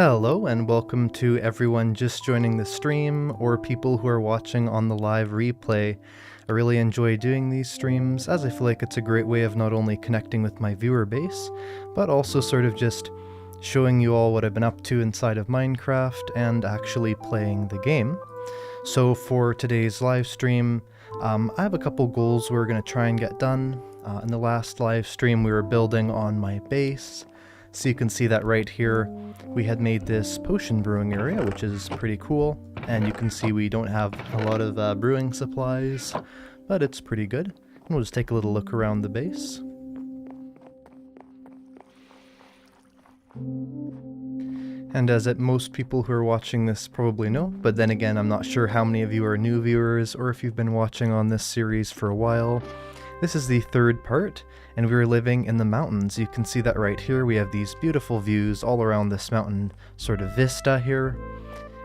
Hello and welcome to everyone just joining the stream or people who are watching on the live replay. I really enjoy doing these streams as I feel like it's a great way of not only connecting with my viewer base, but also sort of just showing you all what I've been up to inside of Minecraft and actually playing the game. So for today's live stream, I have a couple goals we're going to try and get done. In the last live stream we were building on my base. So you can see that right here, we had made this potion brewing area, which is pretty cool. And you can see we don't have a lot of brewing supplies, but it's pretty good. And we'll just take a little look around the base. And as most people who are watching this probably know, but then again, I'm not sure how many of you are new viewers or if you've been watching on this series for a while. This is the third part, and we're living in the mountains. You can see that right here. We have these beautiful views all around this mountain sort of vista here.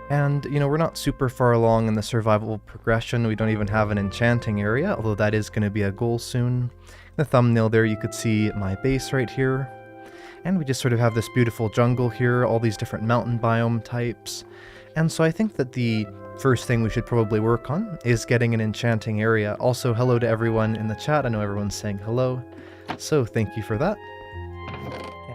And, you know, we're not super far along in the survival progression. We don't even have an enchanting area, although that is going to be a goal soon. In the thumbnail there, you could see my base right here. And we just sort of have this beautiful jungle here, all these different mountain biome types. And so I think that the first thing we should probably work on is getting an enchanting area. Also, hello to everyone in the chat. I know everyone's saying hello, so thank you for that.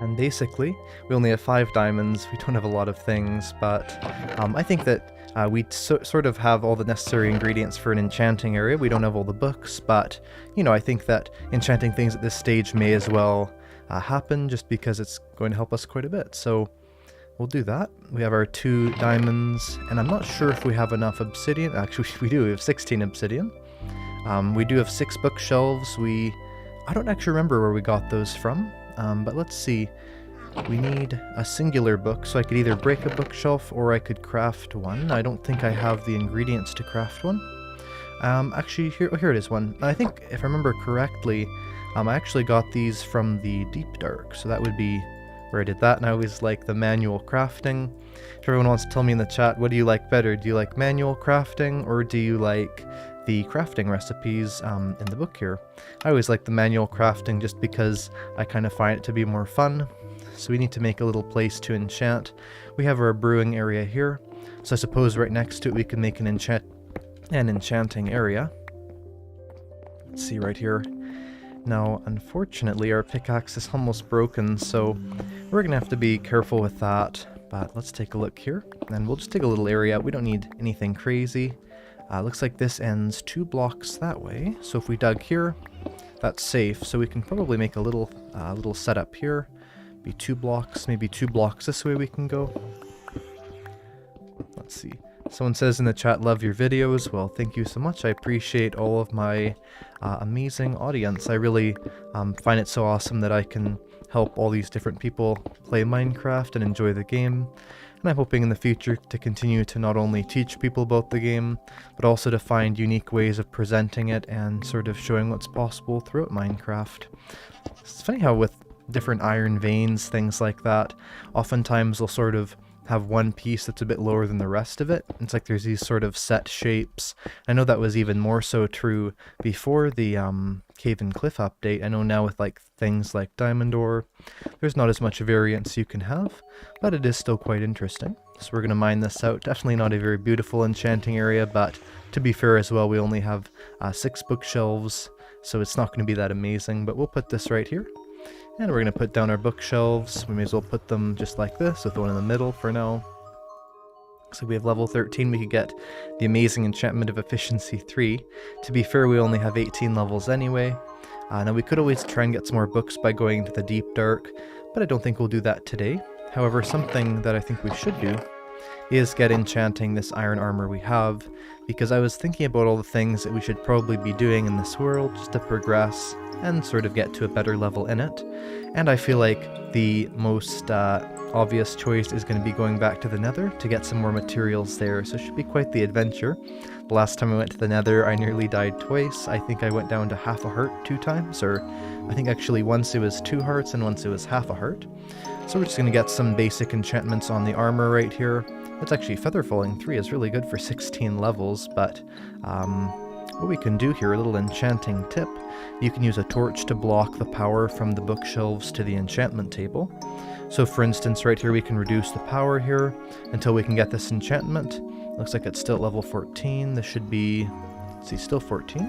And basically, we only have 5 diamonds. We don't have a lot of things, but I think that we sort of have all the necessary ingredients for an enchanting area. We don't have all the books, but, you know, I think that enchanting things at this stage may as well happen just because it's going to help us quite a bit. So we'll do that. We have our 2 diamonds, and I'm not sure if we have enough obsidian. Actually, we do. We have 16 obsidian. We do have 6 bookshelves. I don't actually remember where we got those from, but let's see. We need a singular book, so I could either break a bookshelf or I could craft one. I don't think I have the ingredients to craft one. Actually, here it is one. I think, if I remember correctly, I actually got these from the Deep Dark, so that would be where I did that, and I always like the manual crafting. If everyone wants to tell me in the chat, what do you like better? Do you like manual crafting, or do you like the crafting recipes in the book here? I always like the manual crafting just because I kind of find it to be more fun. So we need to make a little place to enchant. We have our brewing area here, so I suppose right next to it we can make an enchanting area. Let's see right here. Now, unfortunately, our pickaxe is almost broken, so we're going to have to be careful with that. But let's take a look here, and we'll just take a little area. We don't need anything crazy. Looks like this ends 2 blocks that way, so if we dug here, that's safe. So we can probably make a little setup here. Be 2 blocks, maybe 2 blocks this way we can go. Let's see. Someone says in the chat, love your videos. Well, thank you so much. I appreciate all of my amazing audience. I really find it so awesome that I can help all these different people play Minecraft and enjoy the game. And I'm hoping in the future to continue to not only teach people about the game, but also to find unique ways of presenting it and sort of showing what's possible throughout Minecraft. It's funny how with different iron veins, things like that, oftentimes they'll sort of have one piece that's a bit lower than the rest of it. It's like there's these sort of set shapes. I know that was even more so true before the Cave and Cliff update. I know now with like things like diamond ore, there's not as much variance you can have, but it is still quite interesting. So we're going to mine this out. Definitely not a very beautiful enchanting area, but to be fair as well, we only have 6 bookshelves, so it's not going to be that amazing, but we'll put this right here. And we're going to put down our bookshelves. We may as well put them just like this, with one in the middle for now. So we have level 13, we could get the amazing enchantment of efficiency 3. To be fair, we only have 18 levels anyway. Now we could always try and get some more books by going into the Deep Dark, but I don't think we'll do that today. However, something that I think we should do is get enchanting this iron armor we have, because I was thinking about all the things that we should probably be doing in this world just to progress and sort of get to a better level in it. And I feel like the most obvious choice is going to be going back to the Nether to get some more materials there, so it should be quite the adventure. The last time I went to the Nether, I nearly died twice. I think I went down to half a heart 2 times, or I think actually once it was 2 hearts and once it was half a heart. So we're just going to get some basic enchantments on the armor right here. It's actually Feather Falling 3 is really good for 16 levels, but what we can do here, a little enchanting tip, you can use a torch to block the power from the bookshelves to the enchantment table. So for instance, right here we can reduce the power here until we can get this enchantment. Looks like it's still at level 14. This should be, let's see, still 14.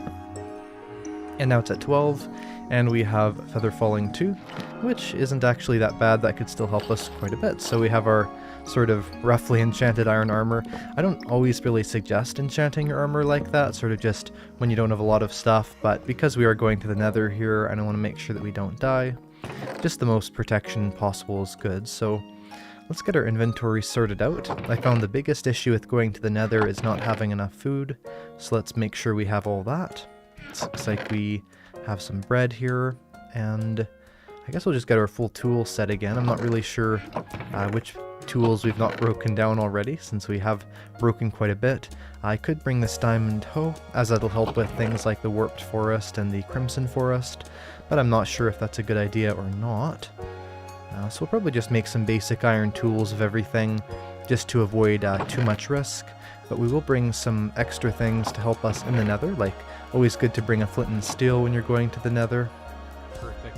And now it's at 12, and we have Feather Falling 2, which isn't actually that bad. That could still help us quite a bit. So we have our sort of roughly enchanted iron armor. I don't always really suggest enchanting your armor like that, sort of just when you don't have a lot of stuff, but because we are going to the nether here, and I want to make sure that we don't die, just the most protection possible is good. So let's get our inventory sorted out. I found the biggest issue with going to the nether is not having enough food, so let's make sure we have all that. It looks like we have some bread here, and I guess we'll just get our full tool set again. I'm not really sure which tools we've not broken down already, since we have broken quite a bit. I could bring this diamond hoe, as that'll help with things like the warped forest and the crimson forest, but I'm not sure if that's a good idea or not. So we'll probably just make some basic iron tools of everything, just to avoid too much risk, but we will bring some extra things to help us in the nether, like always good to bring a flint and steel when you're going to the nether. Perfect.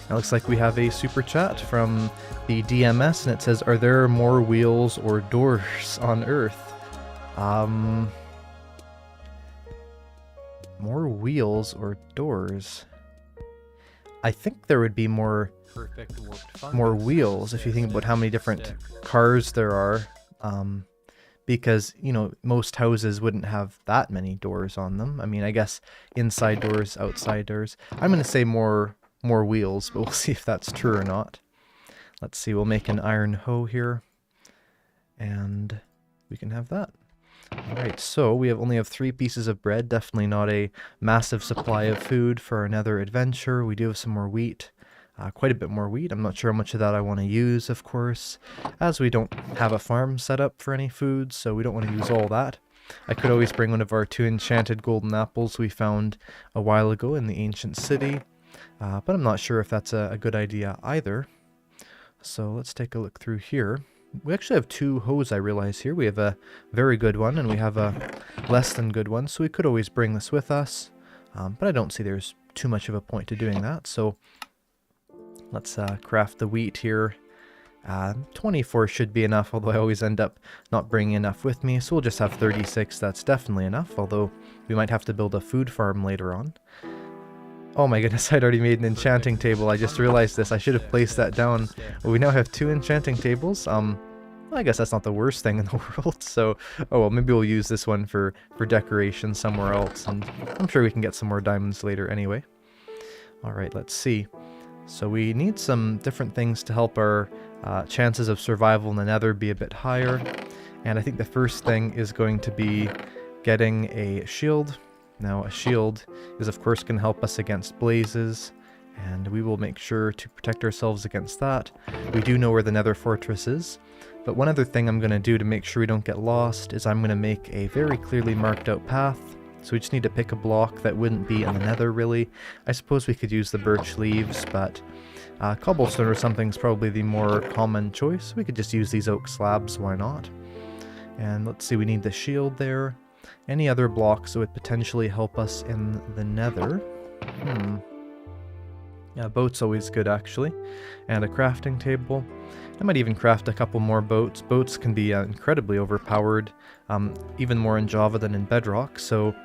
It looks like we have a super chat from the DMS, and it says, "Are there more wheels or doors on Earth?" More wheels or doors? I think there would be more wheels if you think about how many different cars there are, because, you know, most houses wouldn't have that many doors on them. I mean, I guess inside doors, outside doors. I'm going to say more wheels, but we'll see if that's true or not. Let's see, we'll make an iron hoe here, and we can have that. Alright, so we only have 3 pieces of bread, definitely not a massive supply of food for another adventure. We do have some more wheat, quite a bit more wheat. I'm not sure how much of that I want to use, of course, as we don't have a farm set up for any food, so we don't want to use all that. I could always bring one of our 2 enchanted golden apples we found a while ago in the ancient city, but I'm not sure if that's a good idea either. So let's take a look through here. We actually have 2 hoes, I realize here. We have a very good one, and we have a less than good one, so we could always bring this with us. But I don't see there's too much of a point to doing that, so let's craft the wheat here. 24 should be enough, although I always end up not bringing enough with me, so we'll just have 36. That's definitely enough, although we might have to build a food farm later on. Oh my goodness, I'd already made an enchanting table. I just realized this. I should have placed that down. Well, we now have 2 enchanting tables. Well, I guess that's not the worst thing in the world. So, oh well, maybe we'll use this one for decoration somewhere else. And I'm sure we can get some more diamonds later anyway. Alright, let's see. So we need some different things to help our chances of survival in the nether be a bit higher. And I think the first thing is going to be getting a shield. Now, a shield is of course going to help us against blazes, and we will make sure to protect ourselves against that. We do know where the nether fortress is, but one other thing I'm going to do to make sure we don't get lost is I'm going to make a very clearly marked out path. So we just need to pick a block that wouldn't be in the nether, really. I suppose we could use the birch leaves, but cobblestone or something's probably the more common choice. We could just use these oak slabs, why not? And let's see, we need the shield there. Any other blocks that would potentially help us in the nether? Yeah, boat's always good, actually. And a crafting table. I might even craft a couple more boats. Boats can be incredibly overpowered, even more in Java than in Bedrock. So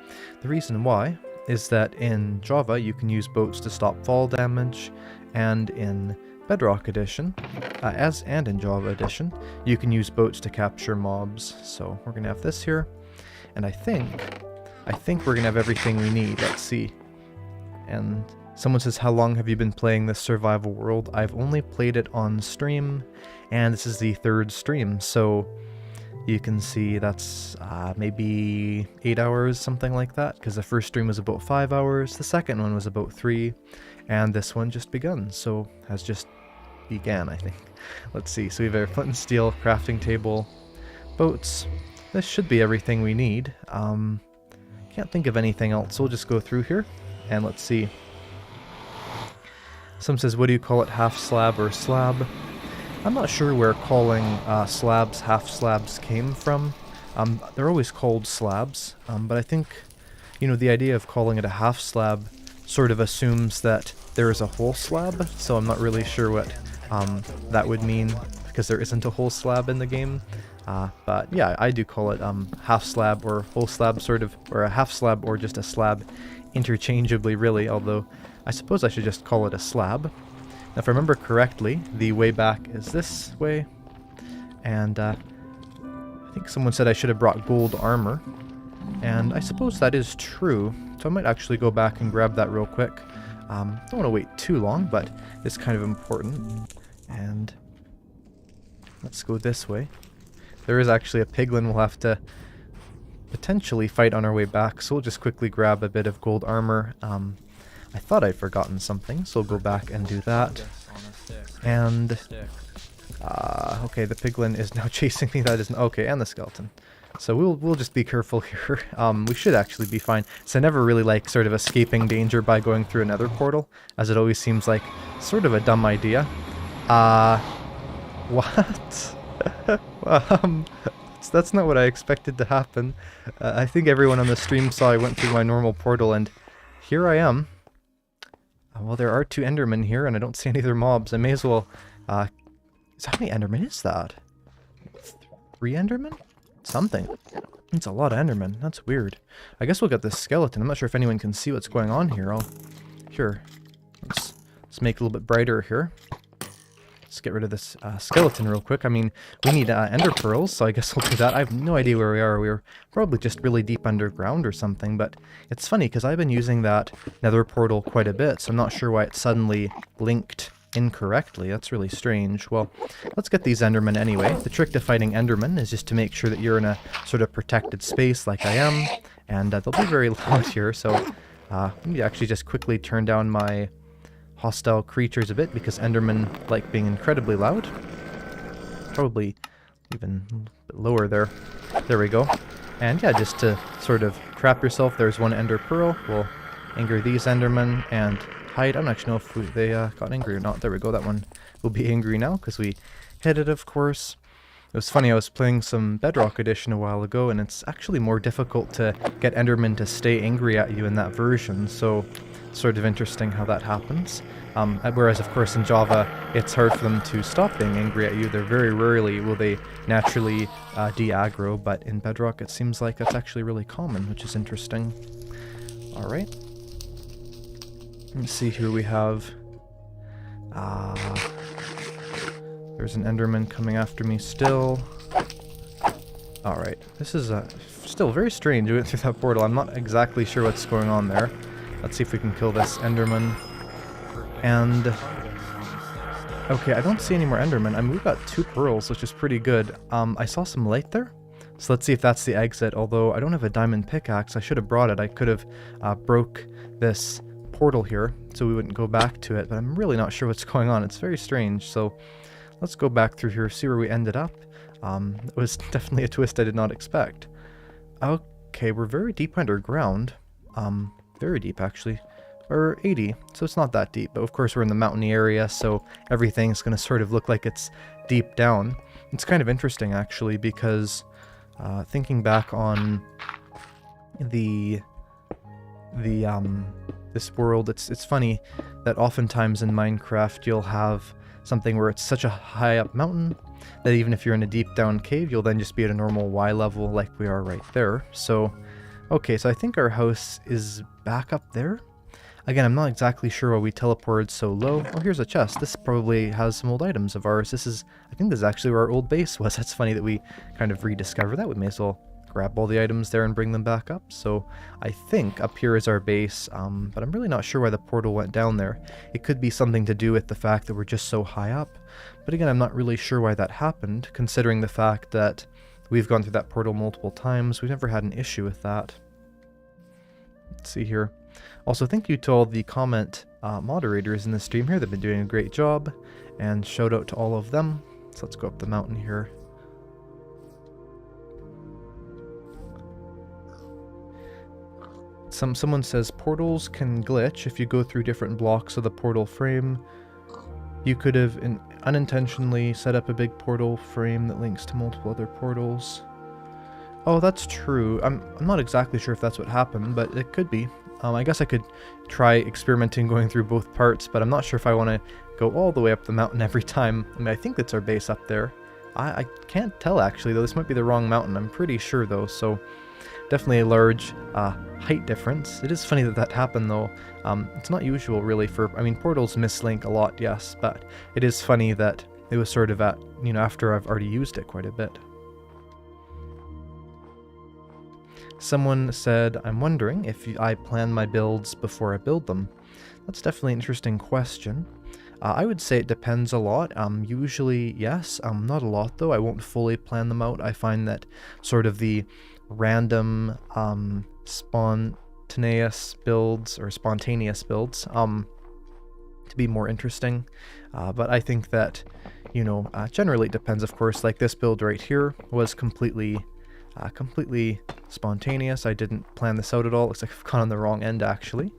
the reason why is that in Java you can use boats to stop fall damage, and in Bedrock Edition, and in Java Edition, you can use boats to capture mobs. So we're gonna have this here. And I think we're gonna have everything we need. Let's see. And someone says, how long have you been playing this survival world? I've only played it on stream, and this is the 3rd stream. So you can see that's maybe 8 hours, something like that, because the first stream was about 5 hours, the second one was about 3, and this one just begun. So has just began, I think. Let's see. So we have a flint and steel crafting table, boats. This should be everything we need. Can't think of anything else, so we'll just go through here, and let's see. Some says, what do you call it, half slab or slab? I'm not sure where calling slabs half slabs came from. They're always called slabs, but I think, You know, the idea of calling it a half slab sort of assumes that there is a whole slab, so I'm not really sure what that would mean, because there isn't a whole slab in the game. But yeah, I do call it half slab or whole slab, sort of, or a half slab or just a slab interchangeably, really, although I suppose I should just call it a slab. Now, if I remember correctly, the way back is this way, and I think someone said I should have brought gold armor, and I suppose that is true, so I might actually go back and grab that real quick. Don't want to wait too long, but it's kind of important. And let's go this way. There is actually a piglin we'll have to potentially fight on our way back, so we'll just quickly grab a bit of gold armor. I thought I'd forgotten something, so we'll go back and do that. And okay, the piglin is now chasing me. That isn't okay, and the skeleton. So we'll just be careful here. We should actually be fine. So I never really like sort of escaping danger by going through another portal, as it always seems like sort of a dumb idea. What? That's not what I expected to happen. I think everyone on the stream saw I went through my normal portal, and here I am. Well, there are 2 endermen here, and I don't see any other mobs. I may as well... how many endermen is that? 3 endermen? Something. It's a lot of endermen. That's weird. I guess we'll get this skeleton. I'm not sure if anyone can see what's going on here. Here. Let's make it a little bit brighter here. Let's get rid of this skeleton real quick. I mean, we need ender pearls, so I guess we'll do that. I have no idea where we are. We're probably just really deep underground or something, but it's funny because I've been using that nether portal quite a bit, so I'm not sure why it suddenly blinked incorrectly. That's really strange. Well, let's get these endermen anyway. The trick to fighting endermen is just to make sure that you're in a sort of protected space like I am, and they'll be very loud here, so let me actually just quickly turn down my hostile creatures a bit, because endermen like being incredibly loud. Probably even a bit lower there. There we go. And yeah, just to sort of trap yourself, there's 1 ender pearl. We'll anger these endermen and hide. I don't actually know if they got angry or not. There we go. That one will be angry now because we hit it, of course. It was funny, I was playing some Bedrock Edition a while ago, and it's actually more difficult to get endermen to stay angry at you in that version, so sort of interesting how that happens. Whereas, of course, in Java, it's hard for them to stop being angry at you. They're very rarely will they naturally de-aggro, but in Bedrock it seems like that's actually really common, which is interesting. Alright. Let's see, here we have... there's an enderman coming after me still. Alright, this is still very strange. We went through that portal. I'm not exactly sure what's going on there. Let's see if we can kill this enderman. And... okay, I don't see any more endermen. I mean, we've got 2 pearls, which is pretty good. I saw some light there. So let's see if that's the exit. Although I don't have a diamond pickaxe. I should have brought it. I could have broke this portal here so we wouldn't go back to it. But I'm really not sure what's going on. It's very strange. So let's go back through here, see where we ended up. It was definitely a twist I did not expect. Okay, we're very deep underground. Very deep, actually. Or 80, so it's not that deep. But of course we're in the mountainy area, so everything's going to sort of look like it's deep down. It's kind of interesting, actually, because thinking back on this world, it's funny that oftentimes in Minecraft you'll have something where it's such a high up mountain that even if you're in a deep down cave, you'll then just be at a normal Y level like we are right there. So, okay, so I think our house is back up there. Again, I'm not exactly sure why we teleported so low. Oh, here's a chest. This probably has some old items of ours. I think this is actually where our old base was. That's funny that we kind of rediscovered that. We may as well grab all the items there and bring them back up. So I think up here is our base, but I'm really not sure why the portal went down there. It could be something to do with the fact that we're just so high up. But again, I'm not really sure why that happened, considering the fact that we've gone through that portal multiple times. We've never had an issue with that. Let's see here. Also, thank you to all the comment moderators in the stream here. They've been doing a great job, and shout out to all of them. So let's go up the mountain here. Someone says portals can glitch if you go through different blocks of the portal frame. You could have unintentionally set up a big portal frame that links to multiple other portals. Oh, that's true. I'm not exactly sure if that's what happened, but it could be. I guess I could try experimenting going through both parts, but I'm not sure if I want to go all the way up the mountain every time. I mean, I think it's our base up there. I can't tell actually, though. This might be the wrong mountain. I'm pretty sure, though, so definitely a large height difference. It is funny that that happened, though. It's not usual, really, for... I mean, portals mislink a lot, yes, but it is funny that it was sort of at, you know, after I've already used it quite a bit. Someone said, I'm wondering if I plan my builds before I build them. That's definitely an interesting question. I would say it depends a lot. Usually, yes. Not a lot, though. I won't fully plan them out. I find that sort of the random, spontaneous builds to be more interesting. But I think that, you know, generally it depends, of course. Like this build right here was completely spontaneous. I didn't plan this out at all. Looks like I've gone on the wrong end, actually.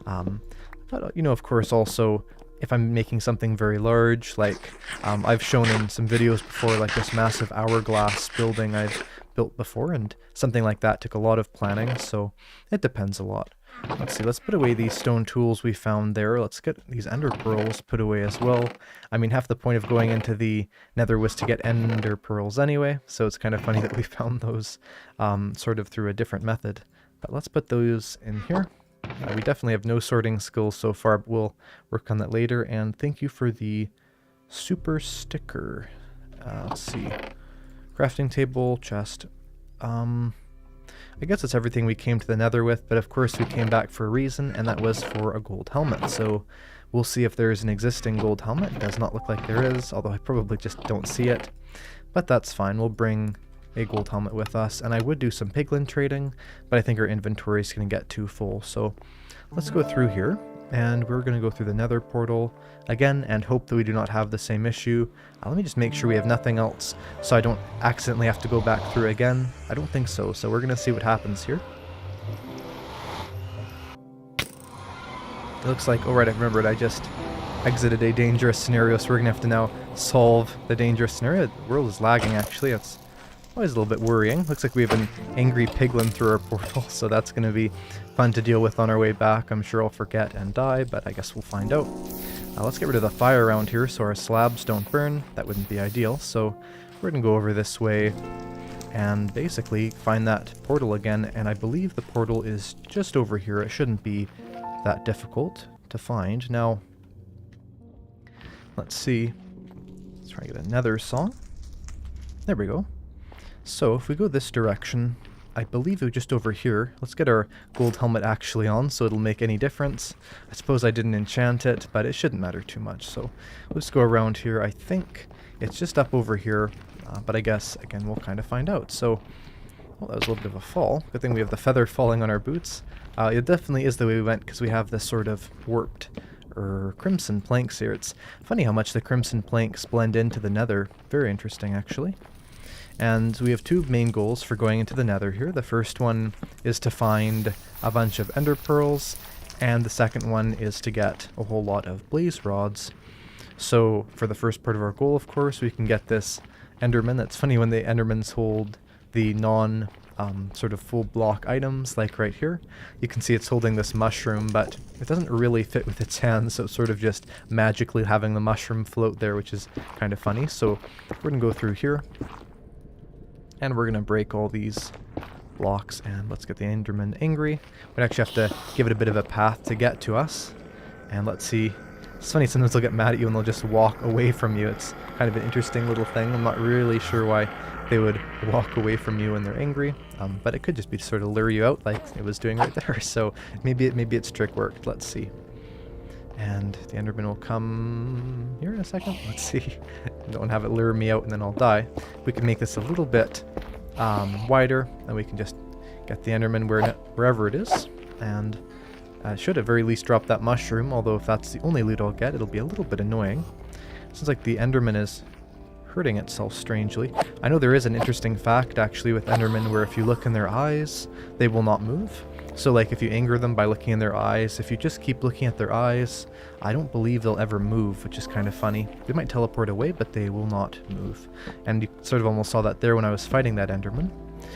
But, you know, of course, also, if I'm making something very large, like I've shown in some videos before, like this massive hourglass building I've built before, and something like that took a lot of planning, so it depends a lot. Let's see, let's put away these stone tools we found there. Let's get these ender pearls put away as well. I mean, half the point of going into the nether was to get ender pearls anyway, so it's kind of funny that we found those sort of through a different method. But let's put those in here. We definitely have no sorting skills so far, but we'll work on that later. And thank you for the super sticker. Let's see. Crafting table, chest. I guess it's everything we came to the nether with, but of course we came back for a reason, and that was for a gold helmet. So we'll see if there's an existing gold helmet. It does not look like there is, although I probably just don't see it. But that's fine. We'll bring a gold helmet with us, and I would do some piglin trading, but I think our inventory is going to get too full. So let's go through here, and we're going to go through the nether portal again and hope that we do not have the same issue. Let me just make sure we have nothing else so I don't accidentally have to go back through again. I don't think so, so we're going to see what happens here. It looks like, oh right, I remembered, I just exited a dangerous scenario, so we're going to have to now solve the dangerous scenario. The world is lagging, actually. That's always a little bit worrying. Looks like we have an angry piglin through our portal, so that's going to be fun to deal with on our way back. I'm sure I'll forget and die, but I guess we'll find out. Let's get rid of the fire around here so our slabs don't burn. That wouldn't be ideal, so we're going to go over this way and basically find that portal again, and I believe the portal is just over here. It shouldn't be that difficult to find. Now, let's see. Let's try to get a nether song. There we go. So if we go this direction, I believe it was just over here. Let's get our gold helmet actually on so it'll make any difference. I suppose I didn't enchant it, but it shouldn't matter too much. So let's go around here. I think it's just up over here, but I guess, again, we'll kind of find out. So, well, that was a little bit of a fall. Good thing we have the feather falling on our boots. It definitely is the way we went because we have this sort of warped or crimson planks here. It's funny how much the crimson planks blend into the nether. Very interesting, actually. And we have two main goals for going into the nether here. The first one is to find a bunch of ender pearls, and the second one is to get a whole lot of blaze rods. So for the first part of our goal, of course, we can get this enderman. It's funny when the endermans hold the non sort of full block items, like right here. You can see it's holding this mushroom, but it doesn't really fit with its hands, so it's sort of just magically having the mushroom float there, which is kind of funny. So we're going to go through here. And we're going to break all these blocks, and let's get the enderman angry. We actually have to give it a bit of a path to get to us. And let's see. It's funny, sometimes they'll get mad at you and they'll just walk away from you. It's kind of an interesting little thing. I'm not really sure why they would walk away from you when they're angry. But it could just be to sort of lure you out like it was doing right there. So maybe its trick worked. Let's see. And the enderman will come here in a second. Let's see. Don't have it lure me out and then I'll die. We can make this a little bit wider, and we can just get the enderman wherever it is. And should at very least drop that mushroom, although if that's the only loot I'll get, it'll be a little bit annoying. Seems like the enderman is hurting itself strangely. I know there is an interesting fact actually with endermen where if you look in their eyes, they will not move. So like if you anger them by looking in their eyes, if you just keep looking at their eyes, I don't believe they'll ever move, which is kind of funny. They might teleport away, but they will not move. And you sort of almost saw that there when I was fighting that enderman.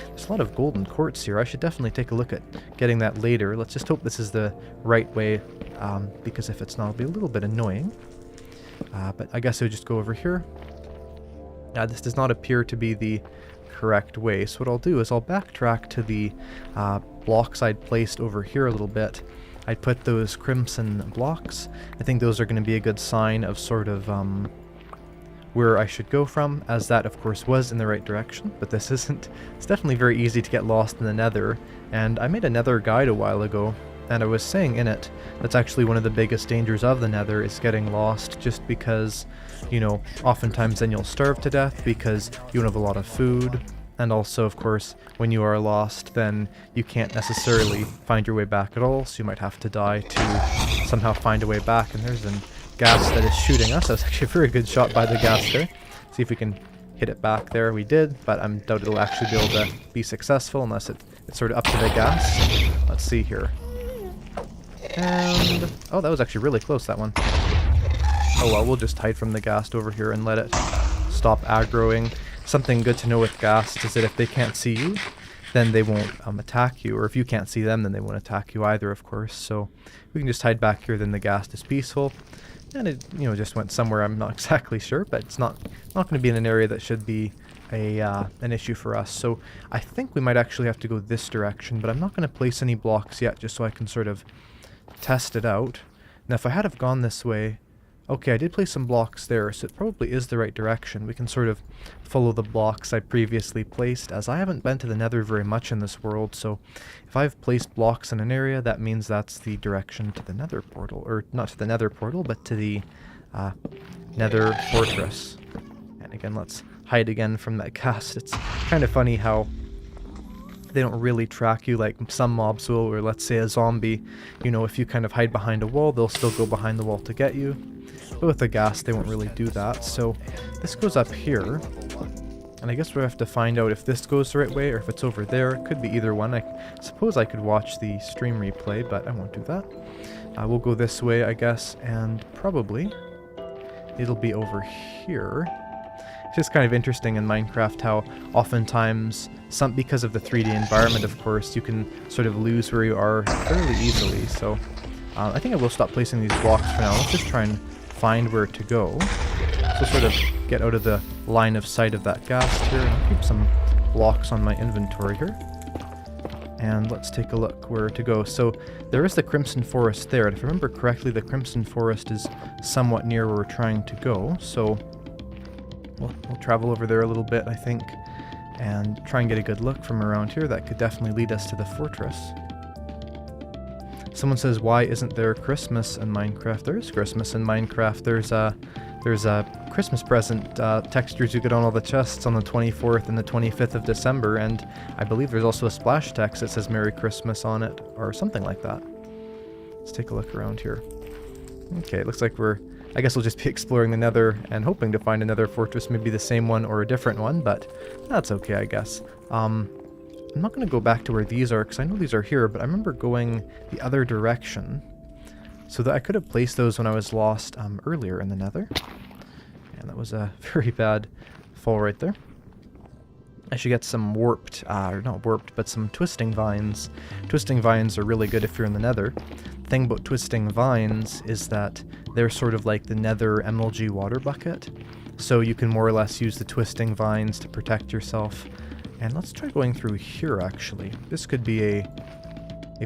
There's a lot of golden quartz here. I should definitely take a look at getting that later. Let's just hope this is the right way, because if it's not, it'll be a little bit annoying. But I guess I'll just go over here. This does not appear to be the correct way, so what I'll do is I'll backtrack to the blocks I'd placed over here a little bit. I'd put those crimson blocks. I think those are going to be a good sign of sort of where I should go from, as that of course was in the right direction, but this isn't. It's definitely very easy to get lost in the nether, and I made a nether guide a while ago, and I was saying in it that's actually one of the biggest dangers of the nether is getting lost, just because, you know, oftentimes then you'll starve to death because you don't have a lot of food, and also of course when you are lost then you can't necessarily find your way back at all, so you might have to die to somehow find a way back. And there's a gas that is shooting us. That was actually a very good shot by the gas there. See if we can hit it back there. We did, but I'm doubt it'll actually be able to be successful unless it's sort of up to the gas. Let's see here. And oh, that was actually really close, that one. Oh well, we'll just hide from the ghast over here and let it stop aggroing. Something good to know with ghast is that if they can't see you, then they won't attack you, or if you can't see them, then they won't attack you either, of course. So we can just hide back here, then the ghast is peaceful. And it, you know, just went somewhere I'm not exactly sure, but it's not going to be in an area that should be an issue for us. So I think we might actually have to go this direction, but I'm not going to place any blocks yet, just so I can sort of test it out. Now if I had have gone this way, okay, I did place some blocks there, so it probably is the right direction. We can sort of follow the blocks I previously placed, as I haven't been to the nether very much in this world, so if I've placed blocks in an area, that means that's the direction to the nether portal, or not to the nether portal, but to the nether fortress. And again, let's hide again from that ghast. It's kind of funny how they don't really track you like some mobs will, or let's say a zombie. You know, if you kind of hide behind a wall, they'll still go behind the wall to get you. But with the ghast, they won't really do that. So this goes up here, and I guess we have to find out if this goes the right way or if it's over there. It could be either one. I suppose I could watch the stream replay, but I won't do that. We'll go this way, I guess, and probably it'll be over here. It's just kind of interesting in Minecraft how oftentimes, because of the 3D environment, of course, you can sort of lose where you are fairly easily. So I think I will stop placing these blocks for now. Let's just try and find where to go. So sort of get out of the line of sight of that ghast here. I'll keep some blocks on my inventory here. And let's take a look where to go. So there is the Crimson Forest there, and if I remember correctly, the Crimson Forest is somewhat near where we're trying to go. So we'll travel over there a little bit, I think, and try and get a good look from around here. That could definitely lead us to the fortress. Someone says, why isn't there Christmas in Minecraft? There is Christmas in Minecraft. There's a Christmas present textures you get on all the chests on the 24th and the 25th of December, and I believe there's also a splash text that says Merry Christmas on it, or something like that. Let's take a look around here. Okay, it looks like I guess we'll just be exploring the nether and hoping to find another fortress, maybe the same one or a different one, but that's okay, I guess. I'm not going to go back to where these are, because I know these are here, but I remember going the other direction, so that I could have placed those when I was lost earlier in the nether. And that was a very bad fall right there. I should get some warped, or not warped, but some twisting vines. Twisting vines are really good if you're in the nether. The thing about twisting vines is that they're sort of like the nether MLG water bucket, so you can more or less use the twisting vines to protect yourself. And let's try going through here, actually. This could be a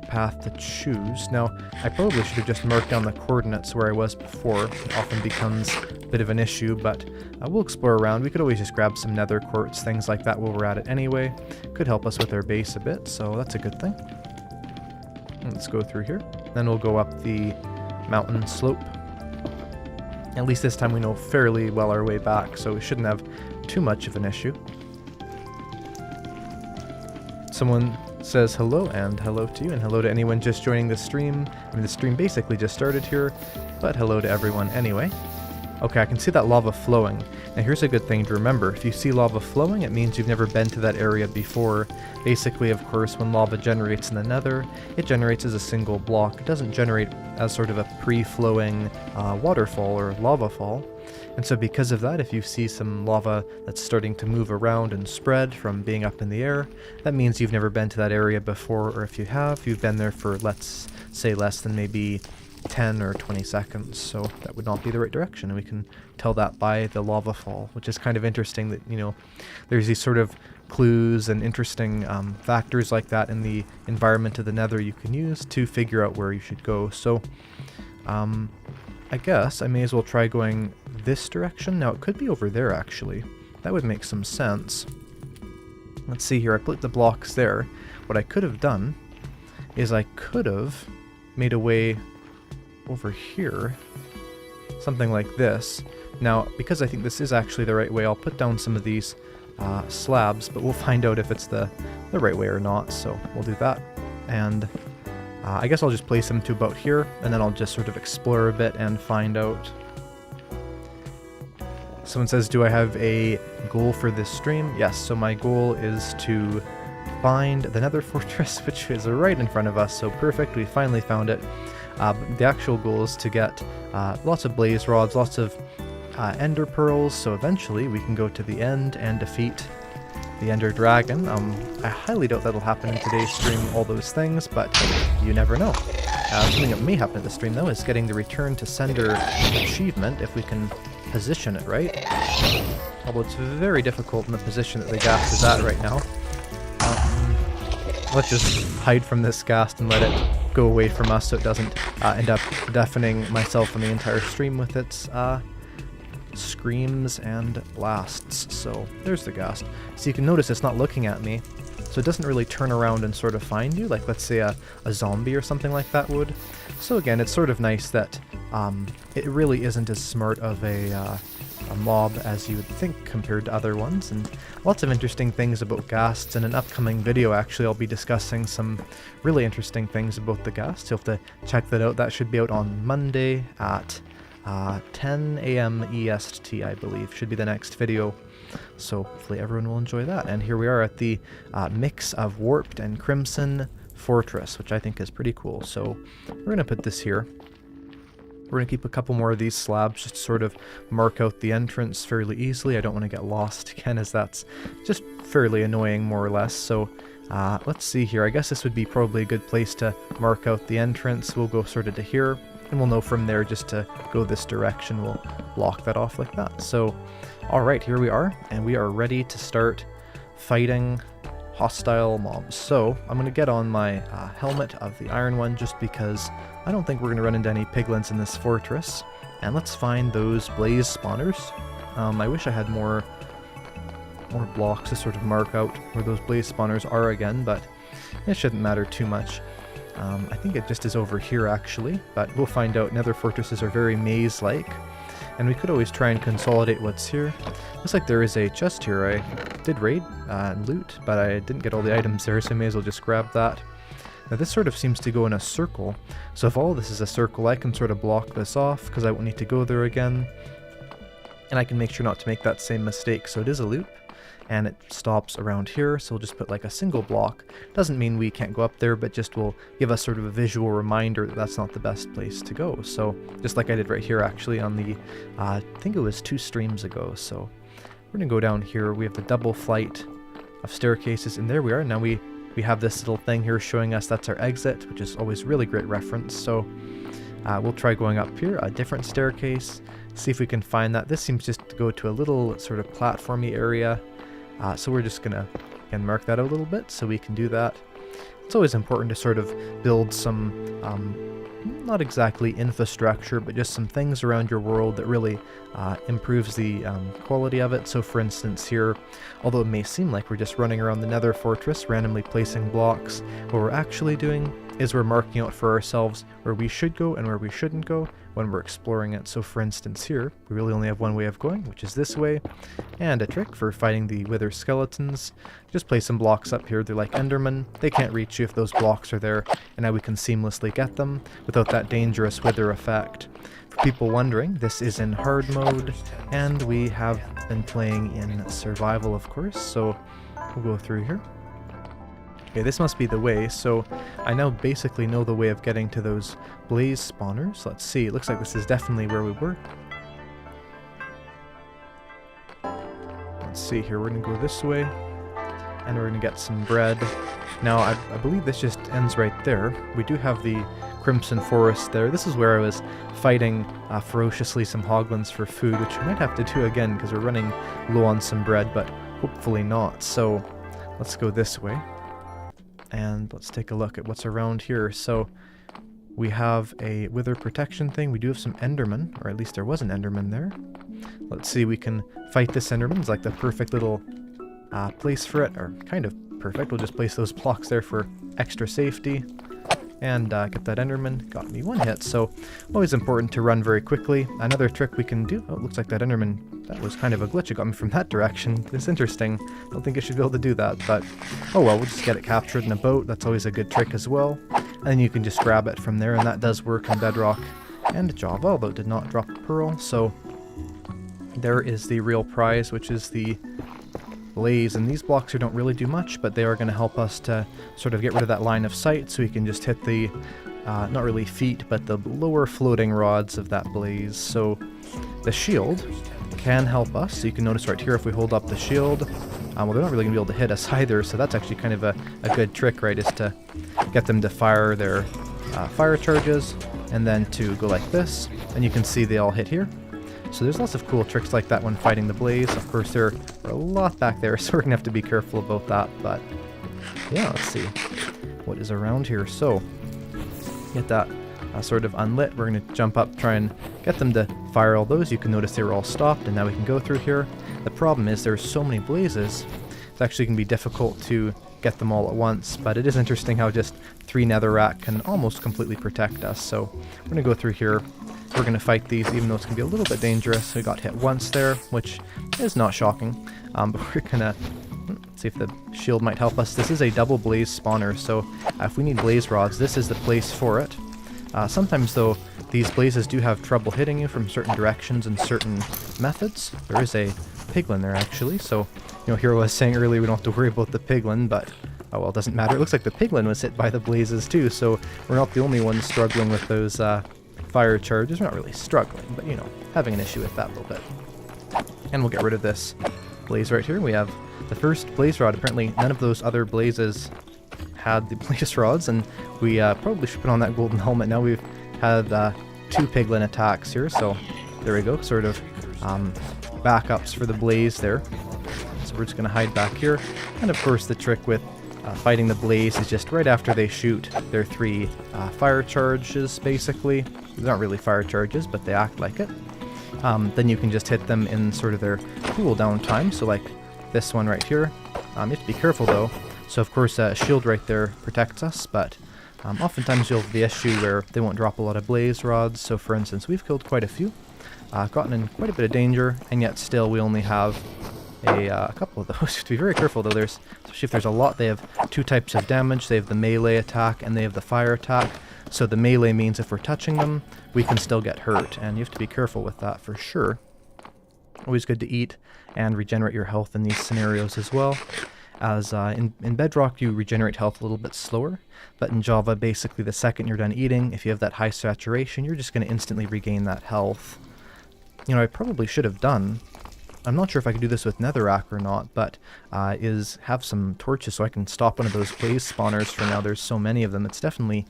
path to choose. Now, I probably should have just marked down the coordinates where I was before. It often becomes a bit of an issue, but we'll explore around. We could always just grab some nether quartz, things like that while we're at it anyway. Could help us with our base a bit, so that's a good thing. Let's go through here. Then we'll go up the mountain slope. At least this time we know fairly well our way back, so we shouldn't have too much of an issue. Someone says hello, and hello to you, and hello to anyone just joining the stream. I mean, the stream basically just started here, but hello to everyone anyway. Okay, I can see that lava flowing. Now here's a good thing to remember. If you see lava flowing, it means you've never been to that area before. Basically, of course, when lava generates in the nether, it generates as a single block. It doesn't generate as sort of a pre-flowing waterfall or lava fall. And so because of that, if you see some lava that's starting to move around and spread from being up in the air, that means you've never been to that area before, or if you have, you've been there for, let's say, less than maybe 10 or 20 seconds, so that would not be the right direction, and we can tell that by the lava fall, which is kind of interesting that, you know, there's these sort of clues and interesting factors like that in the environment of the Nether you can use to figure out where you should go. So I guess I may as well try going this direction. Now it could be over there actually. That would make some sense. Let's see here, I put the blocks there. What I could have done is I could have made a way over here, something like this. Now, because I think this is actually the right way, I'll put down some of these slabs, but we'll find out if it's the right way or not, so we'll do that. And I guess I'll just place them to about here, and then I'll just sort of explore a bit and find out. Someone says, do I have a goal for this stream? Yes, so my goal is to find the Nether Fortress, which is right in front of us, so perfect, we finally found it. The actual goal is to get lots of blaze rods, lots of ender pearls, so eventually we can go to the end and defeat the ender dragon. I highly doubt that'll happen in today's stream, all those things, but you never know. Something that may happen in the stream though is getting the return to sender achievement if we can position it right. Although it's very difficult in the position that the ghast is at right now. Let's just hide from this ghast and let it go away from us so it doesn't end up deafening myself and the entire stream with its screams and blasts. So there's the ghast. So you can notice it's not looking at me, so it doesn't really turn around and sort of find you like, let's say, a zombie or something like that would. So again, it's sort of nice that it really isn't as smart of a mob as you would think compared to other ones, and lots of interesting things about ghasts. In an upcoming video actually I'll be discussing some really interesting things about the ghasts. You'll have to check that out. That should be out on Monday at 10 AM EST, I believe, should be the next video. So hopefully everyone will enjoy that. And here we are at the mix of Warped and Crimson Fortress, which I think is pretty cool. So we're going to put this here. We're going to keep a couple more of these slabs just to sort of mark out the entrance fairly easily. I don't want to get lost again, as that's just fairly annoying more or less. So let's see here. I guess this would be probably a good place to mark out the entrance. We'll go sort of to here, and we'll know from there just to go this direction. We'll block that off like that. So alright, here we are, and we are ready to start fighting hostile mobs. So I'm going to get on my helmet of the iron one just because I don't think we're going to run into any piglins in this fortress. And let's find those blaze spawners. I wish I had more blocks to sort of mark out where those blaze spawners are again, but it shouldn't matter too much. I think it just is over here actually, but we'll find out. Nether fortresses are very maze-like, and we could always try and consolidate what's here. Looks like there is a chest here. I did raid and loot, but I didn't get all the items there, so I may as well just grab that. Now this sort of seems to go in a circle, so if all this is a circle I can sort of block this off because I won't need to go there again, and I can make sure not to make that same mistake. So it is a loop, and it stops around here, so we'll just put like a single block. Doesn't mean we can't go up there, but just will give us sort of a visual reminder that that's not the best place to go. So just like I did right here actually on the, I think it was 2 streams ago. So we're gonna go down here. We have the double flight of staircases, and there we are. Now we have this little thing here showing us that's our exit, which is always really great reference. So we'll try going up here, a different staircase, see if we can find that. This seems just to go to a little sort of platformy area. So we're just gonna, again, mark that out a little bit so we can do that. It's always important to sort of build some, not exactly infrastructure, but just some things around your world that really improves the quality of it. So for instance here, although it may seem like we're just running around the Nether Fortress randomly placing blocks, what we're actually doing is we're marking out for ourselves where we should go and where we shouldn't go when we're exploring it. So for instance here, we really only have one way of going, which is this way, and a trick for fighting the wither skeletons. Just place some blocks up here. They're like Endermen. They can't reach you if those blocks are there, and now we can seamlessly get them without that dangerous wither effect. For people wondering, this is in hard mode, and we have been playing in survival, of course, so we'll go through here. Okay, this must be the way, so I now basically know the way of getting to those blaze spawners. Let's see, it looks like this is definitely where we were. let's see here, we're going to go this way, and we're going to get some bread. Now, I believe this just ends right there. We do have the Crimson Forest there. This is where I was fighting ferociously some hoglins for food, which we might have to do again because we're running low on some bread, but hopefully not. So let's go this way, and let's take a look at what's around here. So we have a wither protection thing. We do have some enderman, or at least there was an enderman there. Let's see, we can fight this enderman. It's like the perfect little place for it, or kind of perfect. We'll just place those blocks there for extra safety. And get that enderman. Got me one hit, so always important to run very quickly. Another trick we can do. Oh, it looks like that enderman, that was kind of a glitch. It got me from that direction. It's interesting. Don't think I should be able to do that, but oh well, we'll just get it captured in a boat. That's always a good trick as well. And then you can just grab it from there, and that does work on Bedrock and Java, although it did not drop a pearl. So there is the real prize, which is the blaze, and these blocks here don't really do much, but they are going to help us to sort of get rid of that line of sight, so we can just hit the not really feet, but the lower floating rods of that blaze. So the shield can help us. So you can notice right here, if we hold up the shield, well, they're not really going to be able to hit us either, so that's actually kind of a good trick, right, is to get them to fire their fire charges, and then to go like this, and you can see they all hit here. So there's lots of cool tricks like that when fighting the blaze. Of course, there are a lot back there, so we're going to have to be careful about that. But yeah, let's see what is around here. So get that sort of unlit. We're going to jump up, try and get them to fire all those. You can notice they were all stopped, and now we can go through here. The problem is there's so many blazes, it's actually going to be difficult to get them all at once. But it is interesting how just 3 netherrack can almost completely protect us. So we're going to go through here. We're going to fight these, even though it's going to be a little bit dangerous. We got hit once there, which is not shocking. But we're going to see if the shield might help us. This is a double blaze spawner, so if we need blaze rods, this is the place for it. Sometimes, though, these blazes do have trouble hitting you from certain directions and certain methods. There is a piglin there, actually, so, you know, here I was saying earlier we don't have to worry about the piglin, but, oh well, it doesn't matter. It looks like the piglin was hit by the blazes, too, so we're not the only ones struggling with those fire charges. We're not really struggling, but, you know, having an issue with that a little bit. And we'll get rid of this blaze right here. We have the first blaze rod. Apparently, none of those other blazes had the blaze rods, and we probably should put on that golden helmet. Now we've had 2 piglin attacks here, so there we go, sort of backups for the blaze there. So we're just going to hide back here, and of course the trick with fighting the blaze is just right after they shoot their 3 fire charges, basically. They're not really fire charges, but they act like it. Then you can just hit them in sort of their cooldown time, so like this one right here. You have to be careful though. So of course a shield right there protects us, but oftentimes you'll have the issue where they won't drop a lot of blaze rods. So for instance, we've killed quite a few, gotten in quite a bit of danger, and yet still we only have a couple of those. You have to be very careful though. Especially if there's a lot, they have 2 types of damage. They have the melee attack and they have the fire attack. So the melee means if we're touching them, we can still get hurt, and you have to be careful with that for sure. Always good to eat and regenerate your health in these scenarios as well. As in Bedrock, you regenerate health a little bit slower, but in Java, basically the second you're done eating, if you have that high saturation, you're just going to instantly regain that health. You know, I probably should have done, I'm not sure if I can do this with netherrack or not, but is have some torches so I can stop one of those blaze spawners for now. There's so many of them, it's definitely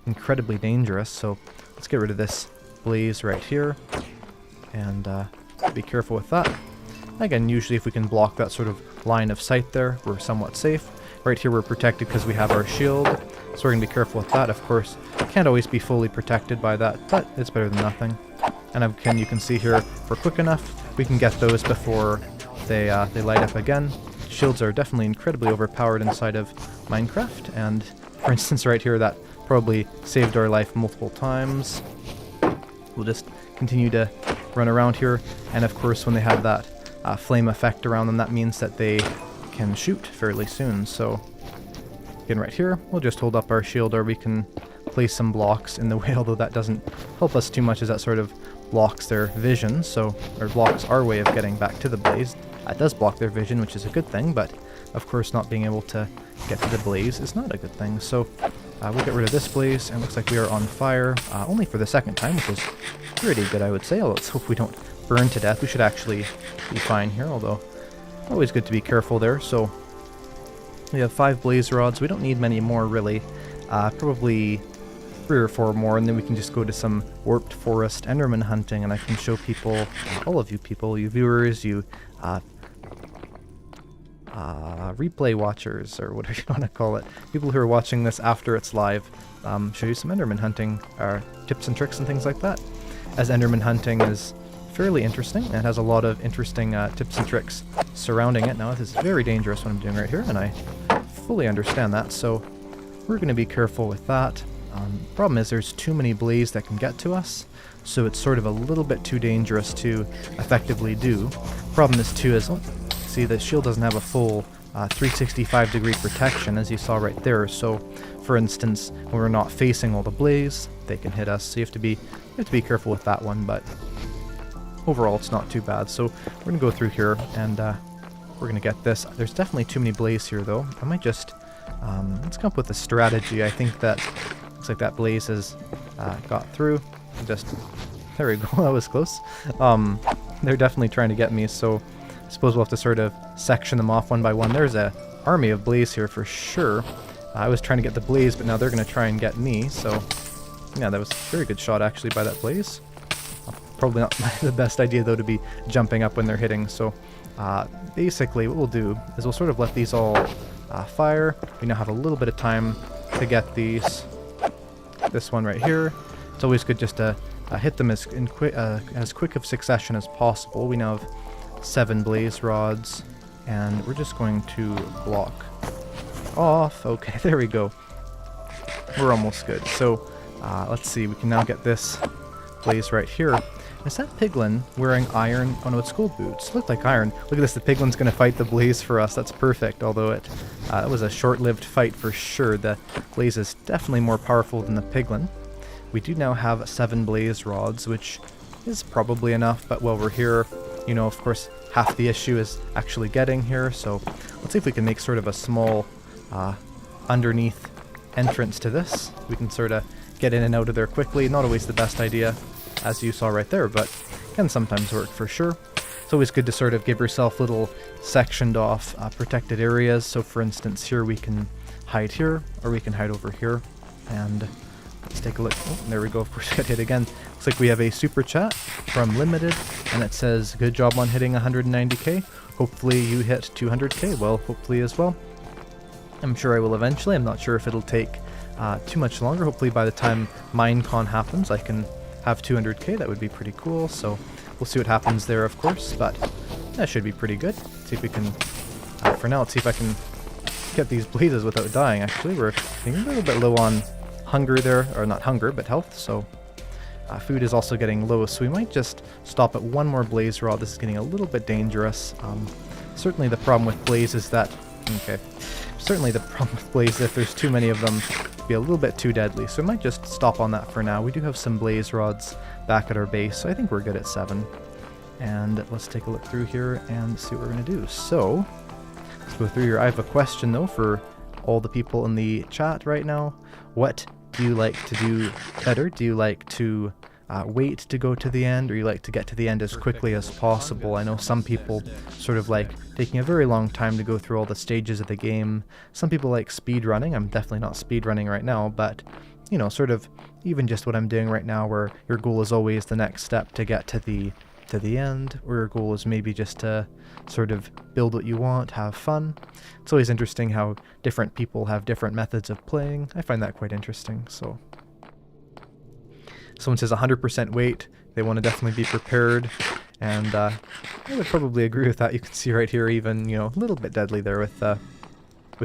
incredibly dangerous. So let's get rid of this blaze right here, and be careful with that. Again, usually if we can block that sort of line of sight there, we're somewhat safe. Right here we're protected because we have our shield, so we're going to be careful with that. Of course, can't always be fully protected by that, but it's better than nothing. And again, you can see here, if we're quick enough, we can get those before they light up again. Shields are definitely incredibly overpowered inside of Minecraft, and for instance right here, that probably saved our life multiple times. We'll just continue to run around here, and of course when they have that flame effect around them, that means that they can shoot fairly soon. So again right here, we'll just hold up our shield, or we can place some blocks in the way, although that doesn't help us too much as that sort of blocks their vision, so, or blocks our way of getting back to the blaze. It does block their vision, which is a good thing, but of course not being able to get to the blaze is not a good thing. So we'll get rid of this blaze, and it looks like we are on fire, only for the second time, which is pretty good, I would say. Let's hope we don't burn to death. We should actually be fine here, although always good to be careful there. So we have 5 blaze rods. We don't need many more really. Probably 3 or 4 more, and then we can just go to some warped forest enderman hunting, and I can show people, all of you people, you viewers, you replay watchers, or whatever you want to call it, people who are watching this after it's live, show you some enderman hunting tips and tricks and things like that, as enderman hunting is fairly interesting and has a lot of interesting tips and tricks surrounding it. Now this is very dangerous what I'm doing right here, and I fully understand that, so we're going to be careful with that. Problem is there's too many blaze that can get to us, so it's sort of a little bit too dangerous to effectively do. Problem is too is, see, the shield doesn't have a full 365 degree protection, as you saw right there, so for instance when we're not facing all the blaze they can hit us, so you have to be careful with that one, but overall it's not too bad. So we're gonna go through here and we're gonna get this. There's definitely too many blaze here though. I might just let's come up with a strategy. I think that looks like that blaze has got through. Just there we go. That was close. They're definitely trying to get me, so I suppose we'll have to sort of section them off one by one. There's a army of blaze here for sure. I was trying to get the blaze, but now they're going to try and get me, so yeah, that was a very good shot actually by that blaze. Probably not the best idea though to be jumping up when they're hitting, so basically what we'll do is we'll sort of let these all fire. We now have a little bit of time to get these. This one right here, it's always good just to hit them as quick of succession as possible. We now have 7 blaze rods, and we're just going to block off. Okay, there we go. We're almost good. So let's see, we can now get this blaze right here. Is that piglin wearing iron? Oh no, it's gold boots. Look like iron. Look at this, the piglin's going to fight the blaze for us. That's perfect, although it was a short-lived fight for sure. The blaze is definitely more powerful than the piglin. We do now have 7 blaze rods, which is probably enough, but while we're here, you know, of course, half the issue is actually getting here, so let's see if we can make sort of a small underneath entrance to this. We can sort of get in and out of there quickly. Not always the best idea, as you saw right there, but can sometimes work for sure. It's always good to sort of give yourself little sectioned off protected areas. So for instance here we can hide here, or we can hide over here, and let's take a look. Oh, there we go, of course got hit again. Looks like we have a super chat from Limited, and it says, good job on hitting 190k. Hopefully you hit 200k. Well, hopefully as well. I'm sure I will eventually. I'm not sure if it'll take too much longer. Hopefully by the time Minecon happens I can have 200k. That would be pretty cool, so we'll see what happens there, of course, but that should be pretty good. Let's see if we can, for now, let's see if I can get these blazes without dying. Actually, we're getting a little bit low on hunger there, or not hunger, but health, so food is also getting low, so we might just stop at one more blaze rod. This is getting a little bit dangerous. Certainly the problem with blaze is that, certainly the problem with blaze, if there's too many of them, be a little bit too deadly, so we might just stop on that for now. We do have some blaze rods back at our base, so I think we're good at 7. And let's take a look through here and see what we're going to do. So, let's go through here. I have a question though for all the people in the chat right now. What do you like to do better? Do you like to wait to go to the end, or you like to get to the end as quickly as possible? I know some people sort of like taking a very long time to go through all the stages of the game. Some people like speed running. I'm definitely not speed running right now, but you know, sort of even just what I'm doing right now, where your goal is always the next step to get to the end, or your goal is maybe just to sort of build what you want, have fun. It's always interesting how different people have different methods of playing. I find that quite interesting. So someone says 100% wait. They want to definitely be prepared, and I would probably agree with that. You can see right here, even, you know, a little bit deadly there with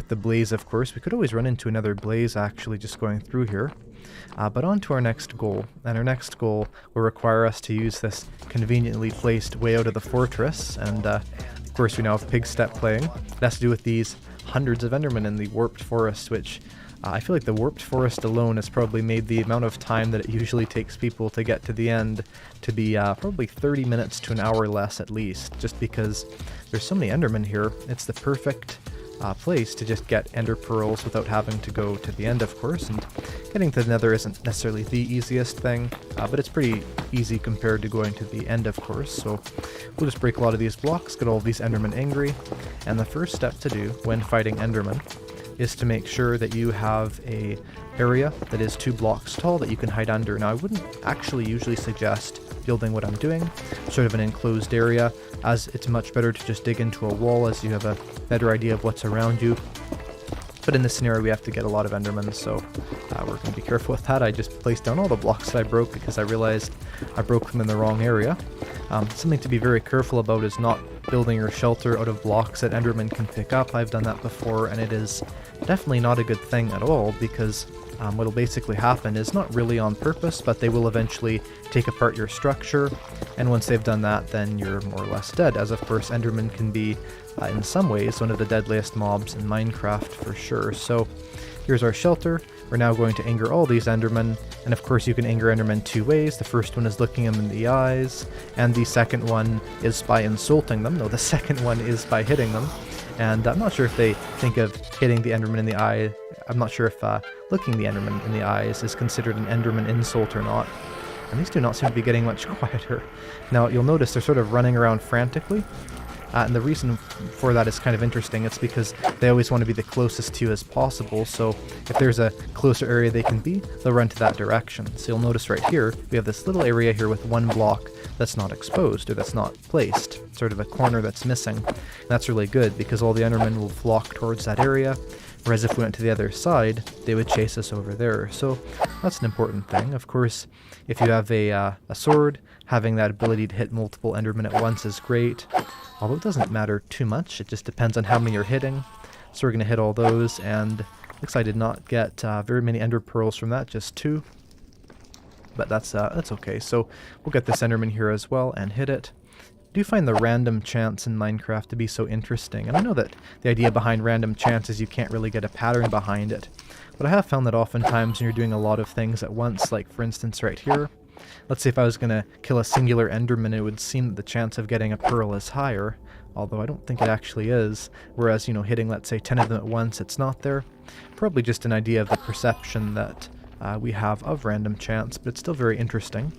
the blaze, of course. We could always run into another blaze actually just going through here. But on to our next goal, and our next goal will require us to use this conveniently placed way out of the fortress, and of course we now have Pigstep playing. It has to do with these hundreds of Endermen in the warped forest, which I feel like the warped forest alone has probably made the amount of time that it usually takes people to get to the end to be probably 30 minutes to an hour less at least, just because there's so many Endermen here. It's the perfect place to just get ender pearls without having to go to the end, of course. And getting to the nether isn't necessarily the easiest thing, but it's pretty easy compared to going to the end, of course. So we'll just break a lot of these blocks, get all of these endermen angry, and the first step to do when fighting endermen is to make sure that you have a area that is 2 blocks tall that you can hide under. Now, I wouldn't actually usually suggest building what I'm doing, sort of an enclosed area, as it's much better to just dig into a wall as you have a better idea of what's around you. But in this scenario we have to get a lot of endermen, so we're going to be careful with that. I just placed down all the blocks that I broke because I realized I broke them in the wrong area. Something to be very careful about is not building your shelter out of blocks that endermen can pick up. I've done that before, and it is definitely not a good thing at all, because what will basically happen is, not really on purpose, but they will eventually take apart your structure, and once they've done that, then you're more or less dead, as of course endermen can be, in some ways, one of the deadliest mobs in Minecraft for sure. So here's our shelter. We're now going to anger all these endermen, and of course you can anger endermen 2 ways. The first one is looking them in the eyes, and the second one is by insulting them. No, the second one is by hitting them. And I'm not sure if they think of hitting the enderman in the eye. I'm not sure if looking the enderman in the eyes is considered an enderman insult or not. And these do not seem to be getting much quieter. Now, you'll notice they're sort of running around frantically. And the reason for that is kind of interesting. It's because they always want to be the closest to you as possible, so if there's a closer area they can be, they'll run to that direction. So you'll notice right here, we have this little area here with 1 block that's not exposed, or that's not placed, sort of a corner that's missing. And that's really good, because all the endermen will flock towards that area, whereas if we went to the other side, they would chase us over there. So that's an important thing. Of course, if you have a sword, having that ability to hit multiple endermen at once is great. Although it doesn't matter too much, it just depends on how many you're hitting. So we're going to hit all those, and looks like I did not get very many ender pearls from that, just 2. But that's okay. So we'll get this enderman here as well and hit it. I do find the random chance in Minecraft to be so interesting, and I know that the idea behind random chance is you can't really get a pattern behind it. But I have found that oftentimes when you're doing a lot of things at once, like for instance right here, let's say if I was going to kill a singular enderman, it would seem that the chance of getting a pearl is higher, although I don't think it actually is, whereas, you know, hitting, let's say, 10 of them at once, it's not there. Probably just an idea of the perception that we have of random chance, but it's still very interesting.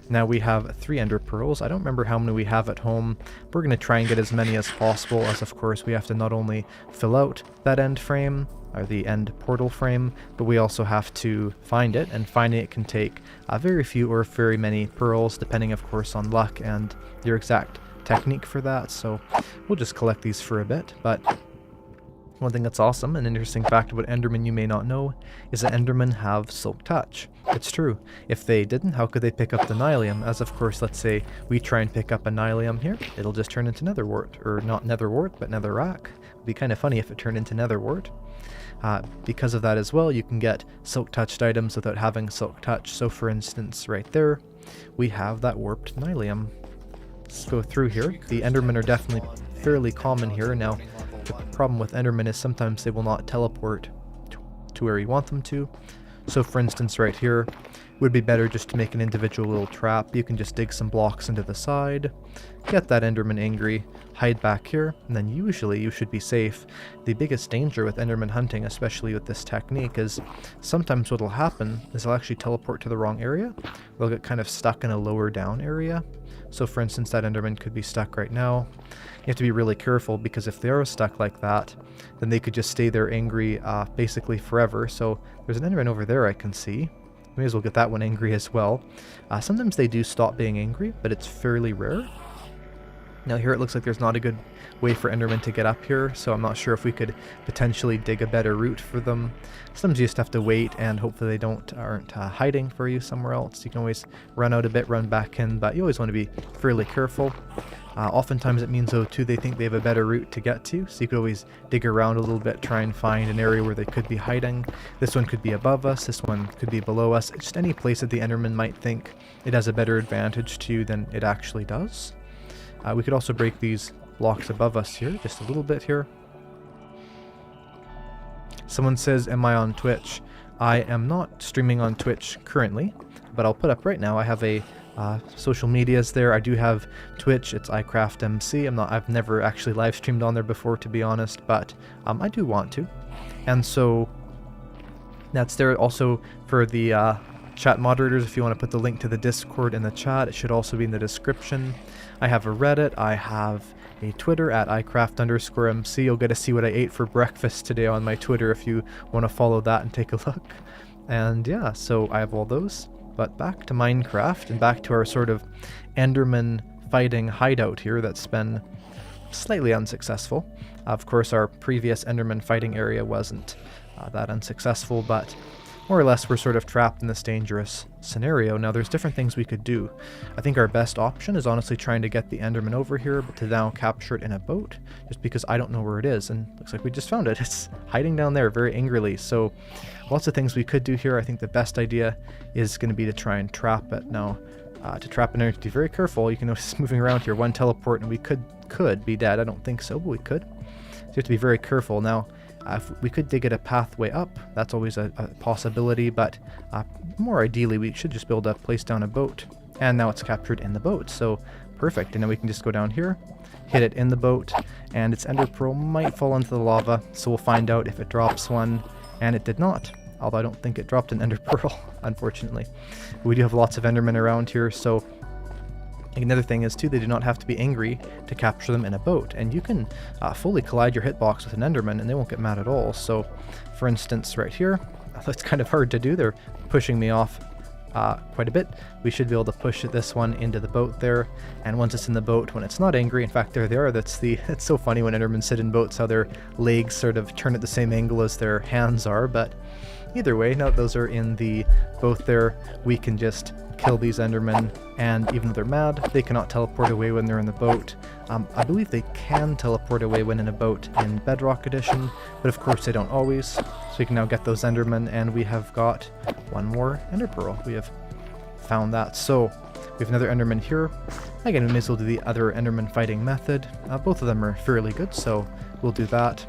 Now we have 3 ender pearls. I don't remember how many we have at home. We're going to try and get as many as possible, as of course we have to not only fill out that end frame, or the end portal frame, but we also have to find it, and finding it can take very few or very many pearls, depending of course on luck and your exact technique for that. So we'll just collect these for a bit. But one thing that's awesome, an interesting fact about endermen you may not know, is that endermen have silk touch. It's true. If they didn't, how could they pick up the nylium? As of course, let's say we try and pick up a nylium here, it'll just turn into netherwort, or not netherwort, but netherrack. It'd be kind of funny if it turned into netherwort. Because of that as well, you can get silk touched items without having silk touch. So for instance, right there, we have that warped nylium. Let's go through here. The endermen are definitely fairly common here. Now, the problem with endermen is sometimes they will not teleport to where you want them to. So for instance, right here, it would be better just to make an individual little trap. You can just dig some blocks into the side, get that enderman angry, hide back here, and then usually you should be safe. The biggest danger with enderman hunting, especially with this technique, is sometimes what will happen is they'll actually teleport to the wrong area. They'll get kind of stuck in a lower down area. So for instance, that enderman could be stuck right now. You have to be really careful, because if they are stuck like that, then they could just stay there angry basically forever. So there's an enderman over there I can see. May as well get that one angry as well. Sometimes they do stop being angry, but it's fairly rare. Now here it looks like there's not a good way for endermen to get up here, so I'm not sure if we could potentially dig a better route for them. Sometimes you just have to wait and hopefully they aren't hiding for you somewhere else. You can always run out a bit, run back in, but you always want to be fairly careful. Oftentimes it means though too they think they have a better route to get to, so you could always dig around a little bit, try and find an area where they could be hiding. This one could be above us, this one could be below us. Just any place that the enderman might think it has a better advantage to than it actually does. We could also break these blocks above us here, just a little bit here. Someone says, am I on Twitch? I am not streaming on Twitch currently, but I'll put up right now, I have a social medias there. I do have Twitch, it's Eyecraftmc. I've never actually live streamed on there before, to be honest, but I do want to. And so that's there. Also for the chat moderators, if you want to put the link to the Discord in the chat, it should also be in the description. I have a Reddit, I have a Twitter at Eyecraft_MC. You'll get to see what I ate for breakfast today on my Twitter if you want to follow that and take a look. And yeah, so I have all those. But back to Minecraft and back to our sort of Enderman fighting hideout here that's been slightly unsuccessful. Of course, our previous Enderman fighting area wasn't that unsuccessful, but more or less we're sort of trapped in this dangerous scenario. Now there's different things we could do. I think our best option is honestly trying to get the Enderman over here, but to now capture it in a boat, just because I don't know where it is, and looks like we just found it. It's hiding down there very angrily, so lots of things we could do here. I think the best idea is going to be to try and trap it. Now, to trap an Enderman, be very careful. You can notice moving around here, one teleport and we could be dead. I don't think so, but we could. So you have to be very careful. Now, if we could dig it a pathway up, that's always a possibility, but more ideally we should just build a place down a boat. And now it's captured in the boat, so perfect. And now we can just go down here, hit it in the boat, and its ender pearl might fall into the lava, so we'll find out if it drops one, and it did not. Although I don't think it dropped an ender pearl, unfortunately. We do have lots of endermen around here, so another thing is too, they do not have to be angry to capture them in a boat, and you can fully collide your hitbox with an enderman and they won't get mad at all. So for instance right here, that's kind of hard to do, they're pushing me off quite a bit. We should be able to push this one into the boat there, and once it's in the boat, when it's not angry, in fact there they are, it's so funny when endermen sit in boats how their legs sort of turn at the same angle as their hands are, but either way, now that those are in the boat there, we can just kill these endermen, and even though they're mad, they cannot teleport away when they're in the boat. I believe they can teleport away when in a boat in Bedrock Edition, but of course they don't always. So we can now get those endermen, and we have got one more ender pearl. We have found that. So we have another enderman here. Again, we may as well do the other enderman fighting method. Both of them are fairly good, so we'll do that.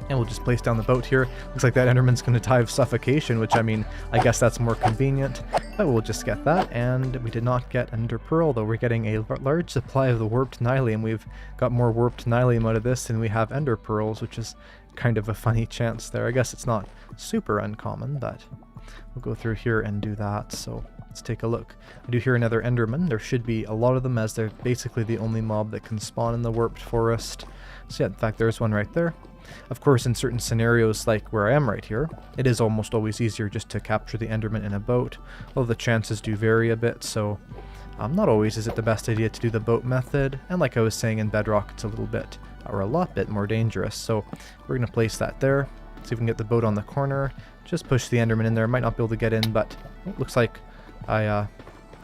And we'll just place down the boat here. Looks like that enderman's going to die of suffocation, which, I mean, I guess that's more convenient. But we'll just get that, and we did not get ender pearl, though we're getting a large supply of the warped nylium. We've got more warped nylium out of this than we have ender pearls, which is kind of a funny chance there. I guess it's not super uncommon, but we'll go through here and do that. So let's take a look. I do hear another enderman. There should be a lot of them, as they're basically the only mob that can spawn in the warped forest. So yeah, in fact, there's one right there. Of course, in certain scenarios like where I am right here, it is almost always easier just to capture the enderman in a boat, although the chances do vary a bit, so not always is it the best idea to do the boat method, and like I was saying, in Bedrock it's a little bit, or a lot bit more dangerous, so we're going to place that there, see if we can get the boat on the corner, just push the enderman in there. Might not be able to get in, but it looks like I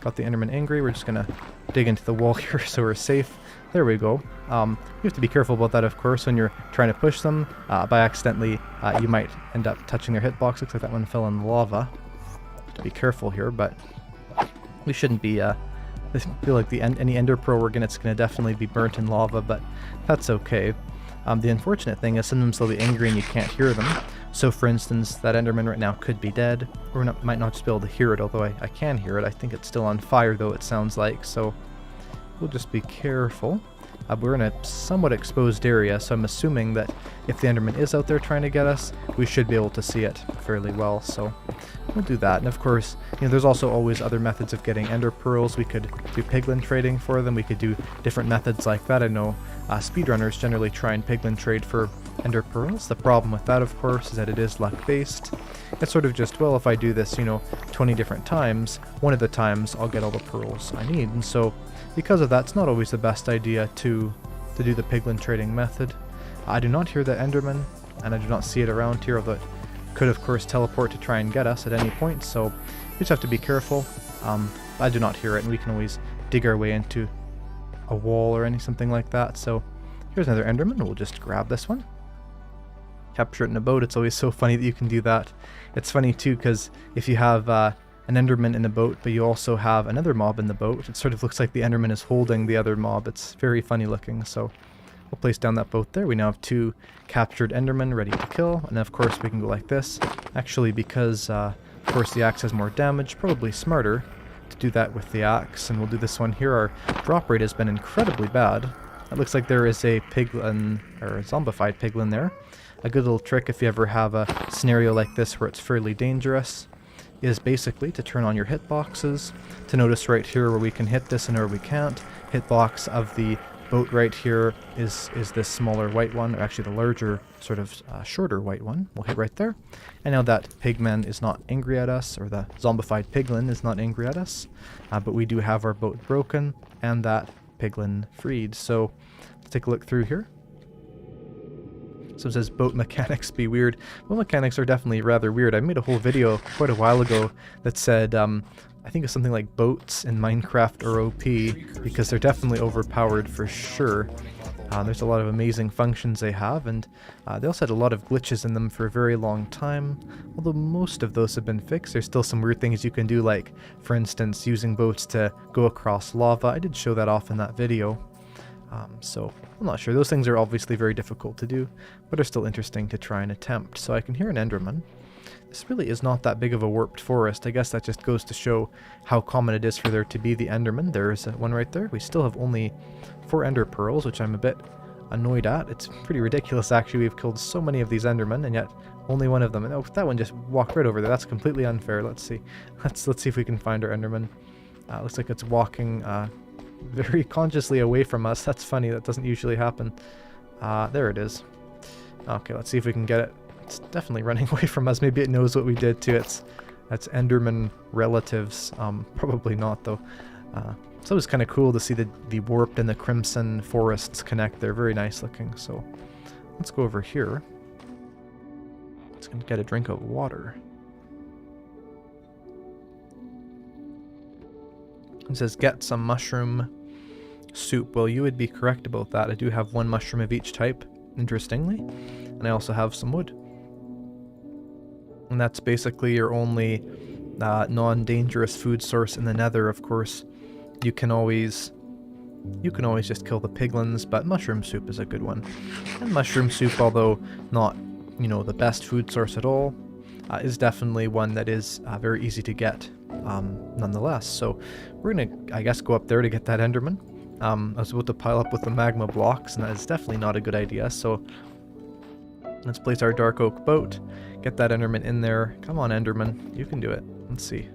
got the enderman angry. We're just going to dig into the wall here so we're safe. There we go. You have to be careful about that, of course, when you're trying to push them. By accidentally, you might end up touching their hitbox. Looks like that one fell in the lava. Have to be careful here, but we shouldn't be. I feel like any ender pearl we're getting, it's going to definitely be burnt in lava, but that's okay. The unfortunate thing is sometimes they'll be angry and you can't hear them. So for instance, that enderman right now could be dead, or might not just be able to hear it, although I can hear it. I think it's still on fire, though, it sounds like, so we'll just be careful. We're in a somewhat exposed area, so I'm assuming that if the enderman is out there trying to get us, we should be able to see it fairly well, so we'll do that. And of course, there's also always other methods of getting ender pearls. We could do piglin trading for them. We could do different methods like that. I know speedrunners generally try and piglin trade for ender pearls. The problem with that, of course, is that it is luck-based. It's sort of just, well, if I do this, 20 different times, one of the times I'll get all the pearls I need, and so because of that, it's not always the best idea to do the piglin trading method. I do not hear the enderman, and I do not see it around here, although it could, of course, teleport to try and get us at any point, so we just have to be careful. I do not hear it, and we can always dig our way into a wall or something like that. So here's another enderman. We'll just grab this one. Capture it in a boat. It's always so funny that you can do that. It's funny, too, because if you have an enderman in a boat, but you also have another mob in the boat, it sort of looks like the enderman is holding the other mob. It's very funny looking, so we'll place down that boat there. We now have 2 captured endermen ready to kill, and of course we can go like this. Actually, because of course the axe has more damage, probably smarter to do that with the axe, and we'll do this one here. Our drop rate has been incredibly bad. It looks like there is a piglin, or a zombified piglin there. A good little trick if you ever have a scenario like this where it's fairly dangerous is basically to turn on your hitboxes, to notice right here where we can hit this and where we can't. Hitbox of the boat right here is this smaller white one, or actually the larger, sort of shorter white one. We'll hit right there. And now that pigman is not angry at us, or the zombified piglin is not angry at us, but we do have our boat broken and that piglin freed. So let's take a look through here. So it says boat mechanics be weird. Boat mechanics are definitely rather weird. I made a whole video quite a while ago that said, I think it's something like boats in Minecraft are OP, because they're definitely overpowered for sure. There's a lot of amazing functions they have, and they also had a lot of glitches in them for a very long time. Although most of those have been fixed, there's still some weird things you can do, like, for instance, using boats to go across lava. I did show that off in that video. So I'm not sure. Those things are obviously very difficult to do, but are still interesting to try and attempt. So I can hear an enderman. This really is not that big of a warped forest. I guess that just goes to show how common it is for there to be the enderman. There's one right there. We still have only 4 ender pearls, which I'm a bit annoyed at. It's pretty ridiculous actually. We've killed so many of these endermen and yet only one of them. And oh, that one just walked right over there. That's completely unfair. Let's see. Let's see if we can find our enderman. Looks like it's walking very consciously away from us. That's funny. That doesn't usually happen. There it is. Okay, let's see if we can get it. It's definitely running away from us. Maybe it knows what we did to its enderman relatives. Probably not though. So it was kind of cool to see the warped and the crimson forests connect. They're very nice looking. So let's go over here. Let's get a drink of water. It says get some mushroom soup. Well, you would be correct about that. I do have 1 mushroom of each type, interestingly. And I also have some wood. And that's basically your only non-dangerous food source in the nether, of course. You can always just kill the piglins, but mushroom soup is a good one. And mushroom soup, although not, you know, the best food source at all, is definitely one that is very easy to get nonetheless. So we're gonna, I guess, go up there to get that enderman. I was about to pile up with the magma blocks, and that is definitely not a good idea. So let's place our dark oak boat, get that enderman in there. Come on, enderman, you can do it. Let's see.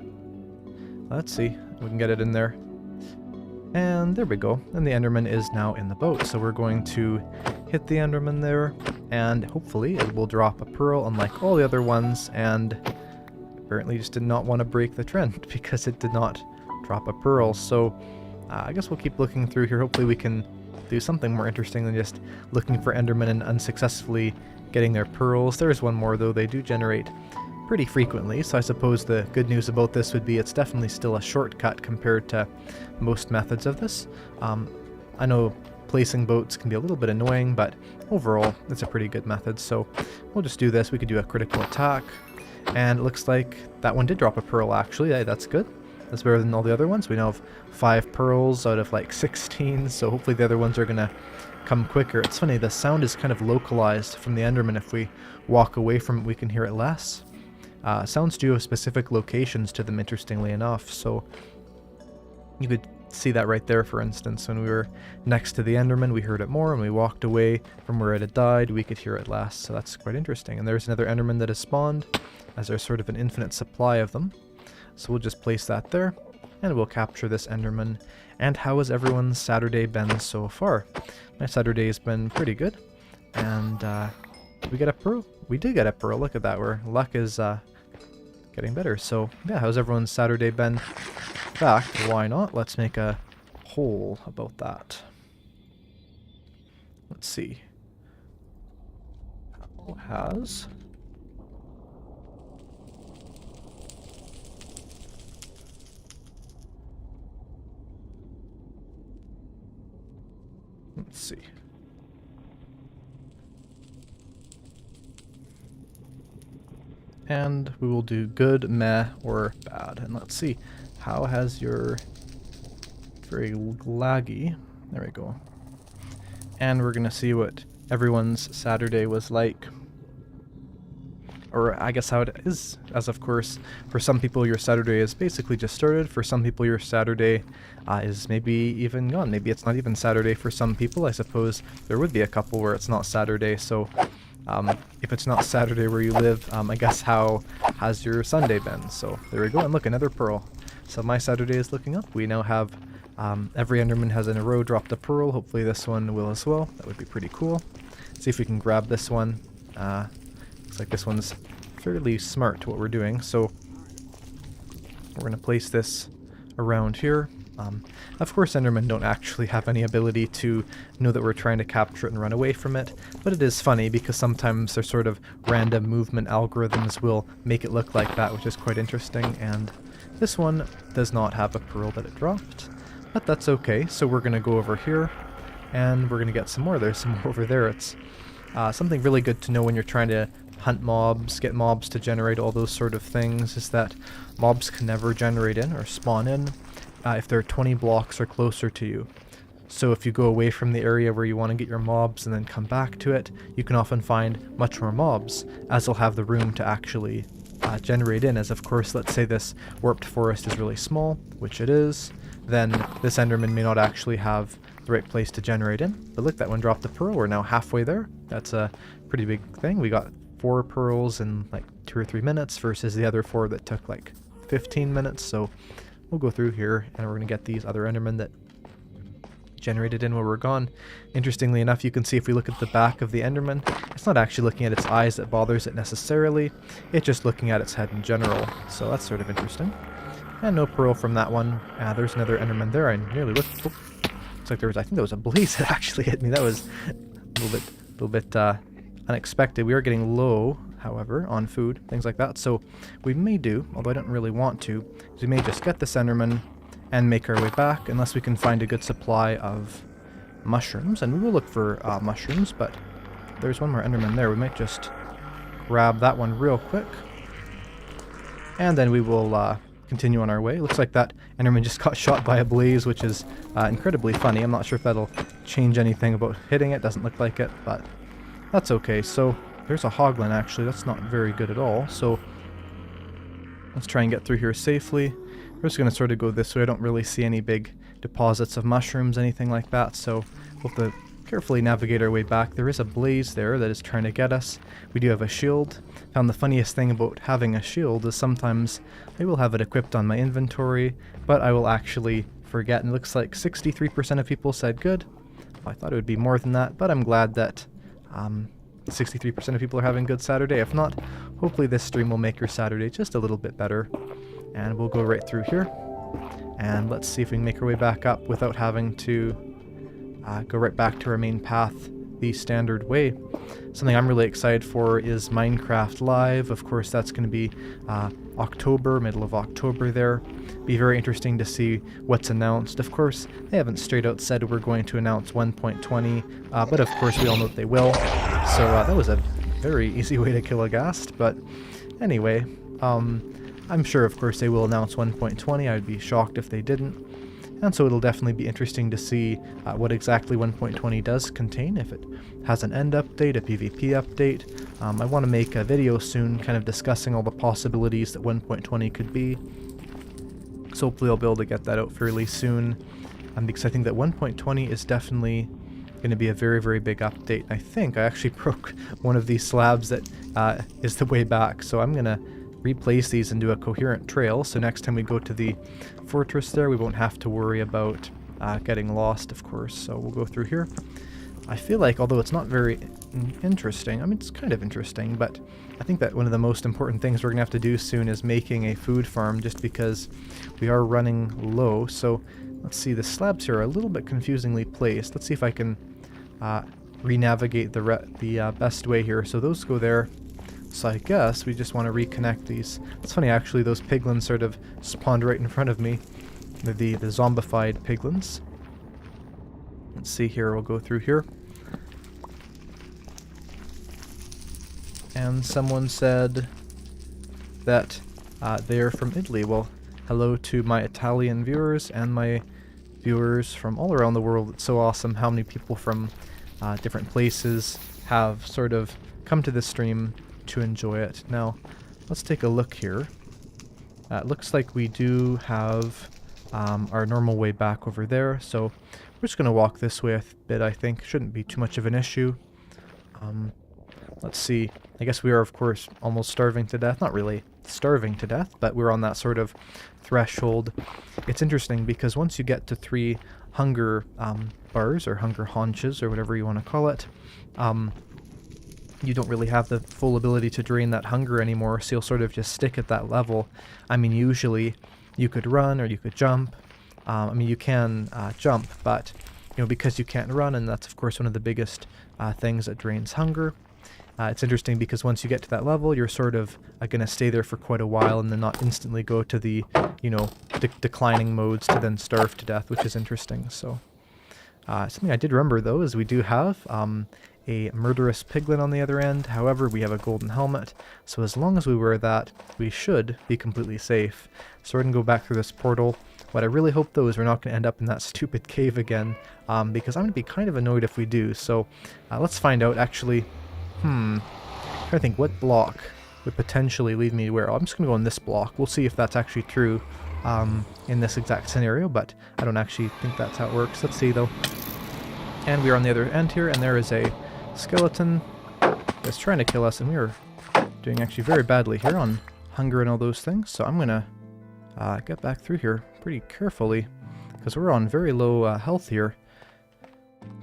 Let's see. We can get it in there. And there we go. And the enderman is now in the boat. So we're going to hit the enderman there, and hopefully it will drop a pearl unlike all the other ones, and apparently just did not want to break the trend because it did not drop a pearl. So I guess we'll keep looking through here. Hopefully we can do something more interesting than just looking for endermen and unsuccessfully getting their pearls. There's one more though. They do generate pretty frequently, so I suppose the good news about this would be it's definitely still a shortcut compared to most methods of this. I know placing boats can be a little bit annoying, but overall it's a pretty good method. So we'll just do this. We could do a critical attack, and it looks like that one did drop a pearl actually. That's good. That's better than all the other ones. We now have 5 pearls out of like 16, so hopefully the other ones are gonna come quicker. It's funny, the sound is kind of localized from the enderman. If we walk away from it, we can hear it less. Sounds do have specific locations to them, interestingly enough, so you could see that right there. For instance, when we were next to the enderman, we heard it more. When we walked away from where it had died, we could hear it less, so that's quite interesting. And there's another enderman that has spawned, as there's sort of an infinite supply of them. So we'll just place that there, and we'll capture this enderman. And how has everyone's Saturday been so far? My Saturday has been pretty good, and did we get a pearl? We did get a pearl. Look at that, where luck is getting better. So yeah, how's everyone's Saturday been? In fact, why not? Let's make a poll about that. Let's see. How has Let's see. And we will do good, meh, or bad. And let's see. How has your... Very laggy. There we go. And we're going to see what everyone's Saturday was like. or I guess how it is, as of course, for some people your Saturday is basically just started. For some people your Saturday is maybe even gone. Maybe it's not even Saturday for some people. I suppose there would be a couple where it's not Saturday, so if it's not Saturday where you live, I guess how has your Sunday been? So there we go, and look, another pearl. So my Saturday is looking up. We now have, every Enderman has in a row dropped a pearl. Hopefully this one will as well. That would be pretty cool. See if we can grab this one. Looks like this one's fairly smart to what we're doing, so we're going to place this around here. Of course Endermen don't actually have any ability to know that we're trying to capture it and run away from it, but it is funny because sometimes their sort of random movement algorithms will make it look like that, which is quite interesting. And this one does not have a pearl that it dropped, but that's okay. So we're going to go over here and we're going to get some more. There's some more over there. It's something really good to know when you're trying to hunt mobs, get mobs to generate all those sort of things, is that mobs can never generate in or spawn in if they're 20 blocks or closer to you. So if you go away from the area where you want to get your mobs and then come back to it, you can often find much more mobs, as they'll have the room to actually generate in. As of course, let's say this warped forest is really small, which it is, then this Enderman may not actually have the right place to generate in. But look, that one dropped a pearl. We're now halfway there. That's a pretty big thing. We got 4 pearls in like 2 or 3 minutes versus the other 4 that took like 15 minutes. So we'll go through here and we're going to get these other Endermen that generated in where we're gone. Interestingly enough, you can see if we look at the back of the Enderman, it's not actually looking at its eyes that bothers it necessarily. It's just looking at its head in general. So that's sort of interesting. And no pearl from that one. There's another Enderman there. I nearly looked. Oh, looks like there was, I think there was a blaze that actually hit me. That was a little bit unexpected. We are getting low, however, on food, things like that. So we may do, although I don't really want to, is we may just get this Enderman and make our way back, unless we can find a good supply of mushrooms. And we will look for mushrooms, but there's one more Enderman there. We might just grab that one real quick. And then we will continue on our way. Looks like that Enderman just got shot by a blaze, which is incredibly funny. I'm not sure if that'll change anything about hitting it. Doesn't look like it, but that's okay. So there's a hoglin actually. That's not very good at all. So let's try and get through here safely. We're just going to sort of go this way. I don't really see any big deposits of mushrooms, anything like that. So we'll have to carefully navigate our way back. There is a blaze there that is trying to get us. We do have a shield. Found the funniest thing about having a shield is sometimes I will have it equipped on my inventory, but I will actually forget. And it looks like 63% of people said good. I thought it would be more than that, but I'm glad that 63% of people are having a good Saturday. If not, hopefully this stream will make your Saturday just a little bit better. And we'll go right through here. And let's see if we can make our way back up without having to go right back to our main path the standard way. Something I'm really excited for is Minecraft Live. Of course, that's going to be October, middle of October there. Be very interesting to see what's announced. Of course, they haven't straight out said we're going to announce 1.20, but of course we all know that they will. So that was a very easy way to kill a ghast. But anyway, I'm sure of course they will announce 1.20. I'd be shocked if they didn't. And so it'll definitely be interesting to see what exactly 1.20 does contain, if it has an end update, a PvP update. I want to make a video soon kind of discussing all the possibilities that 1.20 could be. So hopefully I'll be able to get that out fairly soon, because I think that 1.20 is definitely going to be a very, very big update. I think I actually broke one of these slabs that is the way back, so I'm going to replace these and do a coherent trail, so next time we go to the fortress there we won't have to worry about getting lost, of course. So we'll go through here. I feel like, although it's not very interesting, I mean it's kind of interesting, but I think that one of the most important things we're gonna have to do soon is making a food farm, just because we are running low. So let's see, the slabs here are a little bit confusingly placed. Let's see if I can re-navigate the best way here. So those go there. So I guess we just want to reconnect these. It's funny actually, those piglins sort of spawned right in front of me. The zombified piglins. Let's see here, we'll go through here. And someone said that they are from Italy. Well, hello to my Italian viewers and my viewers from all around the world. It's so awesome how many people from different places have sort of come to this stream to enjoy it. Now, let's take a look here. It looks like we do have our normal way back over there, so we're just going to walk this way a bit, I think. Shouldn't be too much of an issue. Let's see. I guess we are, of course, almost starving to death. Not really starving to death, but we're on that sort of threshold. It's interesting because once you get to 3 hunger bars, or hunger haunches, or whatever you want to call it, you don't really have the full ability to drain that hunger anymore, so you'll sort of just stick at that level. I mean, usually you could run or you could jump. I mean, you can jump, but, you know, because you can't run, and that's, of course, one of the biggest things that drains hunger. It's interesting because once you get to that level, you're sort of going to stay there for quite a while and then not instantly go to the, you know, declining modes to then starve to death, which is interesting. So, something I did remember, though, is we do have a murderous piglin on the other end. However, we have a golden helmet, so as long as we wear that, we should be completely safe. So we're going to go back through this portal. What I really hope, though, is we're not going to end up in that stupid cave again, because I'm going to be kind of annoyed if we do. So let's find out, actually. I'm trying to think what block would potentially lead me to where. Oh, I'm just going to go on this block. We'll see if that's actually true in this exact scenario, but I don't actually think that's how it works. Let's see, though. And we are on the other end here, and there is a skeleton that's trying to kill us, and we are doing actually very badly here on hunger and all those things. So I'm going to get back through here pretty carefully, because we're on very low health here.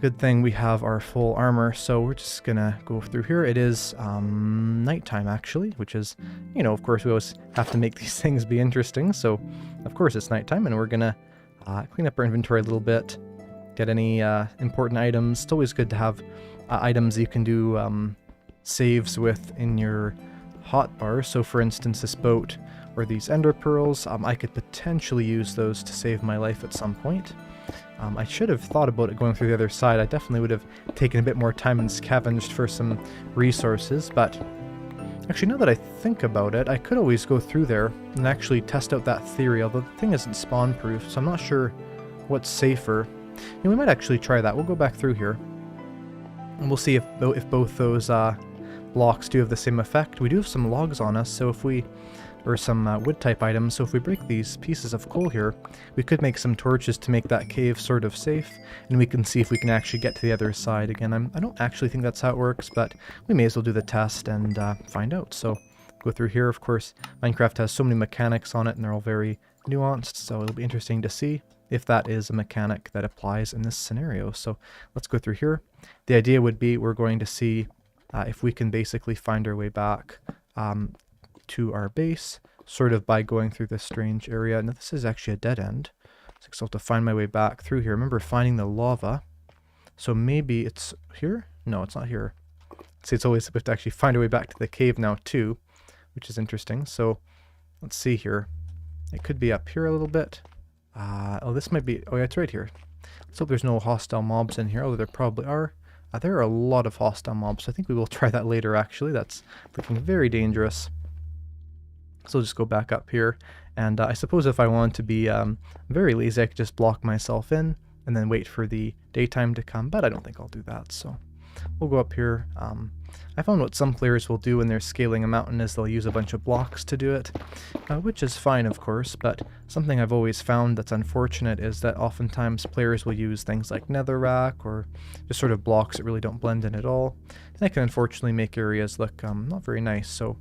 Good thing we have our full armor, so we're just gonna go through here. It is nighttime, actually, which is, you know, of course we always have to make these things be interesting, so of course it's nighttime, and we're gonna clean up our inventory a little bit, get any important items. It's always good to have items you can do saves with in your hotbar. So for instance, this boat or these ender pearls, I could potentially use those to save my life at some point. I should have thought about it going through the other side. I definitely would have taken a bit more time and scavenged for some resources, but actually now that I think about it, I could always go through there and actually test out that theory, although the thing isn't spawn proof, so I'm not sure what's safer. And we might actually try that. We'll go back through here and we'll see if both those blocks do have the same effect. We do have some logs on us, so if we, or some wood type items, so if we break these pieces of coal here, we could make some torches to make that cave sort of safe, and we can see if we can actually get to the other side again. I don't actually think that's how it works, but we may as well do the test and find out. So go through here. Of course, Minecraft has so many mechanics on it, and they're all very nuanced, so it'll be interesting to see if that is a mechanic that applies in this scenario. So let's go through here. The idea would be we're going to see if we can basically find our way back to our base, sort of by going through this strange area. Now this is actually a dead end, so I'll have to find my way back through here. Remember finding the lava, so maybe it's here? No, it's not here. See, it's always supposed to actually find a way back to the cave now too, which is interesting. So let's see here. It could be up here a little bit. Oh, this might be, oh yeah, it's right here. Let's hope there's no hostile mobs in here, although there probably are. There are a lot of hostile mobs, so I think we will try that later actually. That's looking very dangerous. So I'll just go back up here, and I suppose if I want to be very lazy, I could just block myself in and then wait for the daytime to come, but I don't think I'll do that, so we'll go up here. I found what some players will do when they're scaling a mountain is they'll use a bunch of blocks to do it, which is fine of course, but something I've always found that's unfortunate is that oftentimes players will use things like netherrack or just sort of blocks that really don't blend in at all, and that can unfortunately make areas look not very nice. So,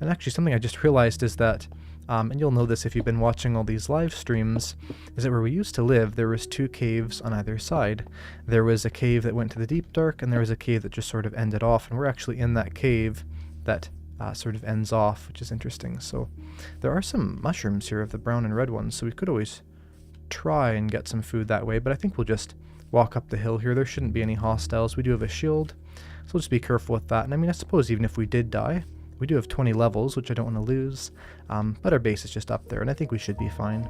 and actually something I just realized is that, and you'll know this if you've been watching all these live streams, is that where we used to live, there was 2 caves on either side. There was a cave that went to the deep dark, and there was a cave that just sort of ended off, and we're actually in that cave that sort of ends off, which is interesting. So there are some mushrooms here of the brown and red ones, so we could always try and get some food that way, but I think we'll just walk up the hill here. There shouldn't be any hostiles. We do have a shield, so we'll just be careful with that. And I mean, I suppose even if we did die, we do have 20 levels, which I don't want to lose, but our base is just up there, and I think we should be fine.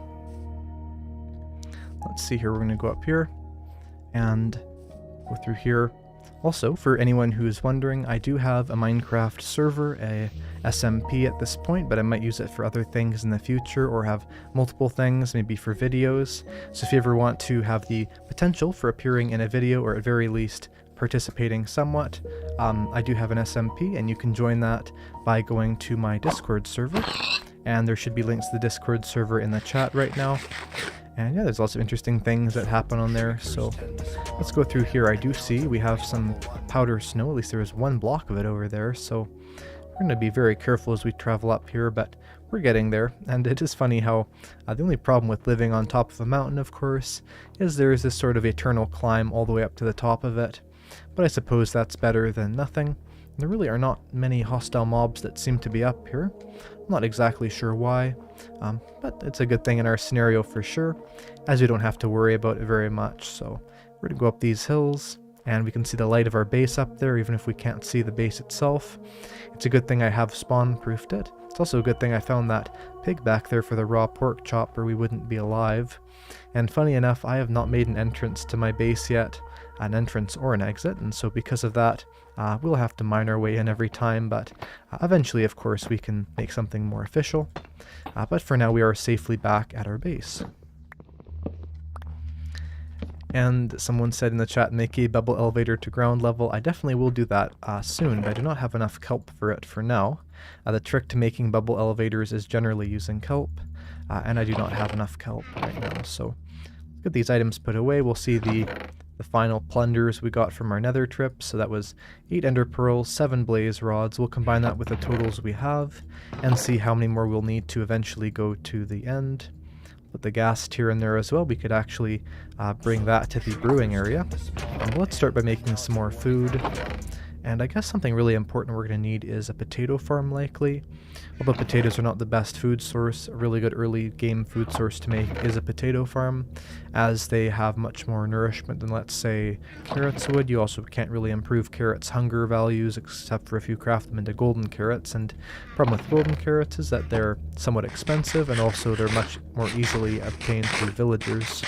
Let's see here, we're going to go up here, and go through here. Also, for anyone who's wondering, I do have a Minecraft server, a SMP at this point, but I might use it for other things in the future, or have multiple things, maybe for videos. So if you ever want to have the potential for appearing in a video, or at very least participating somewhat. I do have an SMP, and you can join that by going to my Discord server, and there should be links to the Discord server in the chat right now. And yeah, there's lots of interesting things that happen on there, so let's go through here. I do see we have some powder snow, at least there is one block of it over there, so we're going to be very careful as we travel up here, but we're getting there. And it is funny how the only problem with living on top of a mountain, of course, is there is this sort of eternal climb all the way up to the top of it. But I suppose that's better than nothing. There really are not many hostile mobs that seem to be up here. I'm not exactly sure why, but it's a good thing in our scenario for sure, as we don't have to worry about it very much. So we're going to go up these hills, and we can see the light of our base up there, even if we can't see the base itself. It's a good thing I have spawn-proofed it. It's also a good thing I found that pig back there for the raw pork chop, or we wouldn't be alive. And funny enough, I have not made an entrance to my base yet, an entrance or an exit, and so because of that, we'll have to mine our way in every time, but eventually, of course, we can make something more official. But for now, we are safely back at our base. And someone said in the chat, make a bubble elevator to ground level. I definitely will do that soon, but I do not have enough kelp for it for now. The trick to making bubble elevators is generally using kelp, and I do not have enough kelp right now. So let's get these items put away. We'll see the final plunders we got from our nether trip. So that was 8 ender pearls, 7 blaze rods. We'll combine that with the totals we have and see how many more we'll need to eventually go to the end. Put the gas tier in there as well. We could actually bring that to the brewing area. Let's start by making some more food. And I guess something really important we're going to need is a potato farm, likely. Although potatoes are not the best food source, a really good early game food source to make is a potato farm, as they have much more nourishment than, let's say, carrots would. You also can't really improve carrots' hunger values, except for if you craft them into golden carrots. And the problem with golden carrots is that they're somewhat expensive, and also they're much more easily obtained through villagers.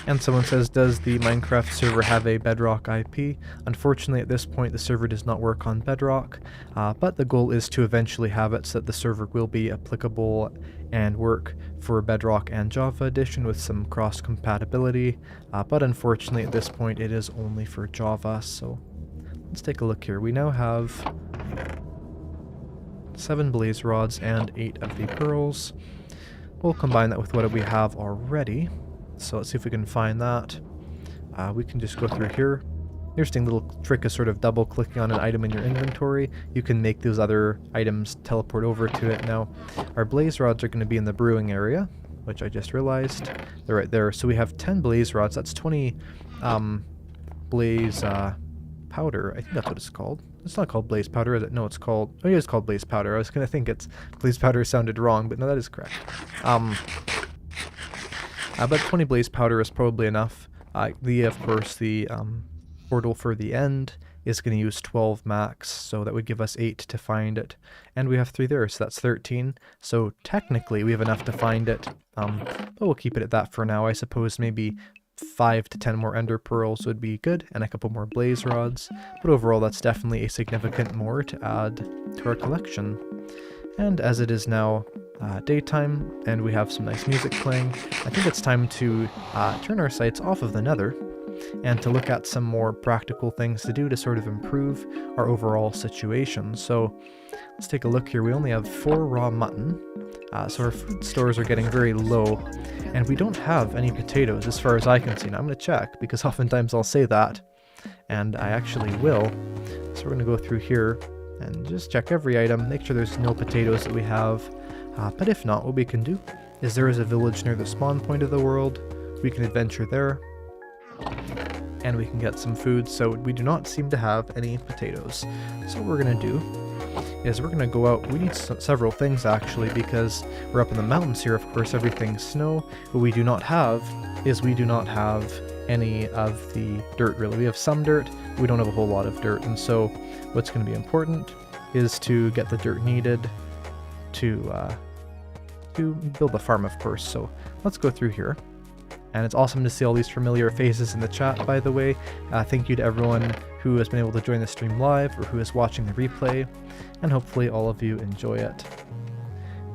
And someone says, does the Minecraft server have a Bedrock IP? Unfortunately, at this point, the server does not work on Bedrock, but the goal is to eventually have it so that the server will be applicable and work for Bedrock and Java Edition with some cross-compatibility, but unfortunately, at this point, it is only for Java. So let's take a look here. We now have 7 blaze rods and 8 of the pearls. We'll combine that with what we have already. So let's see if we can find that. We can just go through here. Interesting little trick is sort of double clicking on an item in your inventory. You can make those other items teleport over to it. Now, our blaze rods are going to be in the brewing area, which I just realized. They're right there. So we have 10 blaze rods. That's 20 blaze powder. I think that's what it's called. It's not called blaze powder, is it? No, it's called... Oh, yeah, it's called blaze powder. I was going to think it's... Blaze powder sounded wrong, but no, that is correct. But 20 blaze powder is probably enough. Of course, the portal for the end is going to use 12 max, so that would give us 8 to find it. And we have 3 there, so that's 13. So technically, we have enough to find it, but we'll keep it at that for now. I suppose maybe 5 to 10 more ender pearls would be good, and a couple more blaze rods. But overall, that's definitely a significant more to add to our collection. And as it is now daytime, and we have some nice music playing, I think it's time to turn our sights off of the nether and to look at some more practical things to do to sort of improve our overall situation. So let's take a look here. We only have 4 raw mutton, so our food stores are getting very low, and we don't have any potatoes as far as I can see. Now I'm going to check, because oftentimes I'll say that, and I actually will. So we're going to go through here and just check every item, make sure there's no potatoes that we have. But if not, what we can do is there is a village near the spawn point of the world. We can adventure there, and we can get some food. So we do not seem to have any potatoes. So what we're going to do is we're going to go out. We need several things, actually, because we're up in the mountains here. Of course, everything's snow. What we do not have is we do not have any of the dirt, really. We have some dirt. We don't have a whole lot of dirt. And so what's going to be important is to get the dirt needed to build a farm, of course. So let's go through here. And it's awesome to see all these familiar faces in the chat, by the way. Thank you to everyone who has been able to join the stream live or who is watching the replay. And hopefully all of you enjoy it.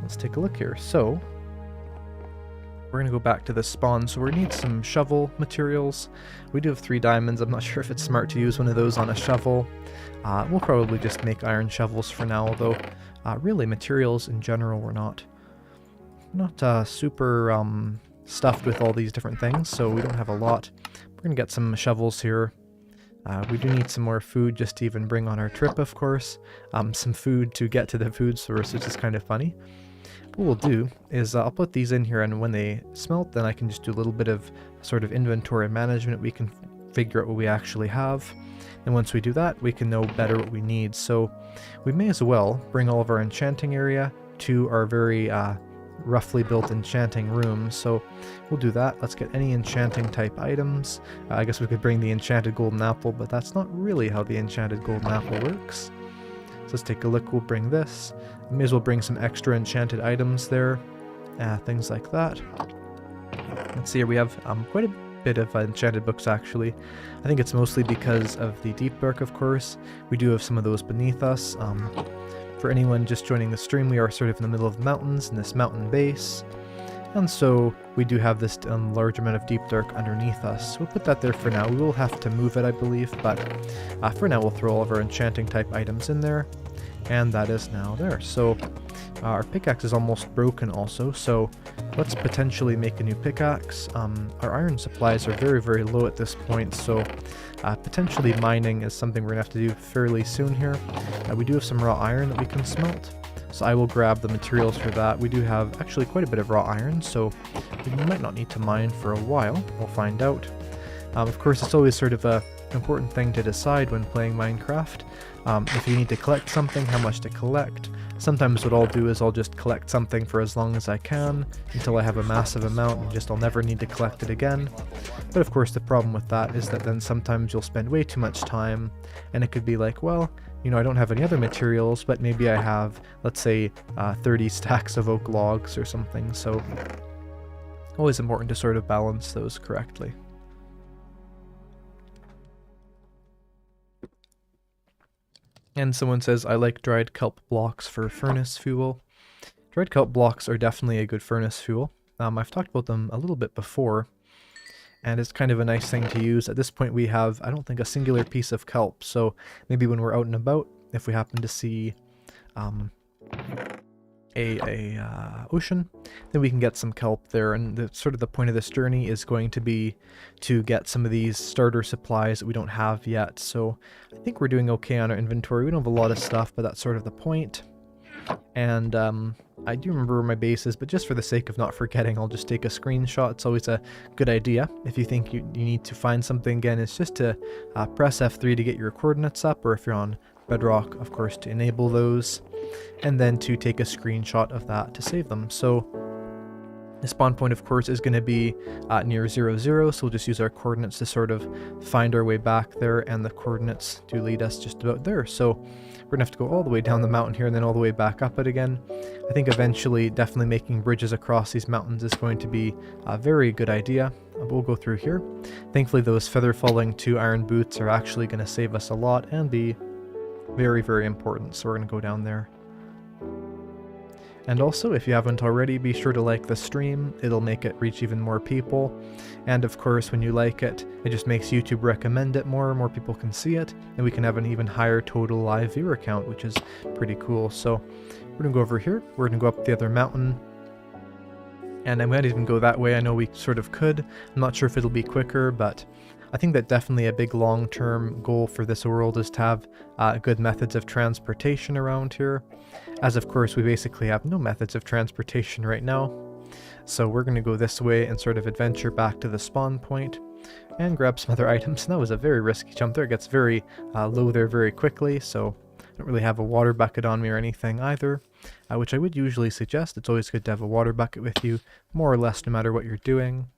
Let's take a look here. So we're going to go back to the spawn, so we need some shovel materials. We do have 3 diamonds. I'm not sure if it's smart to use one of those on a shovel. We'll probably just make iron shovels for now, although really materials in general we're not super stuffed with all these different things, so we don't have a lot. We're going to get some shovels here. We do need some more food just to even bring on our trip, of course. Some food to get to the food source, which is kind of funny. What we'll do is I'll put these in here, and when they smelt, then I can just do a little bit of sort of inventory management. We can figure out what we actually have, and once we do that, we can know better what we need. So we may as well bring all of our enchanting area to our very roughly built enchanting room. So we'll do that. Let's get any enchanting type items. I guess we could bring the enchanted golden apple, but that's not really how the enchanted golden apple works. So let's take a look. We'll bring this. May as well bring some extra enchanted items there. Things like that. Let's see here. We have quite a bit of enchanted books, actually. I think it's mostly because of the deep dark, of course. We do have some of those beneath us. For anyone just joining the stream, we are sort of in the middle of the mountains in this mountain base. And so we do have this large amount of deep dark underneath us. We'll put that there for now. We will have to move it, I believe, but for now we'll throw all of our enchanting type items in there. And that is now there. So our pickaxe is almost broken also, so let's potentially make a new pickaxe. Our iron supplies are very, very low at this point, so potentially mining is something we're going to have to do fairly soon here. We do have some raw iron that we can smelt, so I will grab the materials for that. We do have actually quite a bit of raw iron, so we might not need to mine for a while. We'll find out. Of course, it's always sort of a important thing to decide when playing Minecraft. If you need to collect something, how much to collect. Sometimes what I'll do is I'll just collect something for as long as I can until I have a massive amount and I'll never need to collect it again. But of course the problem with that is that then sometimes you'll spend way too much time and it could be like, well, you know, I don't have any other materials, but maybe I have, let's say, 30 stacks of oak logs or something, so always important to sort of balance those correctly. And someone says, I like dried kelp blocks for furnace fuel. Dried kelp blocks are definitely a good furnace fuel. I've talked about them a little bit before, and it's kind of a nice thing to use. At this point we have, I don't think, a singular piece of kelp, so maybe when we're out and about, if we happen to see ocean, then we can get some kelp there, and the point of this journey is going to be to get some of these starter supplies that we don't have yet. So I think we're doing okay on our inventory. We don't have a lot of stuff, but that's sort of the point. And I do remember where my base is, but just for the sake of not forgetting, I'll just take a screenshot. It's always a good idea. If you think you need to find something again, it's just to press F3 to get your coordinates up, or if you're on Bedrock, of course, to enable those, and then to take a screenshot of that to save them. So the spawn point, of course, is going to be near 0, 0, so we'll just use our coordinates to sort of find our way back there, and the coordinates do lead us just about there. So we're going to have to go all the way down the mountain here and then all the way back up it again. I think eventually definitely making bridges across these mountains is going to be a very good idea. We'll go through here. Thankfully those feather falling 2 iron boots are actually going to save us a lot and be very, very important, so we're going to go down there. And also, if you haven't already, be sure to like the stream. It'll make it reach even more people. And of course, when you like it, it just makes YouTube recommend it more people can see it, and we can have an even higher total live viewer count, which is pretty cool. So we're going to go over here, we're going to go up the other mountain, and I might even go that way. I know we sort of could. I'm not sure if it'll be quicker, but I think that definitely a big long-term goal for this world is to have good methods of transportation around here, as of course we basically have no methods of transportation right now. So we're going to go this way and sort of adventure back to the spawn point and grab some other items. And that was a very risky jump there. It gets very low there very quickly, so I don't really have a water bucket on me or anything either, which I would usually suggest. It's always good to have a water bucket with you, more or less, no matter what you're doing.